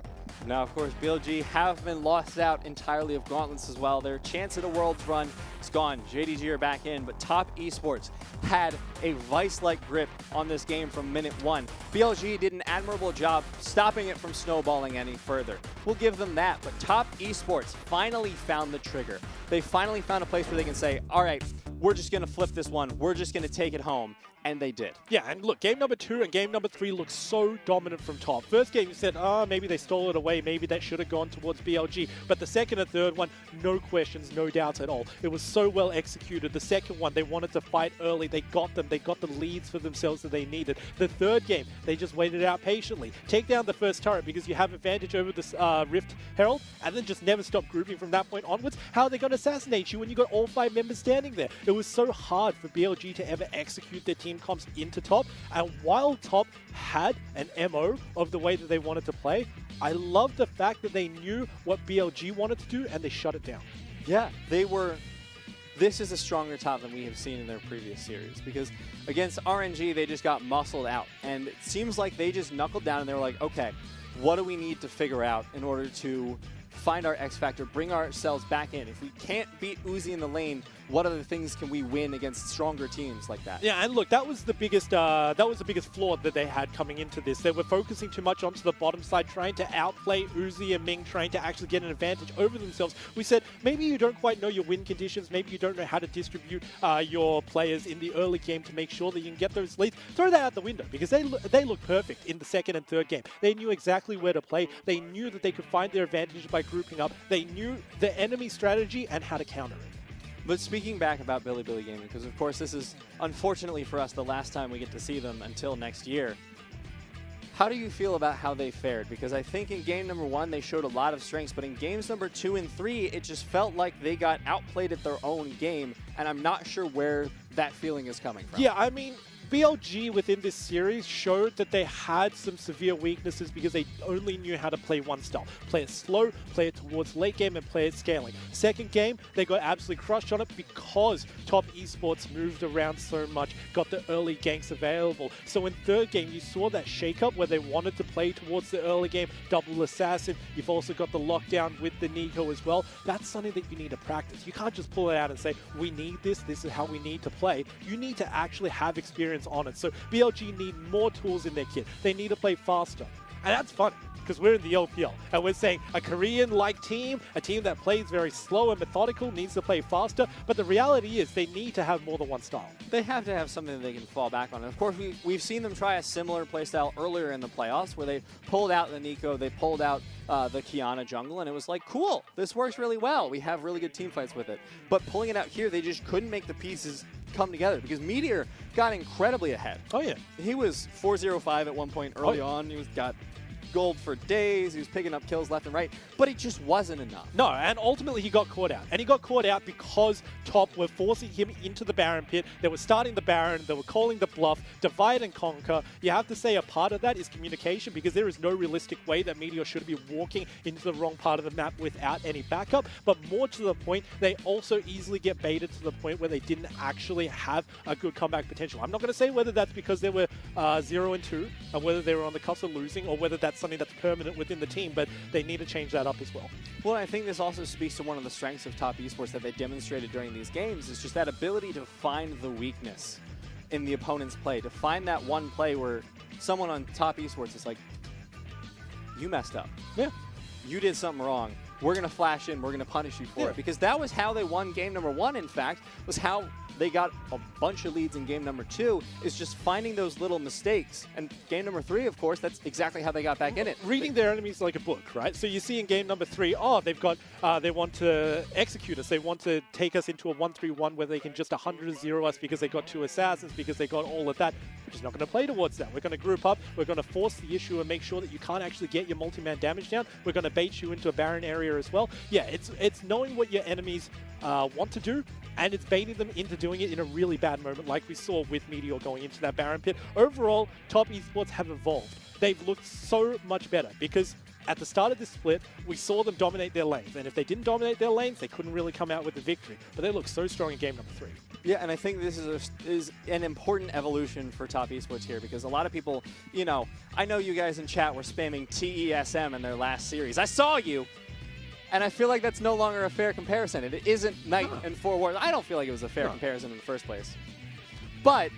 Now, of course, BLG have been lost out entirely of Gauntlets as well. Their chance at a Worlds run is gone. JDG are back in, but Top Esports had a vice-like grip on this game from minute 1. BLG did an admirable job stopping it from snowballing any further. We'll give them that, but Top Esports finally found the trigger. They finally found a place where they can say, all right, we're just going to flip this one. We're just going to take it home. And they did. Yeah, and look, game number 2 and game number 3 look so dominant from Top. First game you said, maybe they stole it away, maybe that should have gone towards BLG. But the second and third one, no questions, no doubts at all. It was so well executed. The second one, they wanted to fight early. They got them. They got the leads for themselves that they needed. The third game, they just waited out patiently. Take down the first turret because you have advantage over this Rift Herald, and then just never stop grouping from that point onwards. How are they going to assassinate you when you got all 5 members standing there? It was so hard for BLG to ever execute their team comps into Top, and while Top had an MO of the way that they wanted to play, I love the fact that they knew what BLG wanted to do and they shut it down. Yeah, they were... This is a stronger Top than we have seen in their previous series, because against RNG they just got muscled out, and it seems like they just knuckled down and they were like, okay, what do we need to figure out in order to find our X Factor, bring ourselves back in? If we can't beat Uzi in the lane, what other things can we win against stronger teams like that? Yeah, and look, that was the biggest flaw that they had coming into this. They were focusing too much onto the bottom side, trying to outplay Uzi and Ming, trying to actually get an advantage over themselves. We said, maybe you don't quite know your win conditions, maybe you don't know how to distribute your players in the early game to make sure that you can get those leads. Throw that out the window, because they look perfect in the second and third game. They knew exactly where to play. They knew that they could find their advantage by grouping up. They knew the enemy strategy and how to counter it. But speaking back about Bilibili Gaming, because of course this is, unfortunately for us, the last time we get to see them until next year. How do you feel about how they fared? Because I think in game number 1 they showed a lot of strengths, but in games number 2 and 3 it just felt like they got outplayed at their own game, and I'm not sure where that feeling is coming from. Yeah, I mean, BLG within this series showed that they had some severe weaknesses because they only knew how to play one style. Play it slow, play it towards late game, and play it scaling. Second game, they got absolutely crushed on it because Top Esports moved around so much, got the early ganks available. So in third game, you saw that shake-up where they wanted to play towards the early game, double assassin. You've also got the lockdown with the Nico as well. That's something that you need to practice. You can't just pull it out and say, we need this is how we need to play. You need to actually have experience on it. So BLG need more tools in their kit. They need to play faster. And that's funny, because we're in the LPL, and we're saying a Korean-like team, a team that plays very slow and methodical, needs to play faster, but the reality is they need to have more than one style. They have to have something that they can fall back on. And of course, we've seen them try a similar playstyle earlier in the playoffs where they pulled out the Nico, they pulled out the Kiana jungle, and it was like, cool, this works really well. We have really good team fights with it. But pulling it out here, they just couldn't make the pieces come together because Meteor got incredibly ahead. Oh, yeah. He was 4-0-5 at one point early on. He got gold for days. He was picking up kills left and right, but it just wasn't enough. No, and ultimately he got caught out. And he got caught out because Top were forcing him into the Baron pit. They were starting the Baron. They were calling the bluff, divide and conquer. You have to say a part of that is communication because there is no realistic way that Meteor should be walking into the wrong part of the map without any backup. But more to the point, they also easily get baited to the point where they didn't actually have a good comeback potential. I'm not going to say whether that's because they were 0-2 and whether they were on the cusp of losing or whether that's something that's permanent within the team, but they need to change that up as well. Well, I think this also speaks to one of the strengths of Top Esports that they demonstrated during these games is just that ability to find the weakness in the opponent's play, to find that one play where someone on Top Esports is like, you messed up. Yeah. You did something wrong. We're going to flash in. We're going to punish you for it. Because that was how they won game number 1, in fact, was how they got a bunch of leads in game number 2, is just finding those little mistakes. And game number 3, of course, that's exactly how they got back in it. Reading their enemies like a book, right? So you see in game number 3, oh, they've got, they want to execute us. They want to take us into a 1-3-1 where they can just 100-0 us because they got 2 assassins, because they got all of that. We're just not going to play towards that. We're going to group up. We're going to force the issue and make sure that you can't actually get your multi-man damage down. We're going to bait you into a Baron area as well. Yeah, it's knowing what your enemies want to do, and it's baiting them into doing it in a really bad moment like we saw with Meteor going into that Baron pit. Overall, Top Esports have evolved. They've looked so much better because at the start of this split, we saw them dominate their lanes. And if they didn't dominate their lanes, they couldn't really come out with the victory. But they look so strong in game number 3. Yeah, and I think this is an important evolution for Top Esports here because a lot of people, you know, I know you guys in chat were spamming TESM in their last series. I saw you! And I feel like that's no longer a fair comparison. It isn't Knight and 4 Wars. I don't feel like it was a fair comparison in the first place. But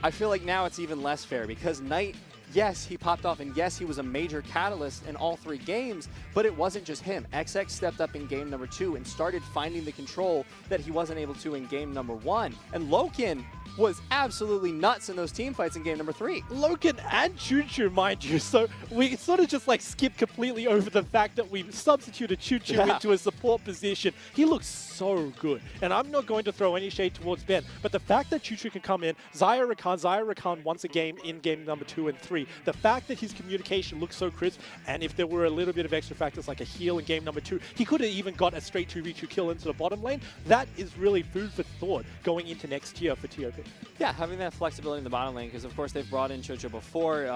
I feel like now it's even less fair because Knight, yes, he popped off, and yes, he was a major catalyst in all 3 games, but it wasn't just him. XX stepped up in game number 2 and started finding the control that he wasn't able to in game number 1. And Loken was absolutely nuts in those team fights in game number 3. Loken and Choo-Choo, mind you, so we sort of just like skipped completely over the fact that we substituted Choo-Choo into a support position. He looks so good, and I'm not going to throw any shade towards Ben, but the fact that Choo-Choo can come in, Zaya Rakan once a game in game number 2 and 3, the fact that his communication looks so crisp, and if there were a little bit of extra factors like a heal in game number 2, he could have even got a straight 2v2 kill into the bottom lane. That is really food for thought going into next year for TOP. Yeah, having that flexibility in the bottom lane, because of course they've brought in Choo-Choo before.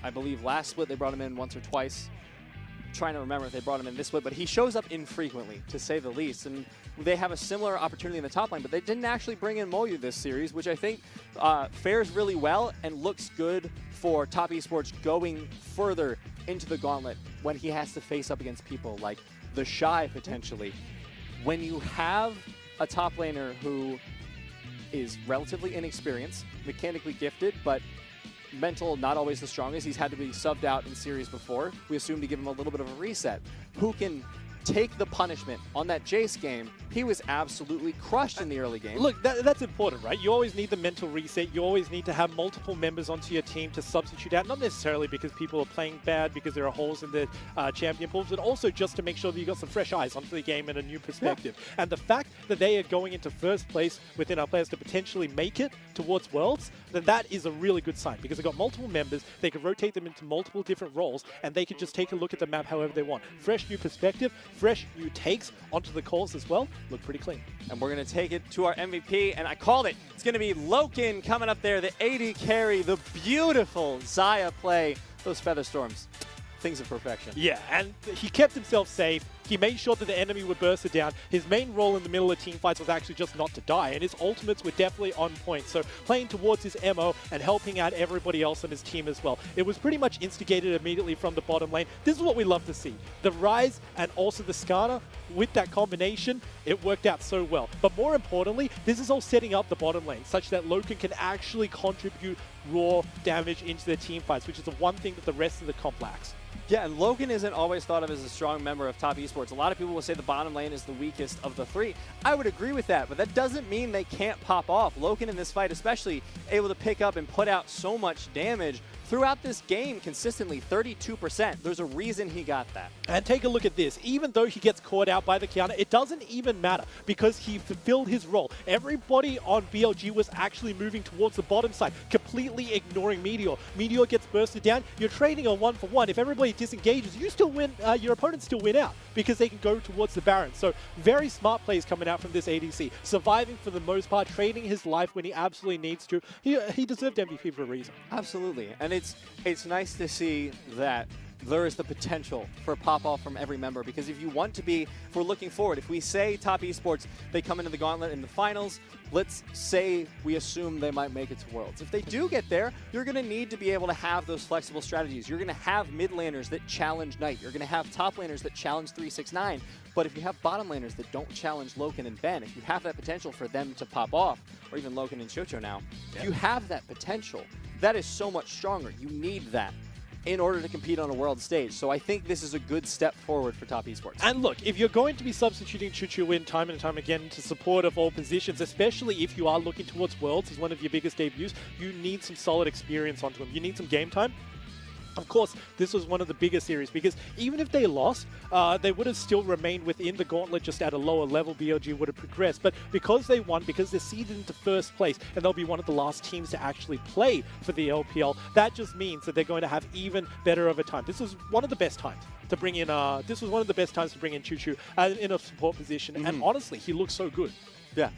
I believe last split they brought him in once or twice. I'm trying to remember if they brought him in this split, but he shows up infrequently, to say the least. And they have a similar opportunity in the top lane, but they didn't actually bring in Moyu this series, which I think fares really well and looks good for Top Esports going further into the gauntlet when he has to face up against people like the Shy, potentially. When you have a top laner who is relatively inexperienced, mechanically gifted, but mental not always the strongest. He's had to be subbed out in series before. We assume to give him a little bit of a reset. Who can take the punishment on that Jace game? He was absolutely crushed in the early game. Look, that's important, right? You always need the mental reset. You always need to have multiple members onto your team to substitute out, not necessarily because people are playing bad, because there are holes in the champion pools, but also just to make sure that you got some fresh eyes onto the game and a new perspective. Yeah. And the fact that they are going into first place within our players to potentially make it towards Worlds, then that is a really good sign because they've got multiple members, they can rotate them into multiple different roles, and they can just take a look at the map however they want. Fresh new perspective, fresh new takes onto the calls as well. Look pretty clean. And we're going to take it to our MVP, and I called it. It's going to be Loken coming up there, the AD carry, the beautiful Zaya play, those Feather Storms. Things of perfection. Yeah, and he kept himself safe. He made sure that the enemy would burst it down. His main role in the middle of team fights was actually just not to die, and his ultimates were definitely on point. So playing towards his MO and helping out everybody else on his team as well. It was pretty much instigated immediately from the bottom lane. This is what we love to see. The Rise and also the Skarner, with that combination, it worked out so well. But more importantly, this is all setting up the bottom lane such that Loken can actually contribute raw damage into their team fights, which is the one thing that the rest of the comp lacks. Yeah, and Logan isn't always thought of as a strong member of top esports. A lot of people will say the bottom lane is the weakest of the three. I would agree with that, but that doesn't mean they can't pop off. Logan in this fight especially able to pick up and put out so much damage throughout this game consistently, 32%. There's a reason he got that. And take a look at this. Even though he gets caught out by the counter, it doesn't even matter because he fulfilled his role. Everybody on BLG was actually moving towards the bottom side, completely ignoring Meteor. Meteor gets bursted down. You're trading a 1-for-1. If everybody disengages, you still win. Your opponents still win out because they can go towards the Baron. So very smart plays coming out from this ADC. Surviving for the most part, trading his life when he absolutely needs to. He deserved MVP for a reason. Absolutely. And it's nice to see that there is the potential for pop-off from every member, because if you want to be, if we're looking forward, if we say top esports, they come into the gauntlet in the finals, let's say we assume they might make it to Worlds. If they do get there, you're going to need to be able to have those flexible strategies. You're going to have mid laners that challenge Knight. You're going to have top laners that challenge 369. But if you have bottom laners that don't challenge Loken and Ben, if you have that potential for them to pop off, or even Loken and Chocho now, if you have that potential, that is so much stronger. You need that in order to compete on a world stage. So I think this is a good step forward for top esports. And look, if you're going to be substituting Chuchu in time and time again to support of all positions, especially if you are looking towards Worlds as one of your biggest debuts, you need some solid experience onto him. You need some game time. Of course, this was one of the bigger series because even if they lost, they would have still remained within the gauntlet, just at a lower level. BLG would have progressed. But because they won, because they're seeded into first place, and they'll be one of the last teams to actually play for the LPL, that just means that they're going to have even better of a time. This was one of the best times to bring in. This was one of the best times to bring in Chuchu in a support position. And honestly, he looks so good. Yeah.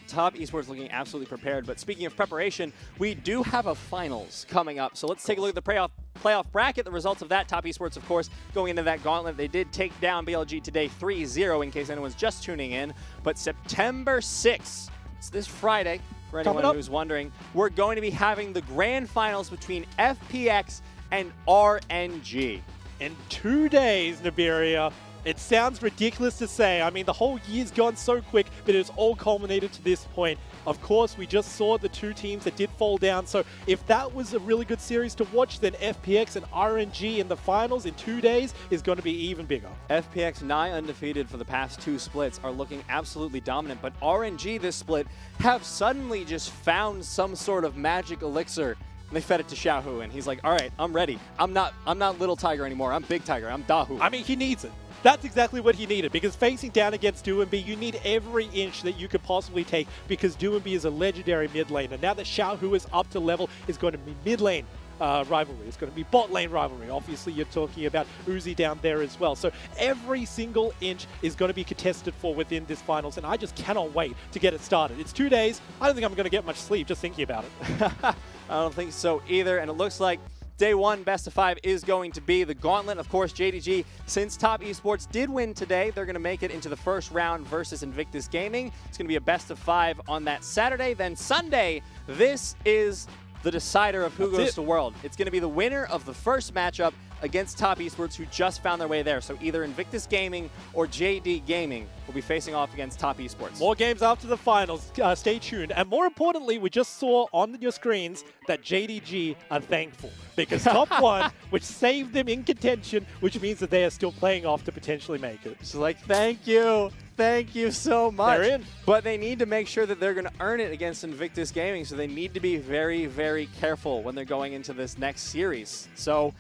Top esports looking absolutely prepared. But speaking of preparation, we do have a finals coming up. So let's take a look at the playoff bracket. The results of that, top esports, of course, going into that gauntlet. They did take down BLG today 3-0 in case anyone's just tuning in. But September 6th, it's this Friday, for anyone who's wondering, we're going to be having the grand finals between FPX and RNG. In 2 days, Nibiria. It sounds ridiculous to say. I mean, the whole year's gone so quick, but it's all culminated to this point. Of course, we just saw the two teams that did fall down. So if that was a really good series to watch, then FPX and RNG in the finals in 2 days is going to be even bigger. FPX, nigh undefeated for the past two splits, are looking absolutely dominant. But RNG this split have suddenly just found some sort of magic elixir. And they fed it to Xiaohu, and he's like, all right, I'm ready. I'm not Little Tiger anymore. I'm Big Tiger. I'm Dahu. I mean, he needs it. That's exactly what he needed, because facing down against Duanbi, you need every inch that you could possibly take, because Duanbi is a legendary mid laner. Now that Xiaohu is up to level, it's going to be mid lane rivalry. It's going to be bot lane rivalry. Obviously, you're talking about Uzi down there as well. So every single inch is going to be contested for within this finals, and I just cannot wait to get it started. It's 2 days. I don't think I'm going to get much sleep just thinking about it. I don't think so either, and it looks like Day 1, best of 5 is going to be the gauntlet. Of course, JDG, since Top Esports did win today, they're going to make it into the first round versus Invictus Gaming. It's going to be a best of 5 on that Saturday. Then Sunday, this is the decider of who goes to World. It's going to be the winner of the first matchup against Top Esports, who just found their way there. So either Invictus Gaming or JD Gaming will be facing off against Top Esports. More games after the finals. Stay tuned. And more importantly, we just saw on your screens that JDG are thankful, because Top 1, which saved them in contention, which means that they are still playing off to potentially make it. So like, thank you. Thank you so much. They're in. But they need to make sure that they're going to earn it against Invictus Gaming, so they need to be very, very careful when they're going into this next series. So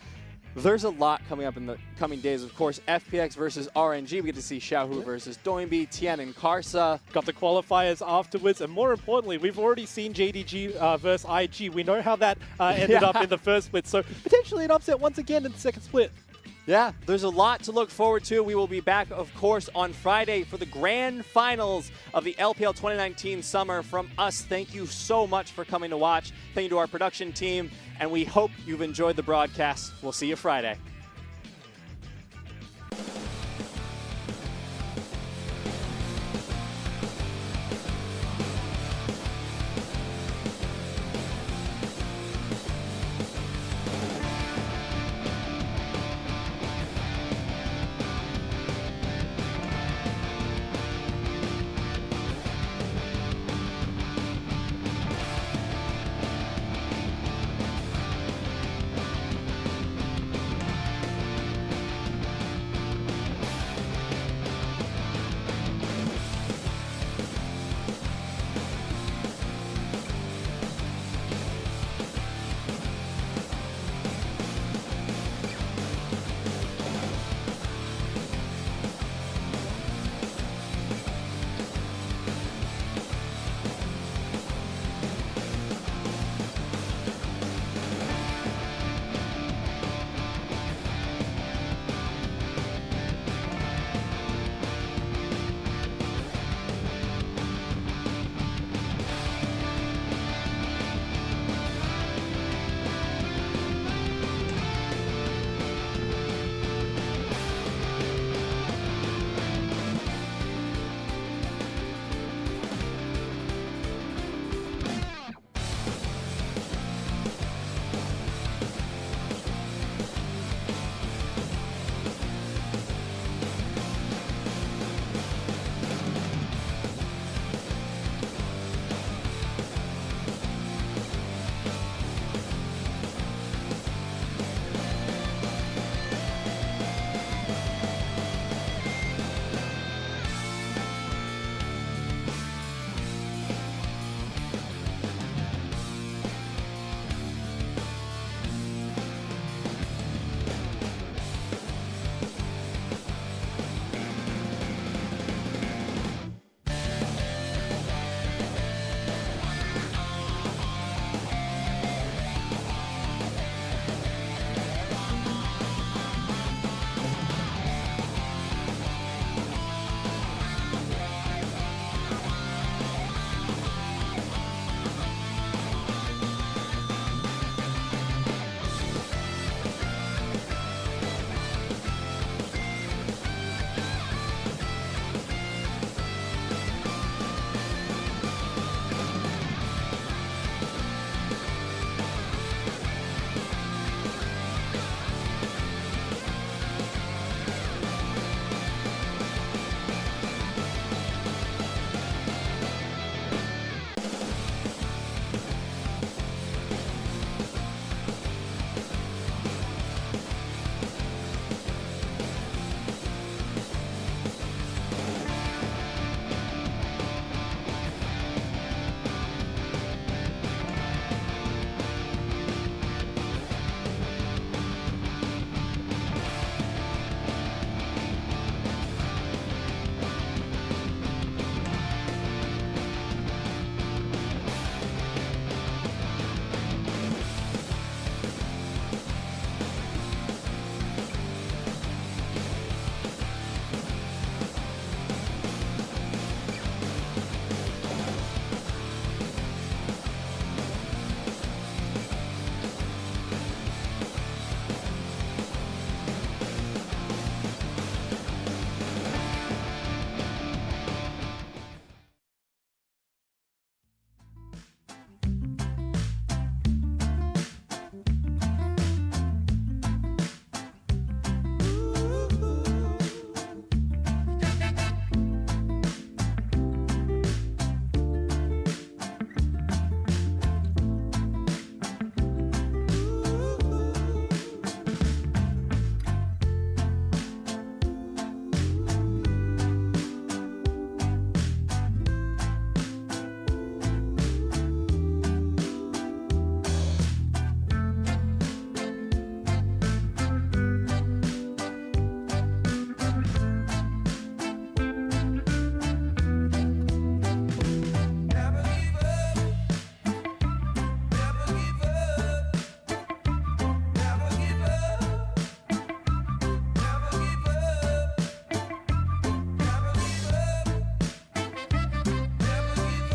there's a lot coming up in the coming days. Of course, FPX versus RNG. We get to see Xiaohu versus Doinbi, Tien, and Karsa. Got the qualifiers afterwards. And more importantly, we've already seen JDG versus IG. We know how that ended up in the first split. So potentially an upset once again in the second split. Yeah, there's a lot to look forward to. We will be back, of course, on Friday for the grand finals of the LPL 2019 Summer. From us, thank you so much for coming to watch. Thank you to our production team, and we hope you've enjoyed the broadcast. We'll see you Friday.